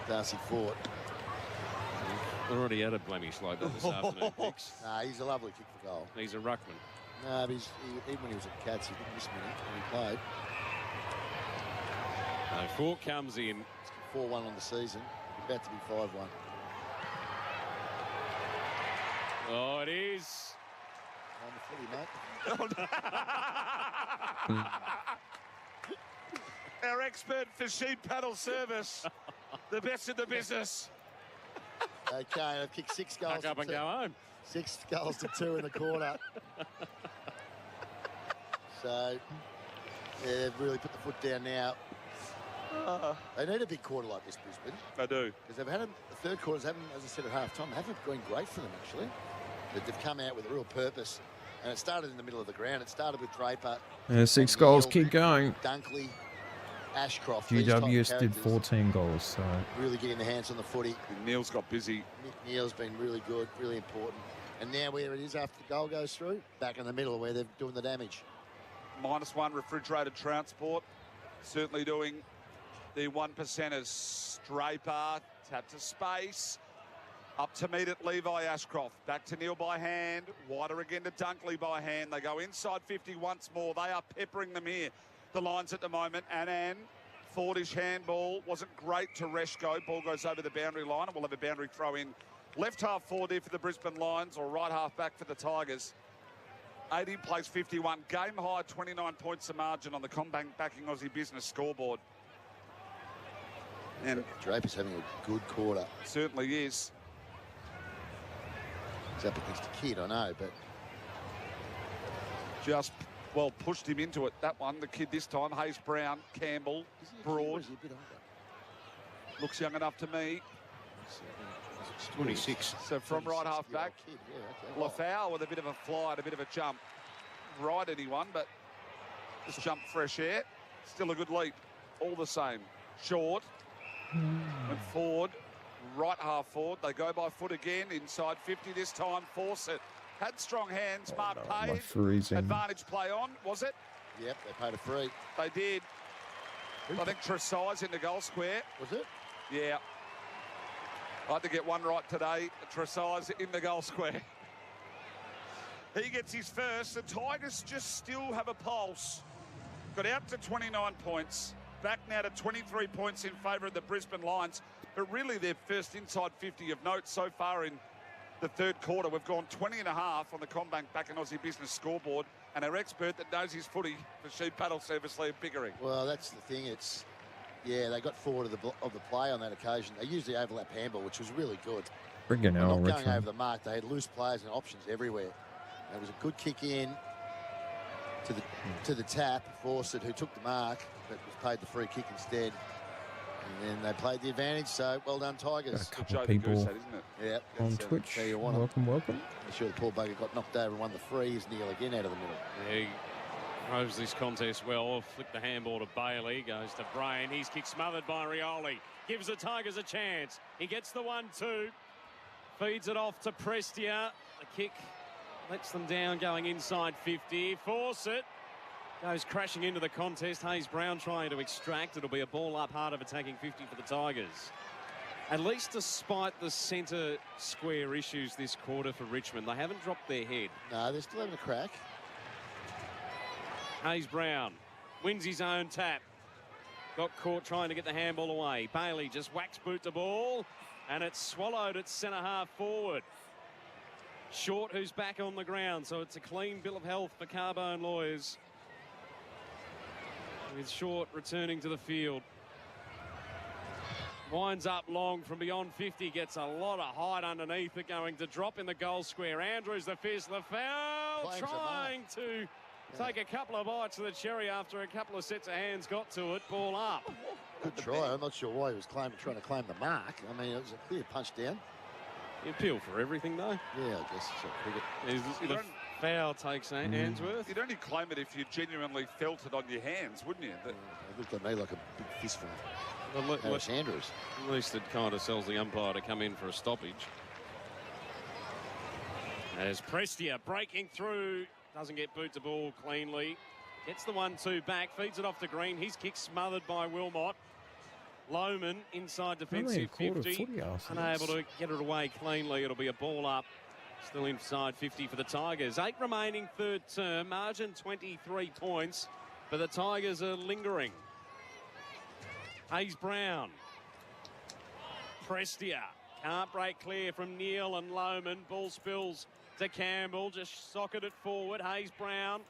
Darcy Ford. Already had a blemish like that this afternoon, Picks. Nah, he's a lovely kick for goal. He's a ruckman. No, but even when he was at Cats, he didn't miss many when he played. Fort comes in. 4-1 on the season. About to be 5-1. Oh, it is. On the footy, mate. Our expert for sheep paddle service. The best in the business. Okay, they've kicked 6 goals. Pack up and go home. 6 goals to 2 in the quarter. So, yeah, they've really put the foot down now. They need a big quarter like this, Brisbane. They do. Because they've had the third quarters haven't, as I said at half time, haven't been great for them actually. But they've come out with a real purpose. And it started in the middle of the ground. It started with Draper. 6 goals, keep going. Dunkley, Ashcroft. GWS did 14 goals, so really getting the hands on the footy. Neil's got busy. Nick Neil's been really good, really important. And now where it is after the goal goes through, back in the middle where they're doing the damage. -1 refrigerated transport. Certainly doing the 1%ers. Draper, tap to space. Up to meet it, Levi Ashcroft. Back to Neil by hand. Wider again to Dunkley by hand. They go inside 50 once more. They are peppering them here. The lines at the moment. Anand, Fordish handball. Wasn't great to Reshko. Ball goes over the boundary line, and we'll have a boundary throw in. Left half forward here for the Brisbane Lions, or right half back for the Tigers. 80 plays 51. Game high, 29 points the margin on the Combank Backing Aussie Business scoreboard. And Draper's having a good quarter. Certainly is. He's up against a kid, I know, but just, well, pushed him into it. That one, the kid this time, Hayes Brown, Campbell, Broad. Looks young enough to me. 26. So from right half back, Lafau with a bit of a fly and a bit of a jump. Right anyone, but just jumped fresh air. Still a good leap. All the same. Short. And forward. Right half forward. They go by foot again. Inside 50 this time. Force it. Had strong hands. Mark paid. Advantage play on, was it? Yep, they paid a free. They did. I think Tresize in the goal square. Was it? Yeah. I had to get one right today. Tresize in the goal square. He gets his first. The Tigers just still have a pulse. Got out to 29 points. Back now to 23 points in favour of the Brisbane Lions. But really their first inside 50 of note so far in the third quarter. We've gone 20 and a half on the Combank Backing Aussie Business scoreboard. And our expert that knows his footy for Sheep Paddle Service, Liam Pickering. Well, that's the thing. It's, yeah, they got forward of the play on that occasion. They used the overlap handball, which was really good. Friggin' hell, not going Richmond. over the mark. They had loose players and options everywhere. It was a good kick in to the tap, Fawcett, who took the mark, but was paid the free kick instead. And then they played the advantage, so well done, Tigers. A couple of people isn't it? Yep. on Twitch. There you want Welcome. I'm sure the poor bugger got knocked over and won the freeze. Neil again out of the middle. Yeah, he throws this contest well. Flicked the handball to Bailey. Goes to Brain. He's kicked smothered by Rioli. Gives the Tigers a chance. He gets the 1-2. Feeds it off to Prestia. The kick lets them down going inside 50. Fawcett goes crashing into the contest. Hayes Brown trying to extract. It'll be a ball up hard of attacking 50 for the Tigers. At least despite the centre square issues this quarter for Richmond, they haven't dropped their head. No, they're still having a crack. Hayes Brown wins his own tap. Got caught trying to get the handball away. Bailey just whacks boot the ball, and it's swallowed at centre half forward. Short, who's back on the ground, so it's a clean bill of health for Carbone Lawyers. With Short returning to the field. Winds up long from beyond 50, gets a lot of height underneath it, going to drop in the goal square. Andrews the fist, Lafau trying to take a couple of bites of the cherry after a couple of sets of hands got to it. Ball up. Good try. I'm not sure why he was trying to claim the mark. I mean, it was a clear punch down. You appeal for everything, though. Yeah, I guess it's cricket. The foul takes Handsworth. You'd only claim it if you genuinely felt it on your hands, wouldn't you? It looked at me like a big fist from Harris Andrews. At least it kind of sells the umpire to come in for a stoppage. As Prestia breaking through, doesn't get boot to ball cleanly. Gets the 1-2 back, feeds it off to Green. His kick smothered by Wilmot. Lohman inside defensive 50. Unable to get it away cleanly. It'll be a ball up. Still inside 50 for the Tigers. 8 remaining third term. Margin 23 points. But the Tigers are lingering. Hayes Brown. Prestia. Can't break clear from Neal and Lohman. Ball spills to Campbell. Just socket it forward. Hayes Brown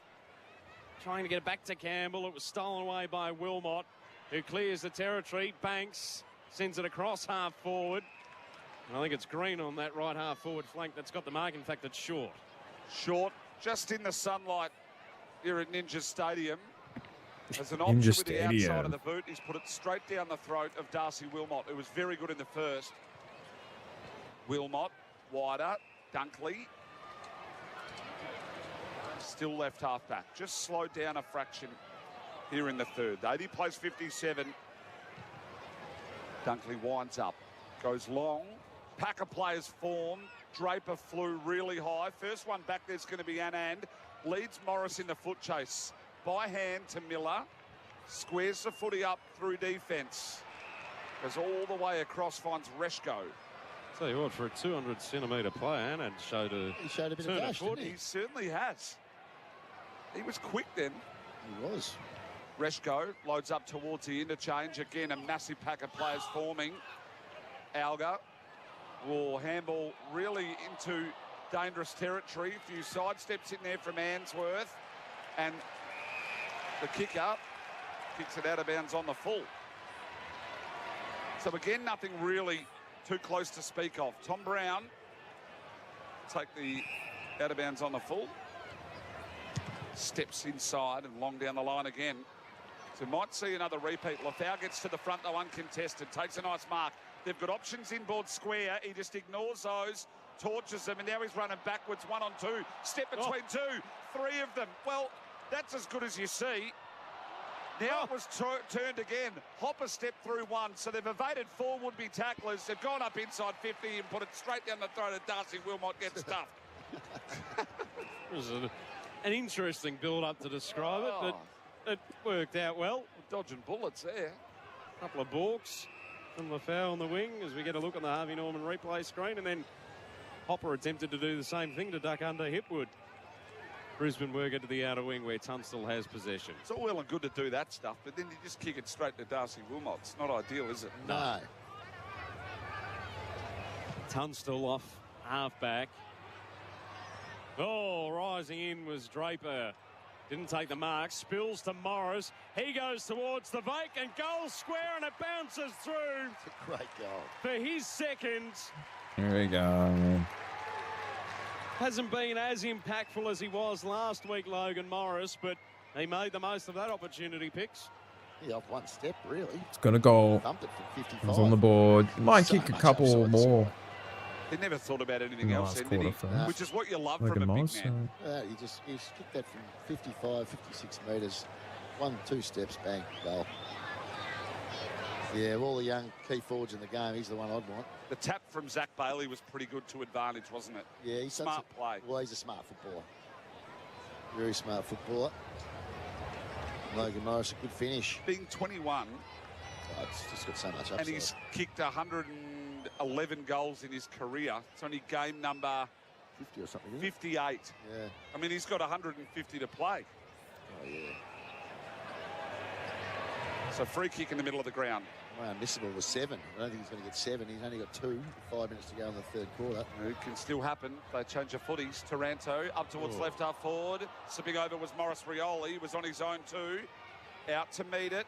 trying to get it back to Campbell. It was stolen away by Wilmot, who clears the territory. Banks sends it across half forward. And I think it's Green on that right half forward flank that's got the mark. In fact, it's Short. Short, just in the sunlight here at Ninja Stadium. As an option with the outside of the boot, he's put it straight down the throat of Darcy Wilmot, who was very good in the first. Wilmot, wider, Dunkley. Still left half back. Just slowed down a fraction here in the third. 80 plays 57. Dunkley winds up, goes long. Pack of players form. Draper flew really high. First one back there's going to be Anand. Leads Morris in the foot chase. By hand to Miller. Squares the footy up through defence. Goes all the way across, finds Reshko. Tell you what, for a 200-centimetre player, Anand showed a bit of dash, didn't he? He certainly has. He was quick then. He was. Reshko loads up towards the interchange. Again, a massive pack of players forming. Alga will handball really into dangerous territory. A few sidesteps in there from Answorth. And the kicker kicks it out of bounds on the full. So again, nothing really too close to speak of. Tom Brown take the out of bounds on the full. Steps inside and long down the line again. So might see another repeat. Lafau gets to the front though uncontested. Takes a nice mark. They've got options inboard square. He just ignores those. Torches them, and now he's running backwards. 1 on 2. Step between 2. 3 of them. Well, that's as good as you see. Now it was turned again. Hopper stepped through 1, so they've evaded 4 would-be tacklers. They've gone up inside 50 and put it straight down the throat of Darcy Wilmot. Get stuffed. It was an interesting build-up to describe it, but it worked out well. Dodging bullets there. A couple of balks from Lafau on the wing as we get a look on the Harvey Norman replay screen, and then Hopper attempted to do the same thing to duck under Hipwood. Brisbane worker to the outer wing where Tunstall has possession. It's all well and good to do that stuff, but then you just kick it straight to Darcy Wilmot. It's not ideal, is it? No. Tunstall off half-back. Oh, rising in was Draper. Didn't take the mark. Spills to Morris. He goes towards the vacant goal square and it bounces through. It's a great goal. For his second. Here we go, man. Hasn't been as impactful as he was last week, Logan Morris, but he made the most of that opportunity, Picks. Yeah, off one step, really. It's got a goal. Thumped it from 55. It's on the board. Might kick a couple more. He never thought about anything else, did he? Which is what you love Logan from a Morris, big man. You just kick that from 55, 56 metres. 1-2 steps, bang, goal. Yeah, of all the young key forwards in the game, he's the one I'd want. The tap from Zach Bailey was pretty good to advantage, wasn't it? Yeah, he's smart play. Well, he's a smart footballer. Very smart footballer. Logan Morris, a good finish. Being 21. Oh, it's just got so much upside. And he's kicked 111 goals in his career. It's only game number 50 or something. 58. Yeah. I mean, he's got 150 to play. Oh, yeah. So free kick in the middle of the ground. My unmissable was 7. I don't think he's going to get 7. He's only got 2. 5 minutes to go in the third quarter. It can still happen. They change of footies. Taranto up towards left half forward. Slipping over was Morris Rioli. He was on his own too. Out to meet it.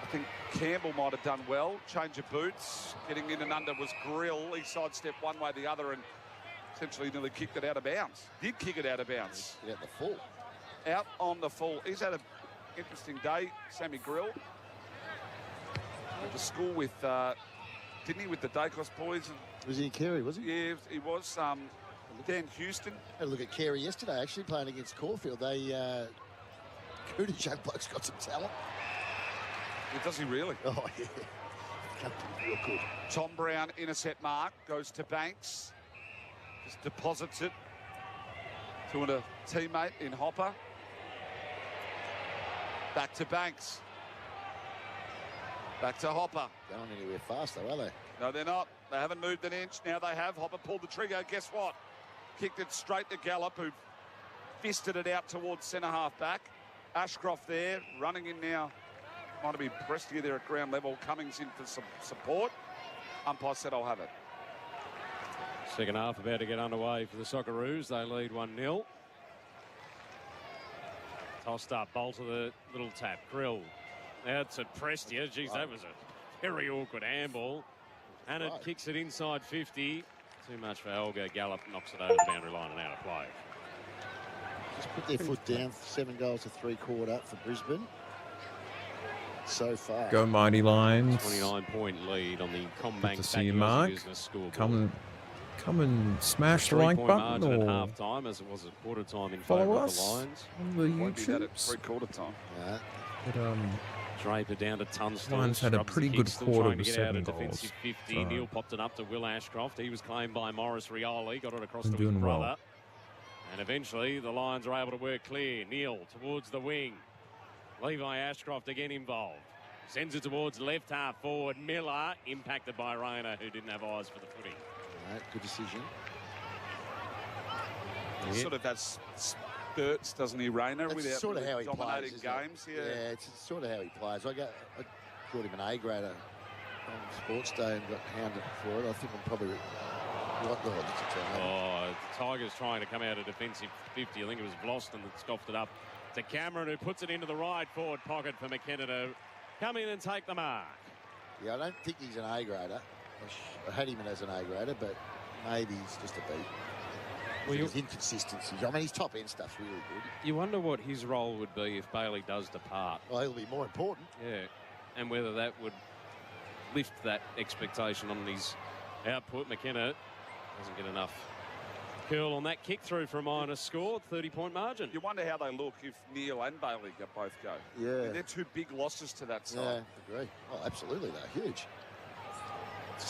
I think Campbell might have done well. Change of boots. Getting in and under was Grill. He sidestepped one way or the other and essentially nearly kicked it out of bounds. Did kick it out of bounds. Get out the full. Out on the full. He's had an interesting day, Sammy Grill. Went to school with, didn't he, with the Dacos boys? Was he in Carey, was he? Yeah, he was. Dan Houston. Had a look at Carey yesterday, actually, playing against Caulfield. Cootage young bloke's got some talent. Does he really? Oh, yeah. Real good. Tom Brown, intercept mark, goes to Banks. Just deposits it to a teammate in Hopper. Back to Banks. Back to Hopper. Going anywhere fast, though, are they? No, they're not. They haven't moved an inch. Now they have. Hopper pulled the trigger. Guess what? Kicked it straight to Gallup, who fisted it out towards centre half back. Ashcroft there, running in now. Might have been Prestia there at ground level. Cummings in for some support. Umpire said, I'll have it. Second half about to get underway for the Socceroos. They lead 1-0. Tossed up, Bolt to the little tap. Grill. Out to Prestia. Geez, that was a very awkward handball. And it kicks it inside 50. Too much for Elgar. Gallup knocks it over the boundary line and out of play. Just put their foot down. 7 goals to 3/4 for Brisbane so far. Go Mighty Lions. 29-point lead on the Combank Good to see you, Mark. Business scoreboard. Come and smash the like button or or half time as it was at quarter time in follow favour of us the Lions. on the Won't be that at YouTubes. 3/4 time. Yeah. But, Draper down to Tunstall. Lions had a Scrubs pretty the good kick, still quarter trying to with get 7 out of goals. defensive 50. So, Neil popped it up to Will Ashcroft. He was claimed by Morris Rioli. Got it across been to his doing well. brother. And eventually the Lions are able to work clear. Neil towards the wing. Levi Ashcroft again involved. Sends it towards left half forward. Miller impacted by Rayner, who didn't have eyes for the footy. Right, good decision. He sort of has spurts, doesn't he, Rayner? It's Without sort of how he dominating plays, games. Yeah, it's sort of how he plays. I called him an A grader on Sports Day and got hounded for it. I think I'm probably The Tigers trying to come out of defensive 50. I think it was Vlosten that scoffed it up to Cameron, who puts it into the right forward pocket for McKenna to come in and take the mark. Yeah, I don't think he's an A-grader. I had him as an A-grader, but maybe he's just a B. Well, his inconsistencies. I mean, his top-end stuff's really good. You wonder what his role would be if Bailey does depart. Well, he'll be more important. Yeah, and whether that would lift that expectation on his output. McKenna doesn't get enough curl on that kick through for a minus score, 30-point margin. You wonder how they look if Neil and Bailey both go. Yeah. I mean, they're two big losses to that side. Yeah, agree. Oh, absolutely, they're huge.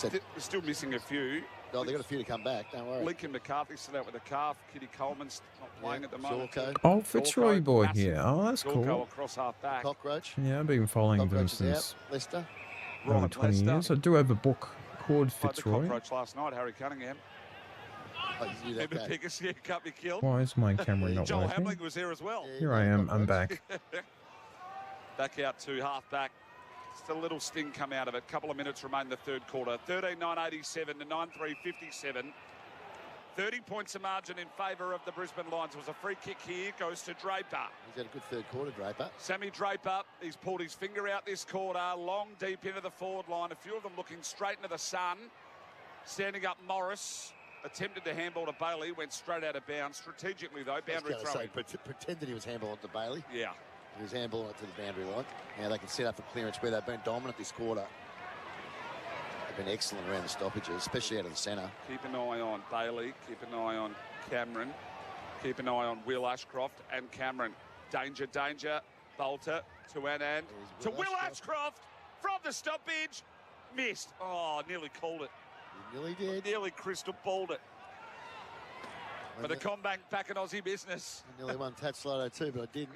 They're still missing a few. No, they've got a few to come back, don't worry. Lincoln McCarthy still out with a calf. Kitty Coleman's not playing at the moment. Oh, Fitzroy boy here. Oh, that's Zorko cool. across half back. Cockroach. Yeah, I've been following them since 20 years. I do have a book called Fitzroy. The cockroach last night, Harry Cunningham. Remember Piggis? Yeah, can't be killed. Why is my camera not Joel working? Hamling was there as well. Here I am. I'm back. Back out to half back. Just a little sting come out of it. Couple of minutes remain in the third quarter. 13-9-87 to 9-3-57. 30 points of margin in favour of the Brisbane Lions. It was a free kick here. Goes to Draper. He's had a good third quarter, Draper. Sammy Draper. He's pulled his finger out this quarter. Long, deep into the forward line. A few of them looking straight into the sun. Standing up Morris. Attempted to handball to Bailey. Went straight out of bounds. Strategically, though. Boundary throwing. Pretended he was handballing to Bailey. Yeah. He was handballing it to the boundary line. Now they can set up for clearance where they've been dominant this quarter. They've been excellent around the stoppages, especially out of the centre. Keep an eye on Bailey. Keep an eye on Cameron. Keep an eye on Will Ashcroft and Cameron. Danger, danger. Bolter to Anand. To Will Ashcroft from the stoppage. Missed. Oh, nearly called it. You nearly did. Nearly crystal balled it. For the Combank back in Aussie business. I nearly won Tats Lotto too, but I didn't.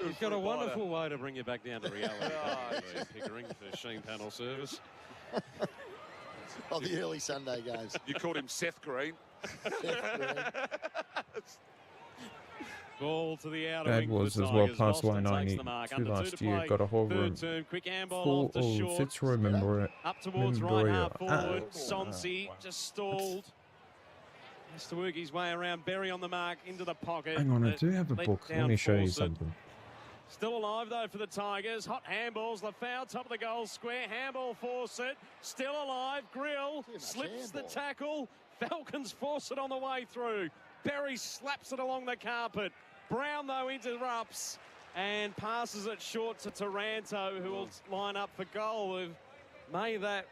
He's got a wonderful way to bring you back down to reality. Pickering for Sheen Panel Service. Oh, the early Sunday games. You called him Seth Green. Ball to the outer That wing was for as well Tigers. past Boston line takes the mark. 92 Under two last to year. play. Got a hold Third of term. Quick handball full off the short. Fitzroy member. Up towards right half forward. Sonsi just stalled. Has to work his way around. Berry on the mark into the pocket. Hang on, I do have a book. Let me show you something. Still alive, though, for the Tigers. Hot handballs. Lafau, top of the goal square. Handball force it. Still alive. Grill slips the tackle. Falcons force it on the way through. Berry slaps it along the carpet. Brown, though, interrupts and passes it short to Taranto, who will line up for goal. Who've made that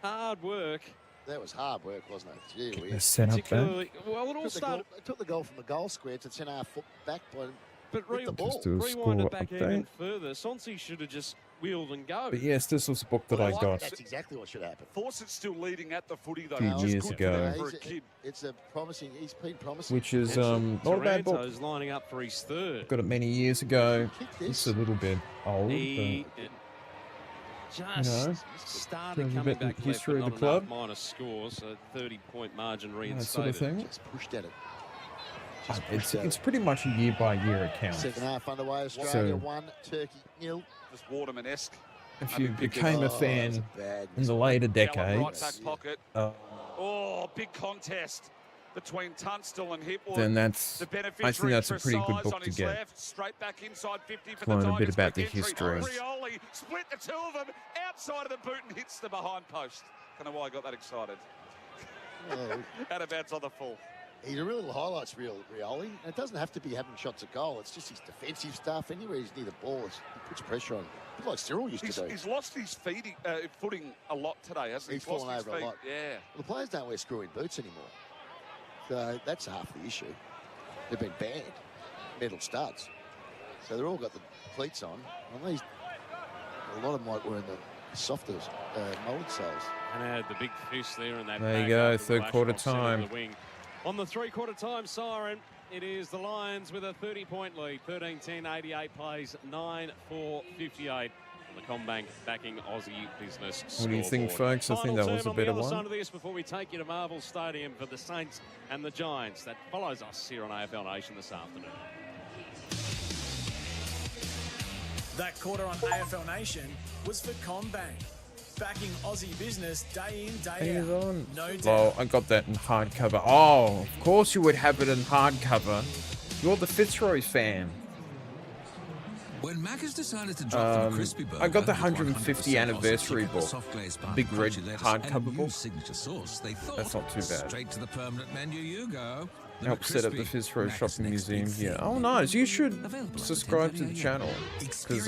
hard work. That was hard work, wasn't it? Gee, Get set up there. Well, it all started. Took the goal from the goal square to 10.5 foot back point. But the ball. Just do a rewind score it back even update. further. Sonsi should have just wheeled and go. But yes, this was a book that I got. That's exactly what should happen. Fawcett's still leading at the footy, though. Few years Just good ago. for a kid. It's a promising. He's been promising. Which is not a bad book. Taranto's lining up for his third. Got it many years ago. It's a little bit old, He but just started tells you coming about the back left, history but of not the club. enough minus score, so 30-point margin that reinstated. sort of thing. Just pushed at it. It's pretty much a year-by-year account. Second half underway. Australia So- 1, Turkey 0. Just Waterman-esque. If you became a fan in the later Right decades, back pocket. Big contest between Tunstall and Hipwood. then that's, The I think beneficiary that's a for pretty good size book on to his get. left, straight back inside 50 for Learn the a bit Tigers. about the Quick entry. history. Rioli split the two of them outside of the boot and hits the behind post. Don't know why I got that excited. Out of bounds on the full. He's a real highlights reel, Rioli. And it doesn't have to be having shots at goal. It's just his defensive stuff. Anywhere he's near the ball, he puts pressure on. A bit like Cyril used to do. He's lost his footing a lot today, hasn't he? He's fallen lost his over a feet. lot. Yeah. Well, the players don't wear screw-in boots anymore. So that's half the issue. They've been banned. Metal studs. So they've all got the cleats on. And these, a lot of them like wearing the softer moulded soles. And had the big fist there in that. There you back go, after the third lash quarter off centre of time. the wing. On the three-quarter time siren, it is the Lions with a 30-point lead. 13-10, 88 plays, 9-4-58. On the Combank backing Aussie business. What do you think, scoreboard. folks? I think Final that was term a better on the other one. side of this before we take you to Marvel Stadium for the Saints and the Giants. That follows us here on AFL Nation this afternoon. That quarter on AFL Nation was for CommBank. Backing Aussie business day in, day out. On. No doubt. Well, I got that in hardcover. Oh, of course you would have it in hardcover. You're the Fitzroy fan. When Macca's decided to drop the crispy burger, I got the with 150 100% anniversary Aussie book, chicken, soft glazed bun, big red crunchy lettuce, hardcover and a new book. signature sauce. They thought, That's not too bad. Straight to the permanent menu you go. The Help set up the McCrispy, Fitzroy Macca's Shopping next Museum big here. thing. Oh, nice. You should Available subscribe to the channel because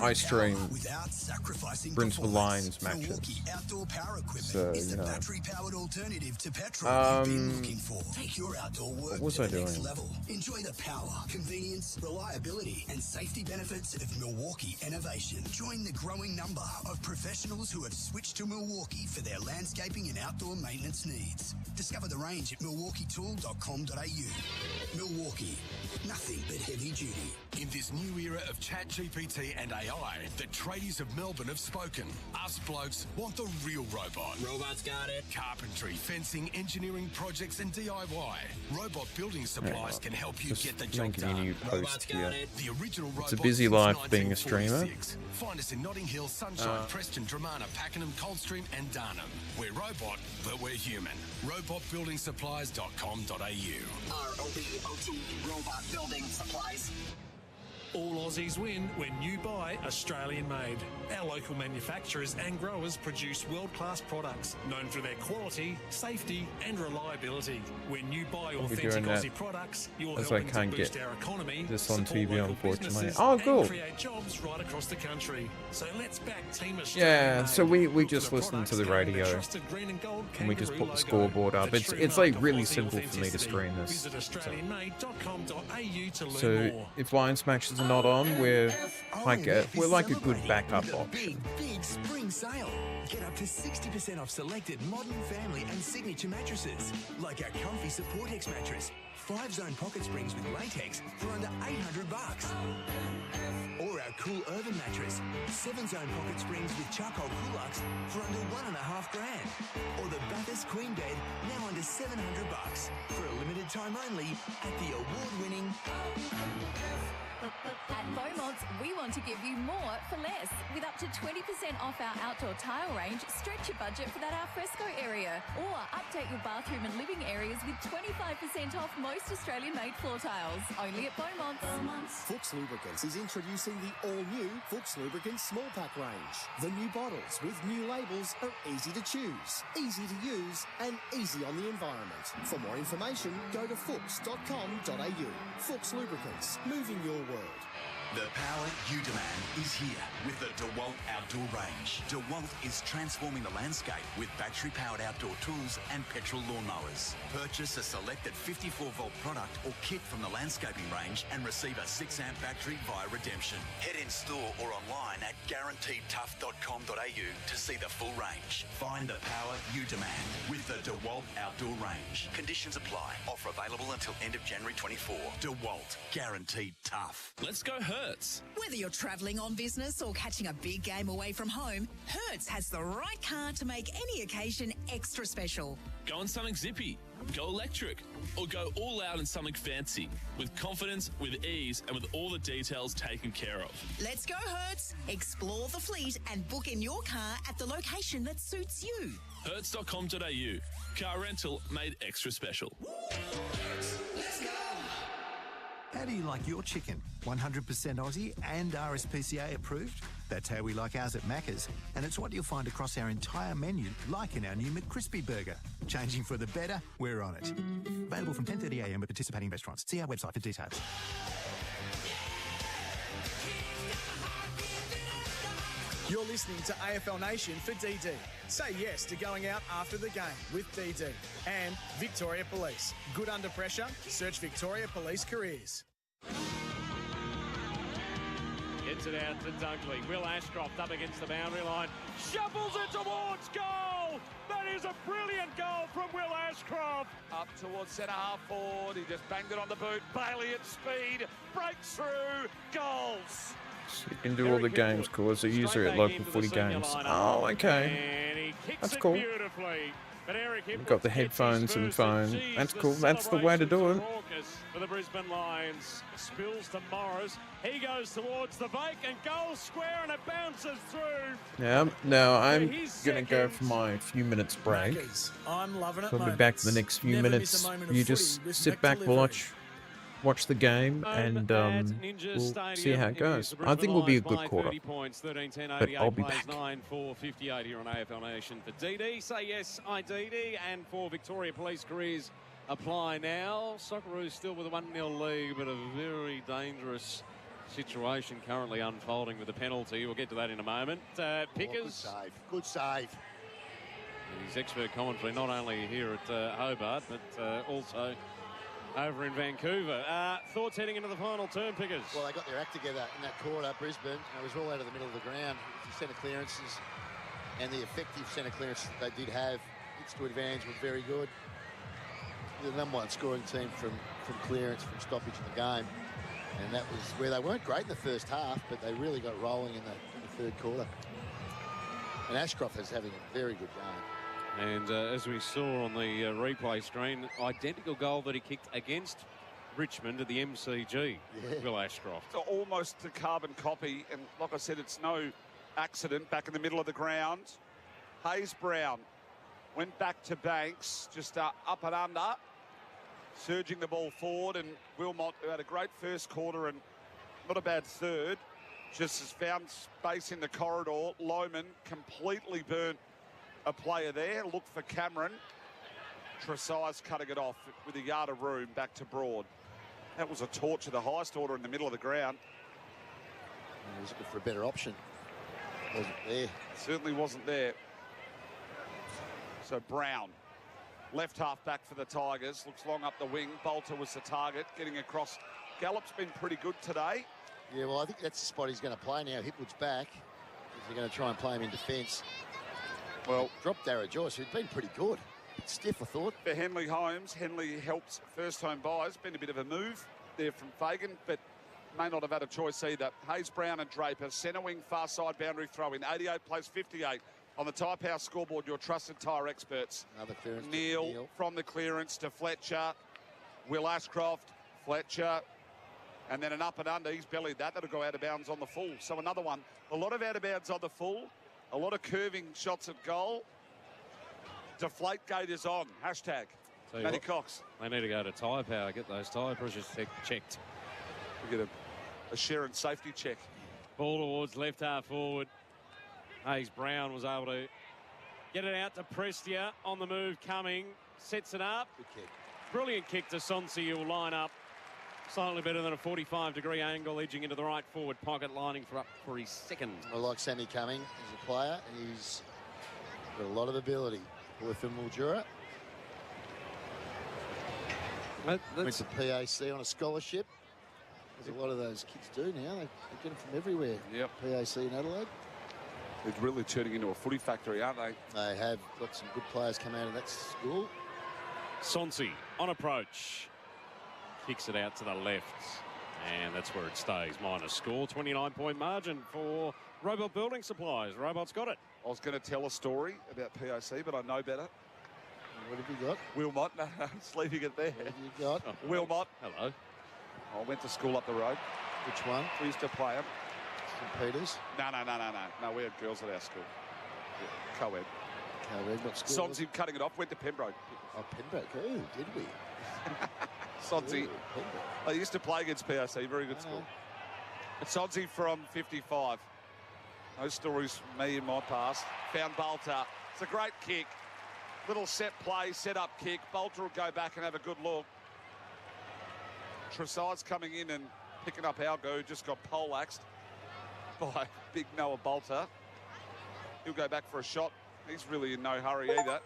I stream without sacrificing Brisbane Lions matches. Milwaukee Outdoor Power Equipment So, is the you know. battery-powered alternative to petrol you've been looking for. Take your outdoor work What was to I the next doing? level. Enjoy the power, convenience, reliability, and safety benefits of Milwaukee Innovation. Join the growing number of professionals who have switched to Milwaukee for their landscaping and outdoor maintenance needs. Discover the range at milwaukeetool.com.au. Milwaukee, nothing but heavy duty. In this new era of ChatGPT and AI, the tradies of Melbourne have spoken. Us blokes want the real robot. Robots got it. Carpentry, fencing, engineering projects and DIY. Robot building supplies can help you Just get the job making a done. new post here. The original It's a robot busy since life being a streamer. 1946. Find us in Notting Hill, Sunshine, Preston, Dramana, Pakenham, Coldstream and Darnham. We're robot, but we're human. Robotbuildingsupplies.com.au. ROBOT, robot building supplies. All Aussies win when you buy Australian made. Our local manufacturers and growers produce world-class products known for their quality, safety and reliability. When you buy I'll be authentic doing that Aussie products, you're as I helping can't to boost get our economy, this on support TV, local unfortunately. businesses, Oh, and cool. create jobs right across the country. So let's back Team Australia. Yeah, made. so we Look just for the listen to the products carrying radio trusted green and gold and we just kangaroo put the logo. scoreboard up. The It's true like mark of really Aussie simple for me to authenticity. stream this. Visit australianmade.com.au to learn So more. if Lions matches are not on, we're like a good backup With a option. big spring sale. Get up to 60% off selected modern family and signature mattresses, like our comfy Support-X mattress, 5-zone pocket springs with latex for under $800. Or our cool Urban mattress, 7-zone pocket springs with charcoal Coolux for under $1,500. Or the Bathurst Queen bed, now under $700 for a limited time only at the award-winning. At Beaumont's, we want to give you more for less. With up to 20% off our outdoor tile range, stretch your budget for that alfresco area. Or update your bathroom and living areas with 25% off most Australian-made floor tiles. Only at Beaumont's. Fuchs Lubricants is introducing the all-new Fuchs Lubricants small pack range. The new bottles with new labels are easy to choose, easy to use, and easy on the environment. For more information, go to fuchs.com.au. Fuchs Lubricants, moving your world. The power you demand is here with the DeWalt Outdoor Range. DeWalt is transforming the landscape with battery-powered outdoor tools and petrol lawnmowers. Purchase a selected 54-volt product or kit from the landscaping range and receive a 6-amp battery via redemption. Head in store or online at guaranteedtough.com.au to see the full range. Find the power you demand with the DeWalt Outdoor Range. Conditions apply. Offer available until end of January 24. DeWalt, guaranteed tough. Let's go Hertz. Whether you're travelling on business or catching a big game away from home, Hertz has the right car to make any occasion extra special. Go on something zippy, go electric, or go all out in something fancy. With confidence, with ease, and with all the details taken care of. Let's go Hertz. Explore the fleet and book in your car at the location that suits you. Hertz.com.au. Car rental made extra special. Let's go. How do you like your chicken? 100% Aussie and RSPCA approved? That's how we like ours at Macca's, and it's what you'll find across our entire menu, like in our new McCrispy burger. Changing for the better, we're on it. Available from 10:30am at participating restaurants. See our website for details. You're listening to AFL Nation for DD. Say yes to going out after the game with DD. And Victoria Police. Good under pressure? Search Victoria Police Careers. Gets it out to Dunkley. Will Ashcroft up against the boundary line. Shuffles it towards goal. That is a brilliant goal from Will Ashcroft. Up towards centre half forward. He just banged it on the boot. Bailey at speed. Breaks through. Goals. So you can do all the games, cause they're usually at local footy games. Oh, okay. And he kicks That's it cool. beautifully. But Eric We've got the headphones and phone. That's cool. That's the way to do it. For the Brisbane Lions, spills to Morris. He goes towards the vacant goal square and it bounces through. Yeah, now I'm going to go for my few minutes break. I'm loving it. So I'll be back in the next few minutes. You just sit back, watch the game, and we'll see how it goes. I think we'll be a good quarter. But I'll be back. 9-4-58 here on AFL Nation for DD. Say yes, IDD. And for Victoria Police Careers, apply now. Socceroos still with a 1-0 lead, but a very dangerous situation currently unfolding with a penalty. We'll get to that in a moment. Pickers. Good save. And his expert commentary not only here at Hobart, but also over in Vancouver. Thoughts heading into the final term, Pickers? Well, they got their act together in that quarter, Brisbane. It was all out of the middle of the ground. The centre clearances and the effective centre clearances that they did have. Hits to advantage were very good. The number one scoring team from clearance, from stoppage in the game. And that was where they weren't great in the first half, but they really got rolling in the third quarter. And Ashcroft is having a very good game. And as we saw on the replay screen, identical goal that he kicked against Richmond at the MCG, Will Ashcroft. So almost a carbon copy, and like I said, it's no accident. Back in the middle of the ground, Hayes Brown went back to Banks, just up and under, surging the ball forward, and Wilmot, who had a great first quarter and not a bad third, just has found space in the corridor. Lohman completely burnt a player there. Look for Cameron. Tresize cutting it off with a yard of room back to Broad. That was a torch of the highest order in the middle of the ground. He was looking for a better option. Wasn't there. Certainly wasn't there. So Brown, left half back for the Tigers, looks long up the wing. Bolter was the target, getting across. Gallup's been pretty good today. Yeah, well, I think that's the spot he's going to play now. Hipwood's back. They're going to try and play him in defence. Well, dropped Darragh Joyce, who'd been pretty good. Bit stiff, I thought. For Henley Holmes, Henley helps first-home buyers. Been a bit of a move there from Fagan, but may not have had a choice either. Hayes Brown and Draper, centre wing, far side boundary throw-in. 88 plays 58 on the Tyre Power scoreboard, your trusted tyre experts. Another clearance. Neil from the clearance to Fletcher. Will Ashcroft, Fletcher. And then an up and under, he's bellied that. That'll go out of bounds on the full. So another one. A lot of out of bounds on the full. A lot of curving shots at goal. Deflate gate is on. Hashtag. Matty Cox. They need to go to Tyre Power, get those tyre pressures checked. We get a Sharon safety check. Ball towards left half forward. Hayes Brown was able to get it out to Prestia on the move coming. Sets it up. Good kick. Brilliant kick to Sonsi, who will line up slightly better than a 45-degree angle, edging into the right forward pocket, lining for his second. I like Sammy Cumming as a player. He's got a lot of ability. Boy from Mildura. Went to PAC on a scholarship. As a lot of those kids do now. They get them from everywhere. Yep. PAC in Adelaide. They're really turning into a footy factory, aren't they? They have got some good players come out of that school. Sonsi on approach. Kicks it out to the left. And that's where it stays. Minus score. 29-point margin for Robot Building Supplies. Robot's got it. I was going to tell a story about PAC, but I know better. What have you got? Wilmot. No, it's leaving it there. What have you got? Wilmot. Hello. I went to school up the road. Which one? We used to play them. St Peters? No. No, we had girls at our school. Yeah, co-ed. Co-ed, what school? Sonsi cutting it off, went to Pembroke. Oh, Pembroke. Oh, did we? Sonsi. I used to play against PAC, very good school. Sonsi from 55. No stories from me in my past. Found Bolter. It's a great kick. Little set play, set up kick. Bolter will go back and have a good look. Tresize coming in and picking up Algo, who just got poleaxed by big Noah Bolter. He'll go back for a shot. He's really in no hurry either.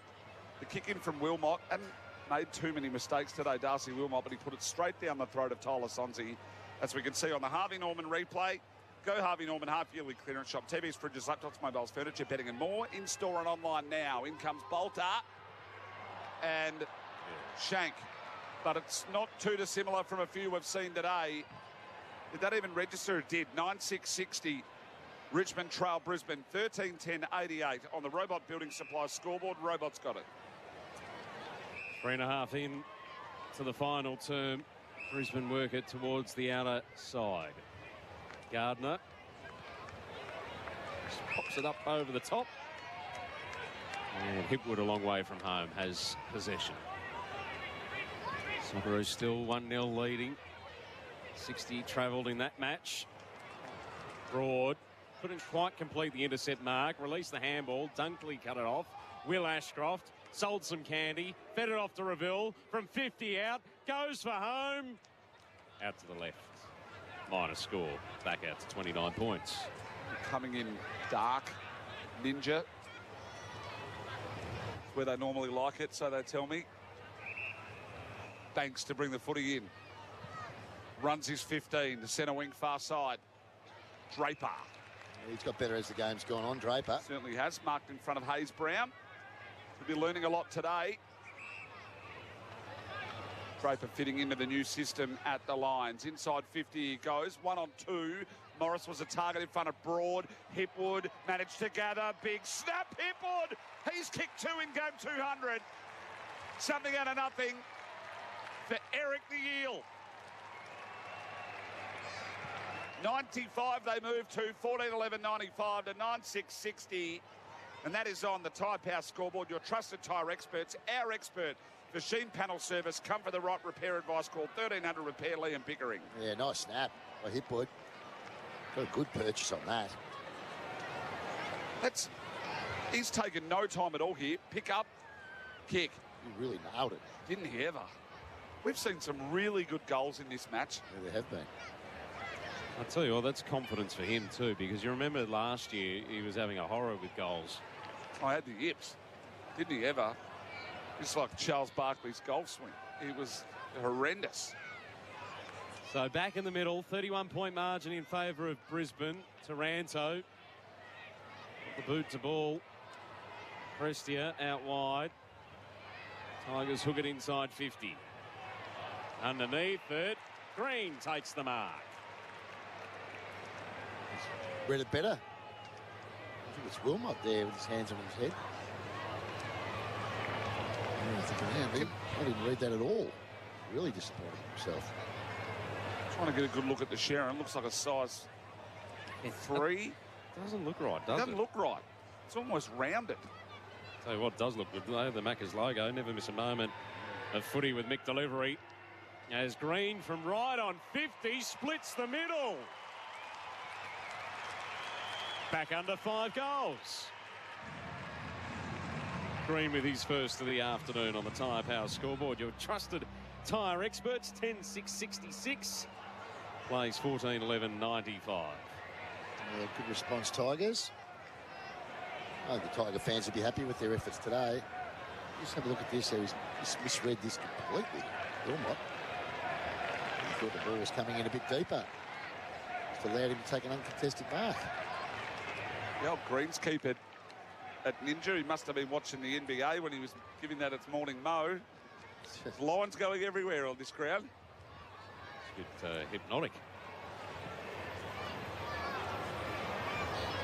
The kick in from Wilmot, and made too many mistakes today, Darcy Wilmot, but he put it straight down the throat of Tyler Sonsi, as we can see on the Harvey Norman replay. Go Harvey Norman, half-yearly clearance shop. TVs, fridges, laptops, mobiles, furniture, bedding and more. In-store and online now. In comes Bolter and Shank. But it's not too dissimilar from a few we've seen today. Did that even register? It did. 9-6-60. Richmond trail Brisbane. 13-10-88 on the Robot Building Supplies scoreboard. Robot's got it. 3.5 in to the final term. Brisbane work it towards the outer side. Gardner just pops it up over the top. And Hipwood, a long way from home, has possession. Socceroos still 1-0 leading. 60 travelled in that match. Broad couldn't quite complete the intercept mark. Released the handball. Dunkley cut it off. Will Ashcroft sold some candy. Fed it off to Reville from 50 out. Goes for home. Out to the left. Minor score. Back out to 29 points. Coming in dark. Ninja. Where they normally like it, so they tell me. Banks to bring the footy in. Runs his 15 to centre wing far side. Draper. He's got better as the game's gone on, Draper. Certainly has. Marked in front of Hayes Brown. He'll be learning a lot today. Draper fitting into the new system at the lines. Inside 50 he goes. 1-on-2. Morris was a target in front of Broad. Hipwood managed to gather. Big snap, Hipwood. He's kicked 2 in game 200. Something out of nothing for Eric the Eel. 95 they move to 14-11-95 to 9-6-60. And that is on the Tyre Power scoreboard. Your trusted tyre experts, our expert machine panel service. Come for the right repair advice. Call 1300 Repair Liam Pickering. Yeah, nice snap by Hipwood. Got a good purchase on that. He's taken no time at all here. Pick up, kick. He really nailed it. Didn't he ever? We've seen some really good goals in this match. Yeah, there have been. I tell you what, that's confidence for him too, because you remember last year he was having a horror with goals. I had the yips. Didn't he ever? It's like Charles Barkley's golf swing. It was horrendous. So back in the middle, 31-point margin in favour of Brisbane. Taranto. The boot to ball. Prestia out wide. Tigers hook it inside 50. Underneath it, Green takes the mark. Read it better. I think it's Wilmot there with his hands on his head. Yeah, thinking, I didn't read that at all. Really disappointed himself. Trying to get a good look at the Sharon. Looks like a size 3. Doesn't look right, does it? Doesn't look right. It's almost rounded. Tell you what does look good though, the Macca's logo. Never miss a moment of footy with Mick delivery. As Green from right on 50 splits the middle. Back under 5 goals. Green with his first of the afternoon on the Tyre Power scoreboard. Your trusted tyre experts, 10-6-66. Plays 14-11-95. Yeah, good response, Tigers. I think the Tiger fans would be happy with their efforts today. Just have a look at this. He's misread this completely. Wilmot. He thought the ball was coming in a bit deeper. Just allowed him to take an uncontested mark. The old greenskeeper at Ninja, he must have been watching the NBA when he was giving that its morning mow. Lines going everywhere on this ground. It's a bit hypnotic.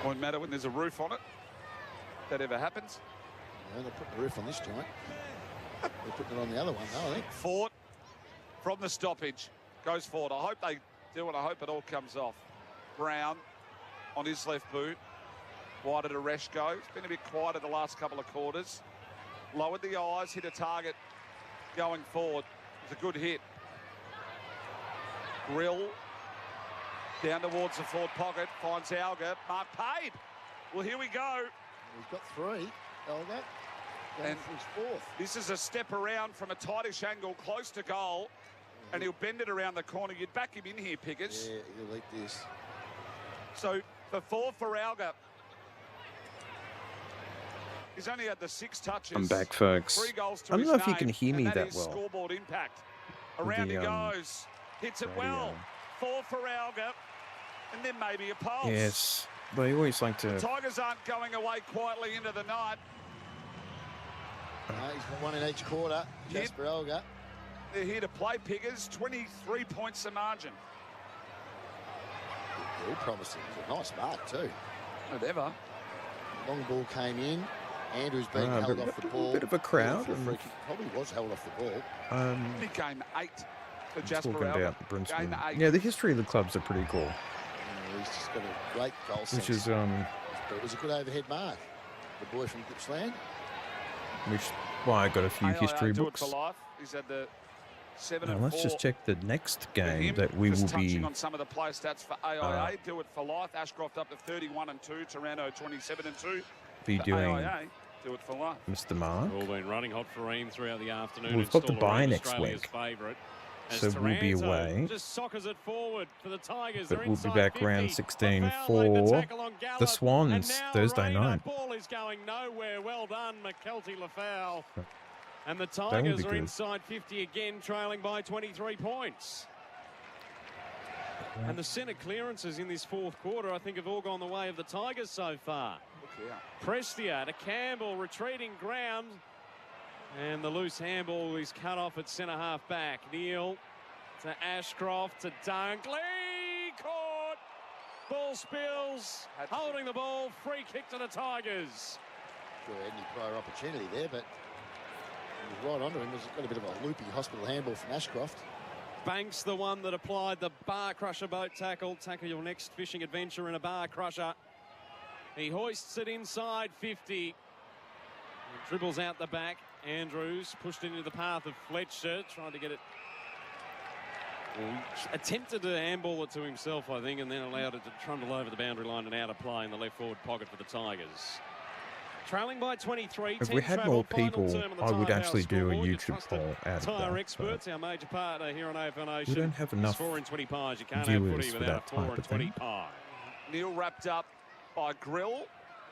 Won't matter when there's a roof on it. If that ever happens. Yeah, they put the roof on this joint. They're putting it on the other one, though, I think. Fort from the stoppage goes forward. I hope they do, and I hope it all comes off. Brown on his left boot. Wider to Reshko. It's been a bit quieter the last couple of quarters. Lowered the eyes, hit a target going forward. It's a good hit. Grill down towards the forward pocket. Finds Alga. Mark paid. Well, here we go. He's got 3. Alga. And for his 4th. This is a step around from a tightish angle close to goal. And he'll bend it around the corner. You'd back him in here, Pickers. Yeah, he'll eat this. So for 4 for Alga. He's only had the 6 touches. I'm back, folks. 3 goals to I don't his know if you name, can hear me and that is well. Scoreboard impact. Around he goes. Hits it well. 4 for Alga. And then maybe a pulse. Yes, they always like to. The Tigers aren't going away quietly into the night. He's got 1 in each quarter. Jasper Alga. They're here to play, Pickers. 23 points the margin. Very promising. It's a nice mark too. Whatever. Long ball came in. Andrews being held off the ball. A bit of a crowd. Probably was held off the ball. Big game 8 for Jasper Talking Allen. about Brisbane. Game 8. Yeah, the history of the clubs are pretty cool. He's just got a great goal sense. Which is It was a good overhead mark. The boy from Gippsland. I got a few history books. Do it for life. He's had the 7 Now, and 4. let's just check the next game that we will be touching on some of the player stats for AIA. Do it for life. Ashcroft up to 31 and 2. Taranto 27 and 2. be for doing. AIA. Do it for life. Mr. Mark. All been running hot for Ream throughout the afternoon. We've got the Still bye around next Australia's week. favourite. So we'll be away. Just soccers it forward for the Tigers. But They're we'll be inside back 50. round 16 Laval for laid the tackle on the Gallup. Swans And now Thursday Reina, night. Ball is going nowhere. Well done, McKelty Laval. And the would Tigers be are good. inside 50 again, trailing by 23 points. And the centre clearances in this fourth quarter, I think, have all gone the way of the Tigers so far. Prestia to Campbell, retreating ground. And the loose handball is cut off at centre half back. Neal to Ashcroft to Dunkley. Caught. Ball spills. Holding the ball. Free kick to the Tigers. Sure, had any prior opportunity there, but he was right onto him. He's got a bit of a loopy hospital handball from Ashcroft. Banks, the one that applied the bar crusher boat tackle. Tackle your next fishing adventure in a bar crusher. He hoists it inside 50. He dribbles out the back. Andrews pushed into the path of Fletcher, trying to get it. Attempted to handball it to himself, I think, and then allowed it to trundle over the boundary line and out of play in the left forward pocket for the Tigers. Trailing by 23. If we had more people, I would actually do a YouTube poll out of Tyre that. Experts, our major partner here on AFL Nation. We don't have enough 4 and 20 pies. You can't have viewers footy for without that a 4 type and of 20 thing. pie. Neil wrapped up by Grill.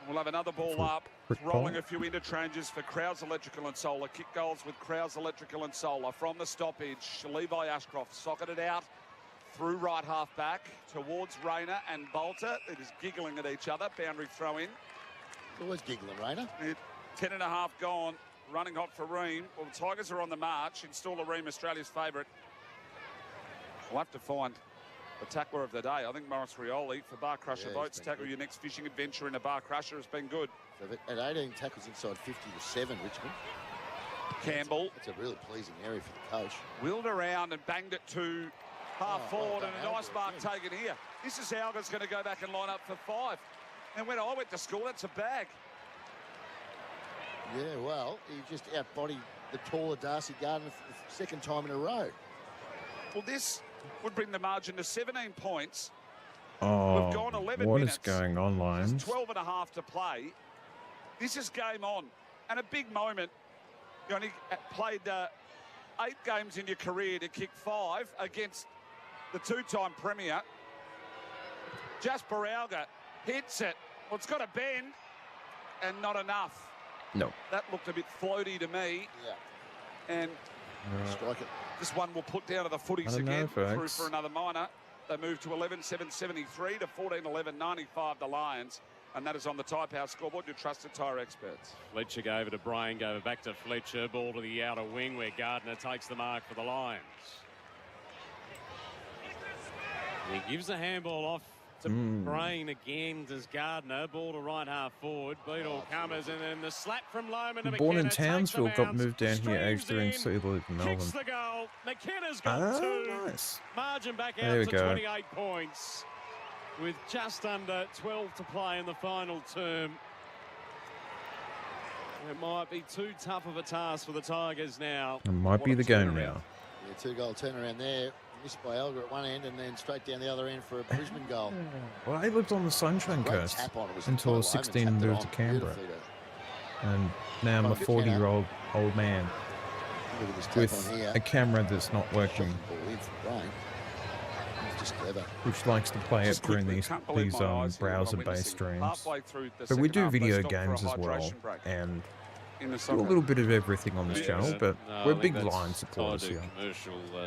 We'll have another ball up. Rolling a few interchanges for Crowds Electrical and Solar. Kick goals with Crowds Electrical and Solar. From the stoppage, Levi Ashcroft socketed out through right half back towards Rayner and Bolter. It is giggling at each other. Boundary throw in. Always giggling, Rayner. 10 and a half gone. Running hot for Ream. Well, the Tigers are on the march. Install a Ream, Australia's favourite. We'll have to find the tackler of the day. I think Morris Rioli for Bar Crusher Boats. Tackle your next fishing adventure in a Bar Crusher has been good. So at 18 tackles inside 50 to 7, Richmond. Campbell. That's a really pleasing area for the coach. Wheeled around and banged it to half forward, and a nice mark taken here. This is Alga's going to go back and line up for 5. And when I went to school, that's a bag. Yeah, well, he just outbodied the taller Darcy Gardner for the second time in a row. Well, this would bring the margin to 17 points. Oh, We've gone 11 what minutes. is going on, Lions? 12 and a half to play. This is game on. And a big moment. You only played 8 games in your career to kick 5 against the 2-time premier. Jasper Alga hits it. Well, it's got a bend and not enough. No. That looked a bit floaty to me. Yeah. And strike it. this one will put down to the footies again. Through for another minor. They move to 11-7-73 to 14-11-95 the Lions. And that is on the Tyre Power scoreboard, your trusted tyre experts. Fletcher gave it to Brain, gave it back to Fletcher. Ball to the outer wing where Gardner takes the mark for the Lions. He gives the handball off to Brain again. Does Gardner. Ball to right half forward. Beat all comers. And then the slap from Loman to Born in McKenna. Townsville, got moved down here, aged 3 and lived in Melbourne. Kicks the goal. McKenna's got 2. Nice. Margin back There out we to go. 28 points. With just under 12 to play in the final term. It might be too tough of a task for the Tigers now. It might be the game now. Yeah, 2-goal turnaround there. Missed by Elgar at one end and then straight down the other end for a Brisbane goal. Well, I lived on the Sunshine Great Coast tap on it. Was until I was 16 and moved to Canberra. And now I'm a 40-year-old old man Look at this tap with on here. a camera that's not working, Ball in from Brain. He's just clever. which likes to play it during these browser-based streams. But we do video games as well, and do a little bit of everything on this channel, but we're big Lion supporters here.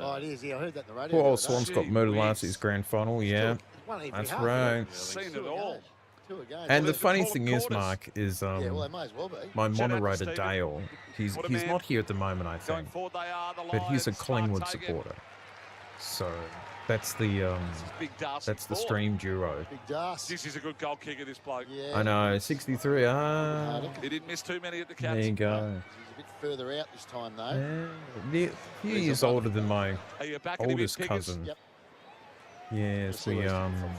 Oh, it is. Yeah, I heard that in the radio. Poor old the other Swans day. got murdered last year's grand final, yeah. Won every That's half, right. Seen it all. Two again. And Well, the funny they've thing called is, quarters. Mark, is Yeah, well, they might as well be. my Shout out to moderator Stephen. Dale, he's What a he's man. not here at the moment, I Going think, forward they are, the but he's a Lions. Collingwood Smart taken. supporter. So That's the stream duo. Big Darcy. This is a good goal kicker, this bloke. Yeah. I know, 63. He didn't miss too many at the There caps. you go. He's a bit further out this time, though. Yeah, a few years older than my Are you backing him in, oldest Pickers? cousin. Yep. Yes, we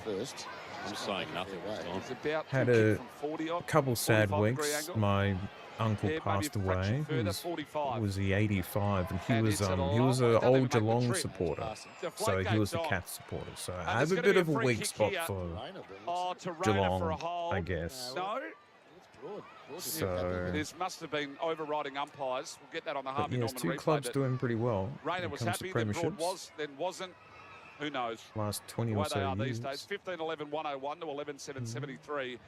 First. I'm saying nothing this time. It's about had to a kick from 40 odd, couple sad 45 degree weeks. angle. My uncle Yeah, passed maybe a fraction away. further, He was 45. was he 85, and he And was it's at a he was long- an don't even old make the Geelong trip. supporter, The so he floodgates was a on. Cats supporter. So I And have there's a gonna bit be of a free weak kick spot here. for Oh, to Rayner for a Geelong, hold. I guess. No. So, There must have been overriding umpires. We'll get that on the but Harvey yes, Norman two replay. clubs but doing pretty well. Rayner when was it comes to happy that Broad premierships. was, then wasn't. Who knows? Last 20 The way or they so are these years. days. 15-11-101 to 11-7-73.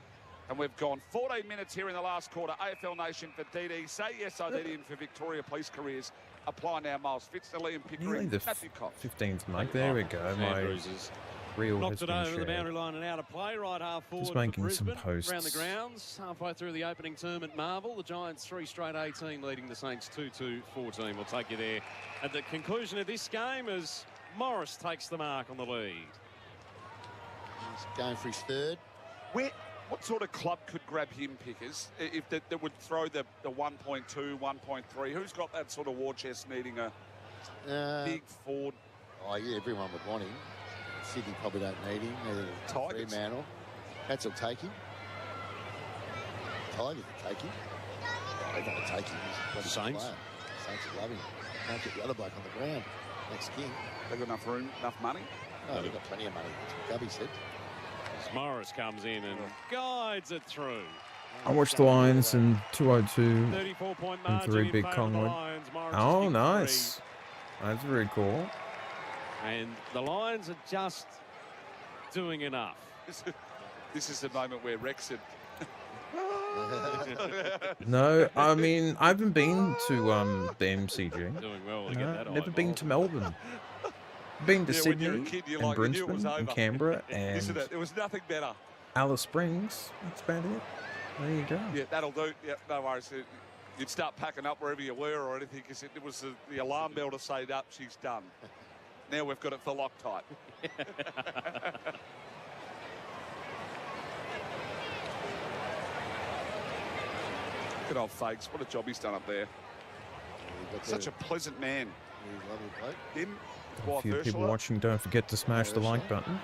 And we've gone 14 minutes here in the last quarter. AFL Nation for DD. Say yes, IDD, and for Victoria Police Careers. Apply now, Miles Fitzgerald and Nearly Pickering. the Matthew Cox. 15th mark. There we go. My Andrews reel has knocked it been over the shared. boundary line and out of play. Right half forward Just for making some Brisbane. posts. Around the grounds. Halfway through the opening term at Marvel. The Giants 3 straight 18, leading the Saints 2-2-14. We'll take you there at the conclusion of this game as Morris takes the mark on the lead. He's going for his third. What sort of club could grab him, Pickers, if that would throw the 1.2, 1.3? Who's got that sort of war chest needing a big forward? Oh, yeah, everyone would want him. Sydney probably don't need him. Neither do Tigers. Fremantle. Cats will take him. Tigers will take him. They're going to take him. He's a Saints? player. Saints will love him. Can't get the other bloke on the ground. Next king. They've got enough room, enough money? Oh, they've got plenty of money. That's what Gubby said. As Morris comes in and guides it through. I watched the Lions in 202 34-point and margin 3 in big favour of the Collingwood. Lions. Morris Oh, kicked nice. three. That's very cool. And the Lions are just doing enough. This is the moment where Rex said, No, I mean, I haven't been to the MCG. Doing well to get No, that never eye been ball. to Melbourne. Been to Yeah, when you're a Sydney kid, you're and like, you knew it was Brisbane and over. Canberra Isn't and it? There was nothing better. Alice Springs. That's about it. There you go. Yeah, that'll do. Yeah, no worries. You'd start packing up wherever you were or anything because it was the alarm bell to say that she's done. Now we've got it for Loctite. Good old Fakes. What a job he's done up there. Such a pleasant man. Lovely bloke. Him, A wife few people Ursula. watching, don't forget to smash the like button.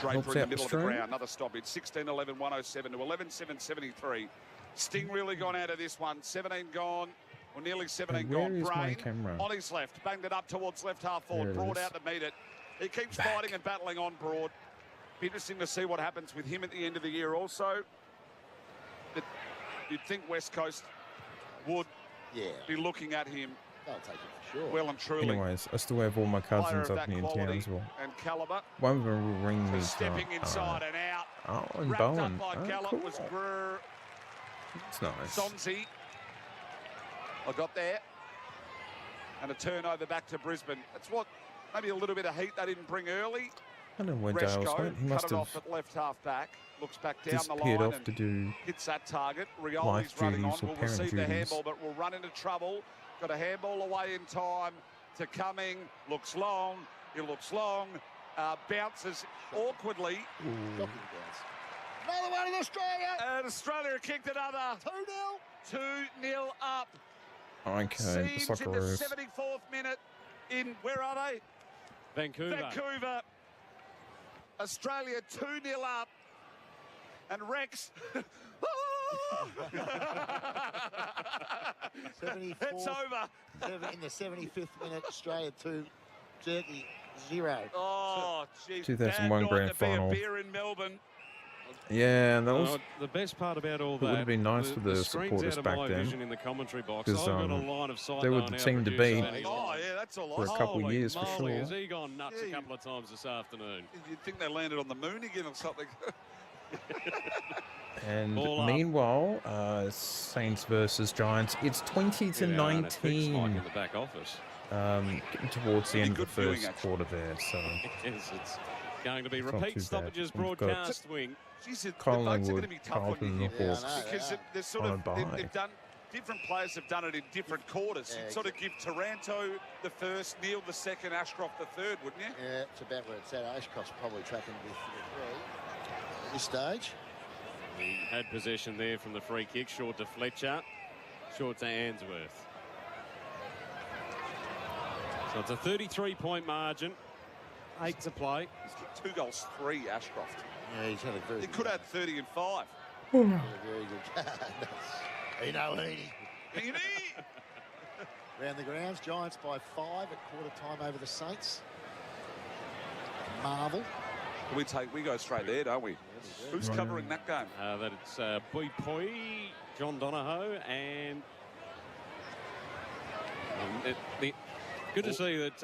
Draper Helps in the out the middle of the stream. ground. Another stoppage. 16-11-107 to 11-7-73. Sting really gone out of this one. 17 gone. Or nearly 17 Where gone. is my Brain camera? on his left. Banged it up towards left half forward. There it Broad is. out to meet it. He keeps fighting and battling on Broad. Be interesting to see what happens with him at the end of the year also. But you'd think West Coast would be looking at him They'll take it for sure. well and truly. Anyways, I still have all my Player cousins of up that here in town quality as well. and calibre. One of them will ring me Stepping tonight. inside and out. Oh, and Wrapped Bowen. up by Oh, Gallup cool. was Grr. That's nice. Sonzi. I got there. And a turnover back to Brisbane. That's what, maybe a little bit of heat they didn't bring early. I don't know where Dales Reschko went. He cut must it have off at left half back. Looks back down the disappeared line off and to do hits that target. Rioli's life running on. duties or Will parent receive the duties. handball, but will run into trouble. Got a handball away in time to Cumming. Looks long. It looks long. Bounces awkwardly. Shocking bounce. Another one in Australia. And Australia kicked another. 2-0. 2-0 up. Okay, the Seeds in the Socceroos. 74th minute in, where are they? Vancouver. Vancouver. Australia 2-0 up. And Rex. It's over. In the 75th minute, Australia 2, Turkey 0. Oh, jeez. 2001 grand final. Be a beer in Melbourne. Yeah, that was. The best part about all It that would have been nice for the screen's supporters out of back my then. vision in the commentary box. Because I've got a line of sight they were line the our team to producer, beat Benny Oh, Lyon. yeah, that's all for a right. couple of Holy years for moly, sure. has he gone nuts Yeah, a couple of times this afternoon? You'd think they landed on the moon again or something. And Ball up. meanwhile, Saints versus Giants. It's 20 to Yeah, and it fixed Mike 19. in the back office. Getting towards the end of the good viewing, first actually. quarter there. So Yes, it's going to be It's not repeat too bad. stoppages We've got broadcast wing. Jeez, the votes are going Collingwood, to be tough on Carlton, you and here. the Hawks Because they're sort on a of, bye. they've done different players have done it in different quarters. You'd sort of give Taranto the first, Neil the second, Ashcroft the third, wouldn't you? Yeah, it's about where it's at. Ashcroft's probably tracking with at this stage. He had possession there from the free kick, short to Fletcher, short to Ainsworth. So it's a 33-point margin, 8 to play. He's kicked 2 goals, 3, Ashcroft. Yeah, he's had a very He could have 30 and 5. Very good. Heaney. Round the grounds, Giants by 5 at quarter time over the Saints. Marvel. We go straight there, don't we? Who's covering that game? That's Boy Poi, John Donahoe, and good to see that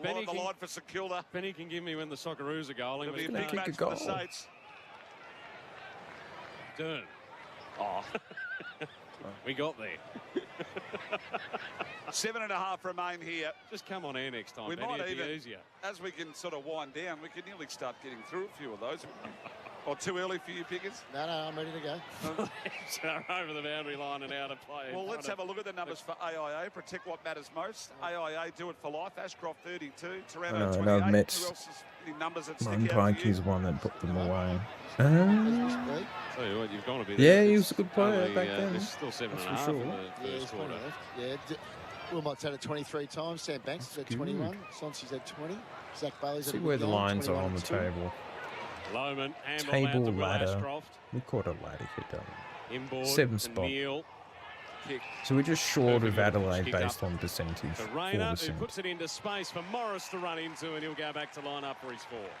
Benny on the line for St Kilda. Benny can give me when the Socceroos are goaling. It'll be a big match for the States. Dern. Oh. We got there. 7.5 remain here. Just come on air next time, We Benny. might It'd be even, easier. as we can sort of wind down, we could nearly start getting through a few of those. Or too early for you, Pickers? No, I'm ready to go. Over the boundary line and out of play. Well, let's have a look at the numbers for AIA. Protect what matters most. AIA, do it for life. Ashcroft 32, Toronto 28. I've met Who else is any numbers that stick out for Pikey's you? one that put them away. Tell you what, you've gone a bit. Yeah, he was a good player only, back then. There's still 7.5 That's for in sure. the first quarter. Yeah, Wilmot's had it 23 times. Sam Banks has had 21. Sonsy's had 20. Zach Bailey's had See a where good the goal, lines are 21 on the and 2. table. Lowman, handle Table that to Will ladder. Ashcroft. We caught a ladder hit that. Inboard 7 to spot. Neil. Kick. So we're just short of Adelaide Kick based up on percentage. to Rayner, who 4%. puts it into space for Morris to run into, and he'll go back to line up for his fourth.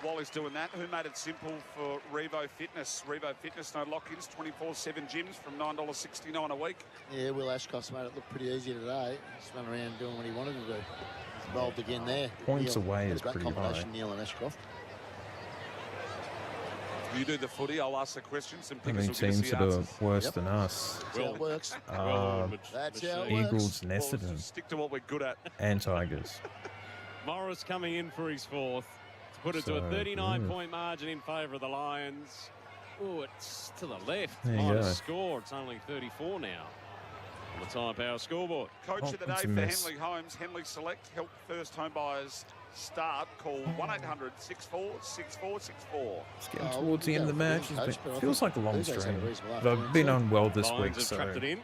While he's doing that, who made it simple for Revo Fitness? Revo Fitness, no lock-ins, 24/7 gyms from $9.69 a week. Yeah, Will Ashcroft's made it look pretty easy today. Just run around doing what he wanted to do. He's rolled again there. Points Neil, away had a is great pretty combination, high. Neil and Ashcroft. You do the footy, I'll ask the questions. And How many Pickers will give us teams the that are answers. worse than us? That's how it works. That's how it Eagles, works. Essendon. Well, stick to what we're good at. And Tigers. Morris coming in for his fourth to put it to a 39-point margin in favour of the Lions. Oh, it's to the left. There you Minus go. score. It's only 34 now on the Tyre Power scoreboard. Coach of the day it's a for mess. Henley Homes, Henley Select. Help first home buyers start. Call 1-800-646464. It's getting towards the end of the match. It feels like a long stream. But I've been unwell this week, Lions have so trapped it in.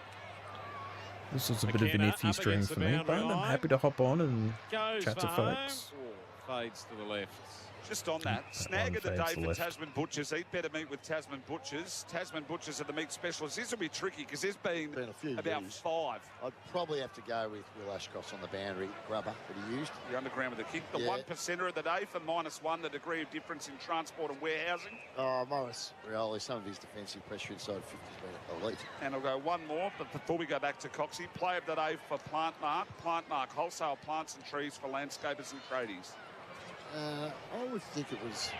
this was a bit of an McKenna iffy up stream against for the me. But boundary I'm line. happy to hop on and Goes chat for to home. folks. Fades to the left. Just on that, snag of the fades day for left. Tasman Butchers. Eat better meat with Tasman Butchers. Tasman Butchers are the meat specialists. This will be tricky because there's been a few about goodies. 5. I'd probably have to go with Will Ashcroft's on the boundary grubber that he used. The underground with the kick. The Yeah. 1%er of the day for -1, the degree of difference in transport and warehousing. Oh, Morris Rioli, some of his defensive pressure inside 50's been elite. And I'll go one more, but before we go back to Coxie, play of the day for Plantmark. Plantmark, wholesale plants and trees for landscapers and tradies. I would think it was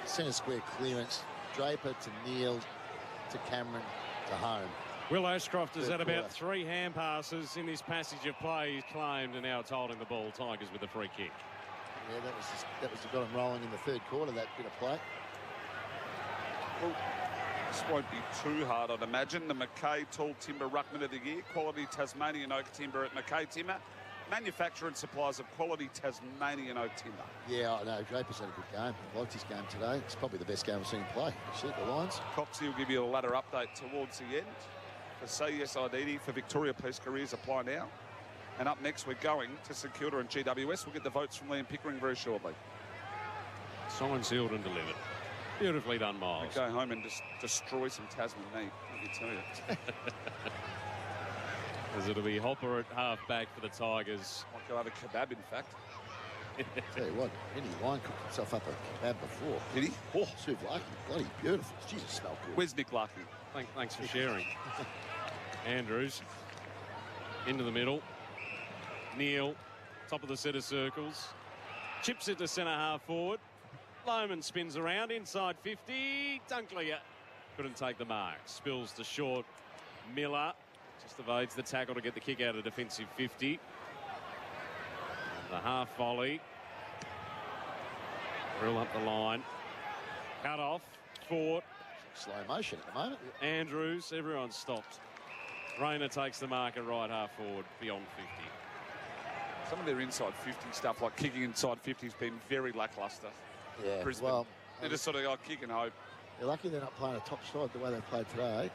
centre square clearance, Draper to Neil to Cameron to home. Will Ashcroft has Third had about quarter. 3 hand passes in this passage of play. He's claimed, and now it's holding the ball. Tigers with a free kick. Yeah, that was got him rolling in the third quarter, that bit of play. Well, this won't be too hard, I'd imagine. The Mackay Tall Timber Ruckman of the Year, quality Tasmanian oak timber at Mackay Timber. Manufacturer and suppliers of quality Tasmanian oak timber. Yeah, I know. Draper's had a good game. I liked his game today. It's probably the best game I've seen him play. Actually, the Lions. Coxie will give you a ladder update towards the end. For Say Yes IDD for Victoria Police Careers, apply now. And up next, we're going to St Kilda and GWS. We'll get the votes from Liam Pickering very shortly. Signed, sealed and delivered. Beautifully done, Miles. Go home and just destroy some Tasman meat, let me tell you. As it'll be Hopper at half-back for the Tigers. Might go have a kebab, in fact. Tell you what, Eddie Wine cooked himself up a kebab before. Did he? Oh, souvlaki, bloody beautiful. Jesus, smell good. Where's Nick Larkin? Thanks for sharing. Andrews into the middle. Neil, top of the set of circles. Chips it to centre half forward. Lohman spins around inside 50. Dunkley couldn't take the mark. Spills to short. Miller just evades the tackle to get the kick out of defensive 50. The half volley. Drill up the line. Cut off. Fort. Slow motion at the moment. Andrews. Everyone stopped. Rayner takes the marker right half forward, beyond 50. Some of their inside 50 stuff, like kicking inside 50, has been very lacklustre. Yeah, Brisbane. well, they're just sort of kick and hope. They're lucky they're not playing a top side the way they played today.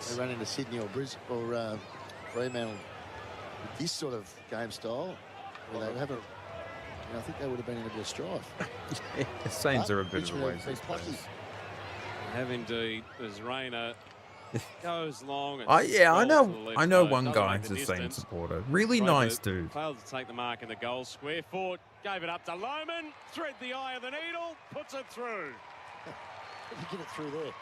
They run into Sydney or Brisbane or Fremantle with this sort of game style, where they haven't. I think they would have been in a bit of strife. The Saints are a bit of a ways. Have indeed, as Rayner goes long. Yeah, I know one guy who's a Saints supporter. Really nice dude. Failed to take the mark in the goal square. Ford gave it up to Lohman. Thread the eye of the needle. Puts it through. How did he get it through there?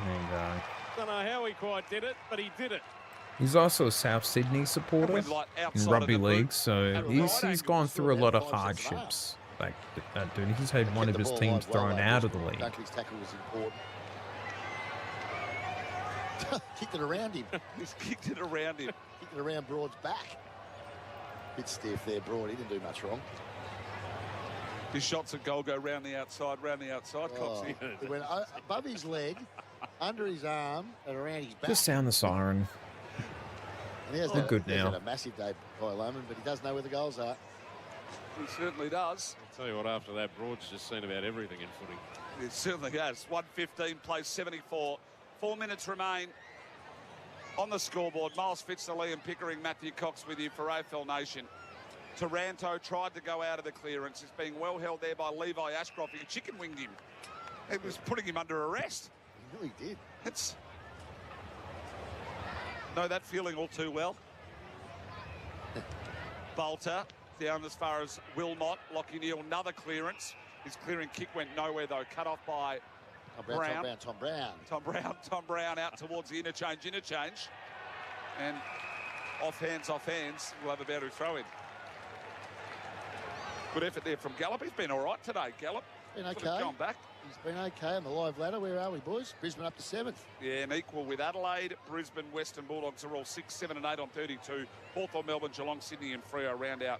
And, don't know how he quite did it, but he did it. He's also a South Sydney supporter in rugby league, so he's gone through a lot of hardships. Like that dude, he's had one of his teams thrown out of the league. Dunkley's tackle was important. Kicked it around him. He's kicked it around him. Kicked it around Broad's back. Bit stiff there, Broad. He didn't do much wrong. His shots at goal go round the outside, Coxie. It went above his leg, under his arm, and around his back. Just sound the siren. And he has We're good now. Had a massive day by Lohman, but he does know where the goals are. He certainly does. I'll tell you what, after that, Broad's just seen about everything in footy. It certainly has. 1:15, plays 74. 4 minutes remain on the scoreboard. Miles Fitzner, Liam Pickering, Matthew Cox with you for AFL Nation. Taranto tried to go out of the clearance. He's being well held there by Levi Ashcroft. He chicken winged him. It was putting him under arrest. He really did. It's... Know that feeling all too well. Bolter down as far as Wilmot. Lockie Neal, another clearance. His clearing kick went nowhere though. Cut off by Tom Brown out towards the interchange. And off hands. We'll have a boundary throw in. Good effort there from Gallup. He's been all right today, Gallup. Been okay. Gone back. He's been okay on the live ladder. Where are we, boys? Brisbane up to 7th. Yeah, and equal with Adelaide. Brisbane, Western Bulldogs are all 6, 7 and 8 on 32. Hawthorn, Melbourne, Geelong, Sydney and Freo round out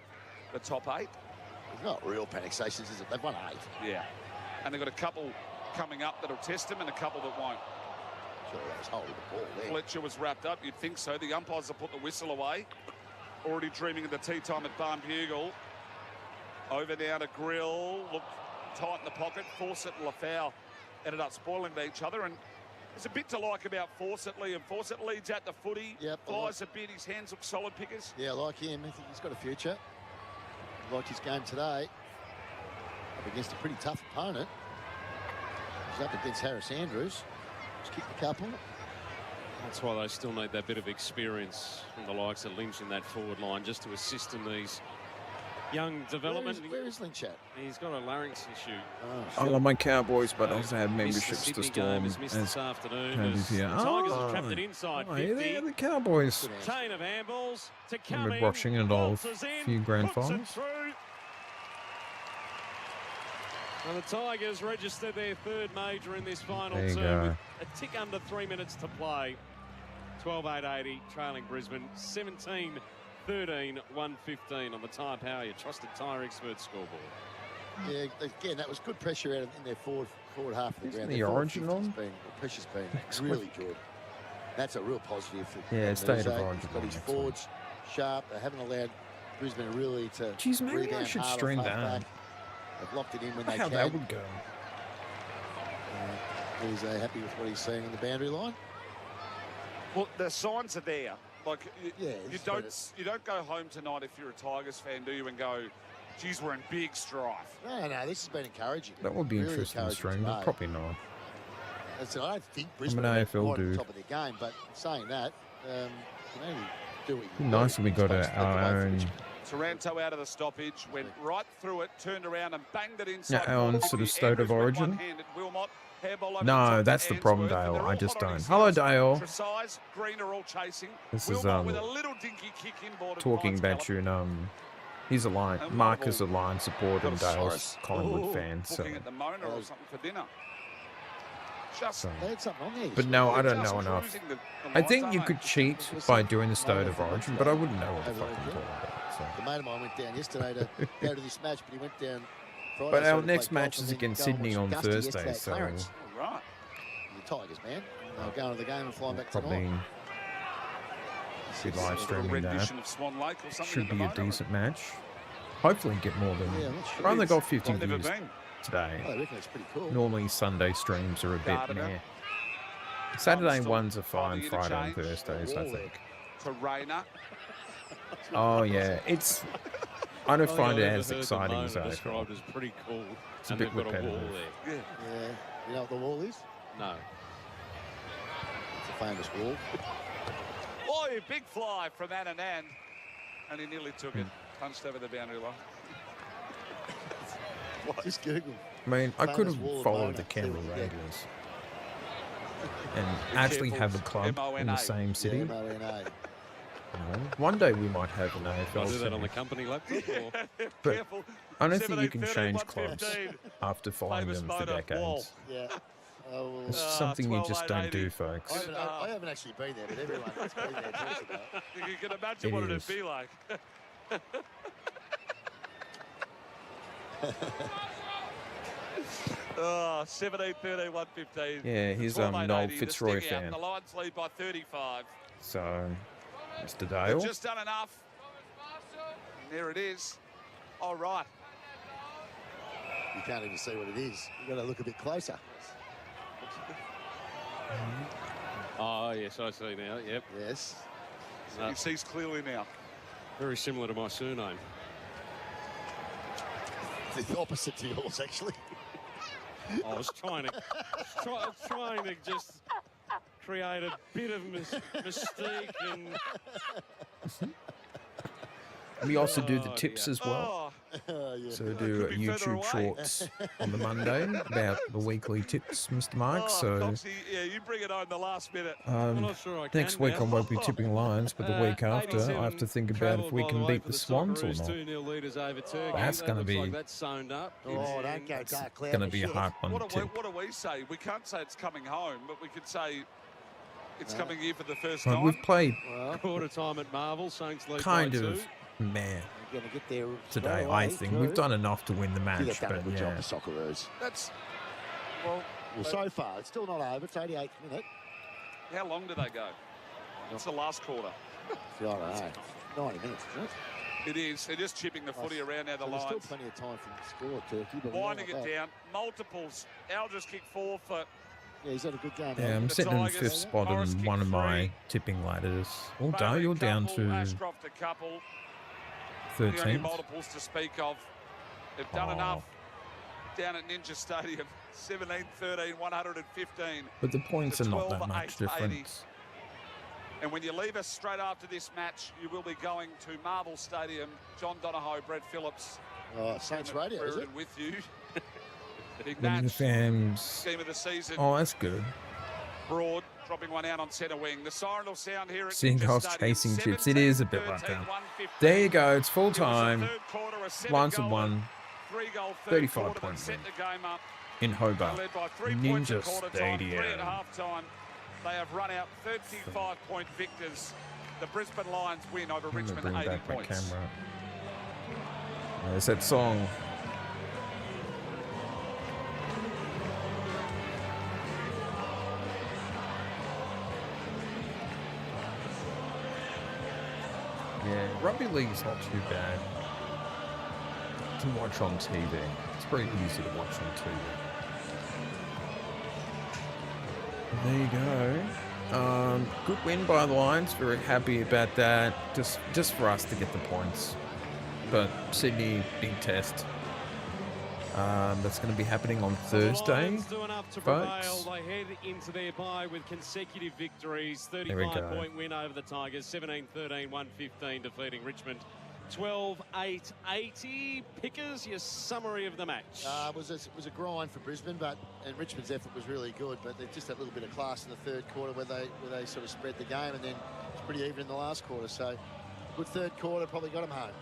the top 8. It's not real panic stations, is it? They've won 8. Yeah. And they've got a couple coming up that'll test them and a couple that won't. Sure, that was holding the ball there. Fletcher was wrapped up. You'd think so. The umpires have put the whistle away. Already dreaming of the tea time at Barn Bugle. Over now to Grill. Look tight in the pocket. Fawcett and Lafau ended up spoiling to each other. And there's a bit to like about Fawcett. Liam Fawcett leads out the footy. Yep, flies a bit. His hands look solid, Pickers. Yeah, I like him. I think he's got a future. I liked his game today. Up against a pretty tough opponent. He's up against Harris Andrews. He's kicked a couple. That's why they still need that bit of experience from the likes of Lynch in that forward line just to assist in these young development. Where is Lynch at? He's got a larynx issue. I love my Cowboys, but I also have memberships to Storm. Missed this afternoon. The Tigers have trapped it inside 50. Yeah, the Cowboys. Chain of handballs to come We're in. watching it all a few grand finals. And the Tigers registered their third major in this final There you two go. with a tick under 3 minutes to play. 12-8-80, trailing Brisbane. 17-13, 115 on the Tyre Power, your trusted tyre expert scoreboard. Yeah, again, that was good pressure out in their forward half of the ground. The origin on? The pressure's been really good. That's a real positive. Yeah, state of origin. He's got his forwards sharp. They haven't allowed Brisbane really to Jeez, maybe I rebound should hard stream off that. halfback. They've locked it in when they How can. that would go. He's happy with what he's seeing on the boundary line. Well, the signs are there. Like Yeah, you don't go home tonight if you're a Tigers fan, do you, and go, geez, we're in big strife. No, this has been encouraging. That would be Really interesting to encouraging stream, but today. probably not. I don't think I'm Brisbane an are AFL right at the dude. top of their game, but saying that, you can only do what you It'd can be nice do. if we got It's our own. Taranto out of the stoppage, went right through it, turned around and banged it inside. Our own sort of state of origin. No, that's the problem, Dale. I just don't. Hello, Dale. Tresize, Green are all chasing. This is Wilmot with a little dinky kick inboard and talking finds about Gallup. you, and he's a Lion. Mark is a Lion supporter and Dale's Collingwood Ooh, fan. So, booking at the Mona or something for dinner. Just They had something on there. but no, I don't just know enough. cruising the I lines, think aren't you they? could cheat by doing the state of origin, but I wouldn't know what the fuck I'm talking about. So. The mate of mine went down yesterday to go to this match, but he went down Friday. But so our to next play golf match and is then against go and Sydney watch on Dusty Thursday, yesterday at so Clarence. Right. The Tigers, man. They're going to the game and flying back probably tonight. Be live streaming that. Of Swan Lake or something Should be a decent match. Hopefully get more than... I only got 50 views today. I reckon it's pretty cool. Normally Sunday streams are a bit meh. Saturday ones are fine, Friday and Thursdays, I think. Oh yeah, it's... I don't find it as exciting as I thought. It's pretty cool. It's a bit repetitive. Yeah. You know what the wall is? No. It's a famous wall. Oh, big fly from Anand. And he nearly took it. Punched over the boundary line. Just Google. I mean, I could have followed the Canberra Raiders and actually have a club in the same city. Yeah, M-O-N-A. One day we might have an AFL. I'll do that on the company laptop. Or? But I don't think you can change clubs after following them for decades. Yeah. It's something you just don't do, folks. I haven't actually been there, but everyone that's been there talks about it. You can imagine what it'd be like. Oh, 17-13, 115. Yeah, he's Noel Fitzroy fan. The Lions lead by 35. So, Mr. They've Dale. just done enough. And there it is. All right. You can't even see what it is. You've got to look a bit closer. Oh, yes, I see now. Yep. Yes. He sees clearly now. Very similar to my surname. It's the opposite to yours, actually. I was trying to just create a bit of mystique and... We also do the tips as well. So do YouTube shorts on the Monday about the weekly tips, Mr. Mike. So yeah, you bring it on the last minute. Next week I won't be tipping Lions, but the week after I have to think about if we can beat the Swans or not. That's going to be don't go dark cloud. going to be a hard one to tip. What do we say? We can't say it's coming home, but we could say it's coming here for the first time. We've played quarter time at Marvel, Saints lead kind by of 2. meh You're gonna get there today, I think. We've done enough to win the match, but good job, the Socceroos. That's well, so far it's still not over. It's 88th minute. How long do they go? It's the last quarter. I don't know. 90 minutes, isn't it? It is. They're just chipping the footy around now. The Lions. There's still plenty of time for the score, Turkey. But winding it down. Multiples. Al just kicked 4 for. Yeah, he's had a good game. Yeah, I'm sitting in 5th spot on one of my tipping ladders. Although you're down to 13th. Multiples to speak of. They've done enough down at Ninja Stadium. 17-13, 115. But the points are not that much difference. And when you leave us straight after this match, you will be going to Marvel Stadium. John Donahoe, Brett Phillips. Saints Radio, is it? With you. Big Winning the match. fans. Game of the season. Oh, that's good. Broad dropping one out on centre wing. The siren will sound here at Seagulls chasing chips. It is a bit like that. There you go. It's full time. Lions have won. 35-point win in Hobart. Ninja Stadium. They have run out 35-point victors. The Brisbane Lions win over Richmond 80 back points. My camera. There's that song. Yeah, rugby league's not too bad to watch on TV. It's very easy to watch on TV. There you go. Good win by the Lions. Very happy about that. Just for us to get the points. But Sydney, big test. That's going to be happening on Thursday, folks. They head into their bye with consecutive victories. 35-point win over the Tigers. 17-13, 115 defeating Richmond. 12-8-80. Pickers, your summary of the match. It was a grind for Brisbane, and Richmond's effort was really good. But they just had a little bit of class in the third quarter where they sort of spread the game, and then it's pretty even in the last quarter. So good third quarter, probably got them home.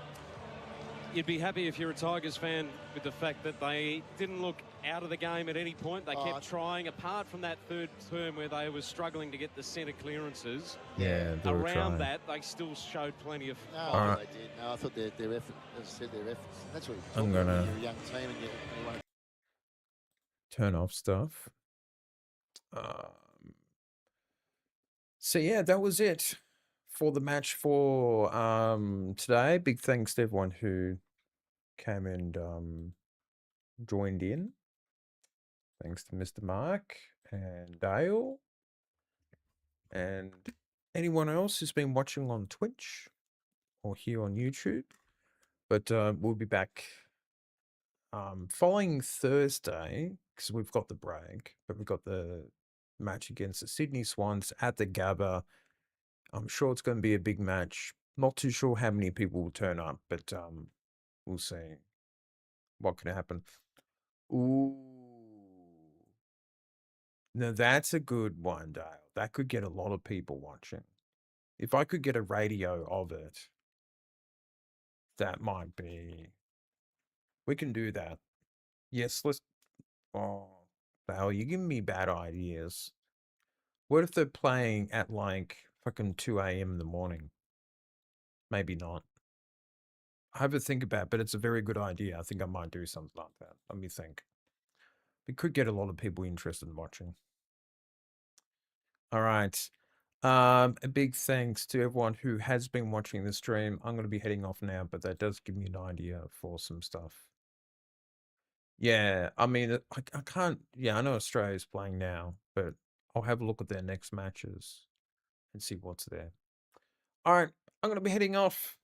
You'd be happy if you're a Tigers fan with the fact that they didn't look out of the game at any point. They kept trying, apart from that third term where they were struggling to get the centre clearances. Yeah, they were around trying. That, they still showed plenty of. No, they did. No, I thought their effort, as I said, their efforts. That's what I'm gonna you're a young team and you want to turn off stuff. So yeah, that was it for the match for today. Big thanks to everyone who came and joined in. Thanks to Mr. Mark and Dale and anyone else who's been watching on Twitch or here on YouTube. But we'll be back following Thursday, because we've got the break, but we've got the match against the Sydney Swans at the Gabba. I'm sure it's going to be a big match. Not too sure how many people will turn up, but we'll see what can happen. Ooh. Now that's a good one, Dale. That could get a lot of people watching. If I could get a radio of it, that might be... We can do that. Yes, let's... Oh, Dale, you're giving me bad ideas. What if they're playing at like fucking 2 a.m. in the morning? Maybe not. I have to think about it, but it's a very good idea. I think I might do something like that. Let me think. It could get a lot of people interested in watching. All right. A big thanks to everyone who has been watching the stream. I'm going to be heading off now, but that does give me an idea for some stuff. Yeah, I mean, I can't... Yeah, I know Australia's playing now, but I'll have a look at their next matches and see what's there. All right, I'm going to be heading off.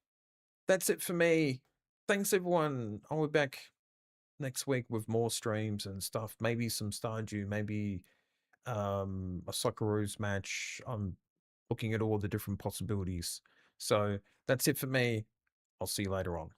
That's it for me. Thanks, everyone. I'll be back next week with more streams and stuff. Maybe some Stardew, maybe a Socceroos match. I'm looking at all the different possibilities. So that's it for me. I'll see you later on.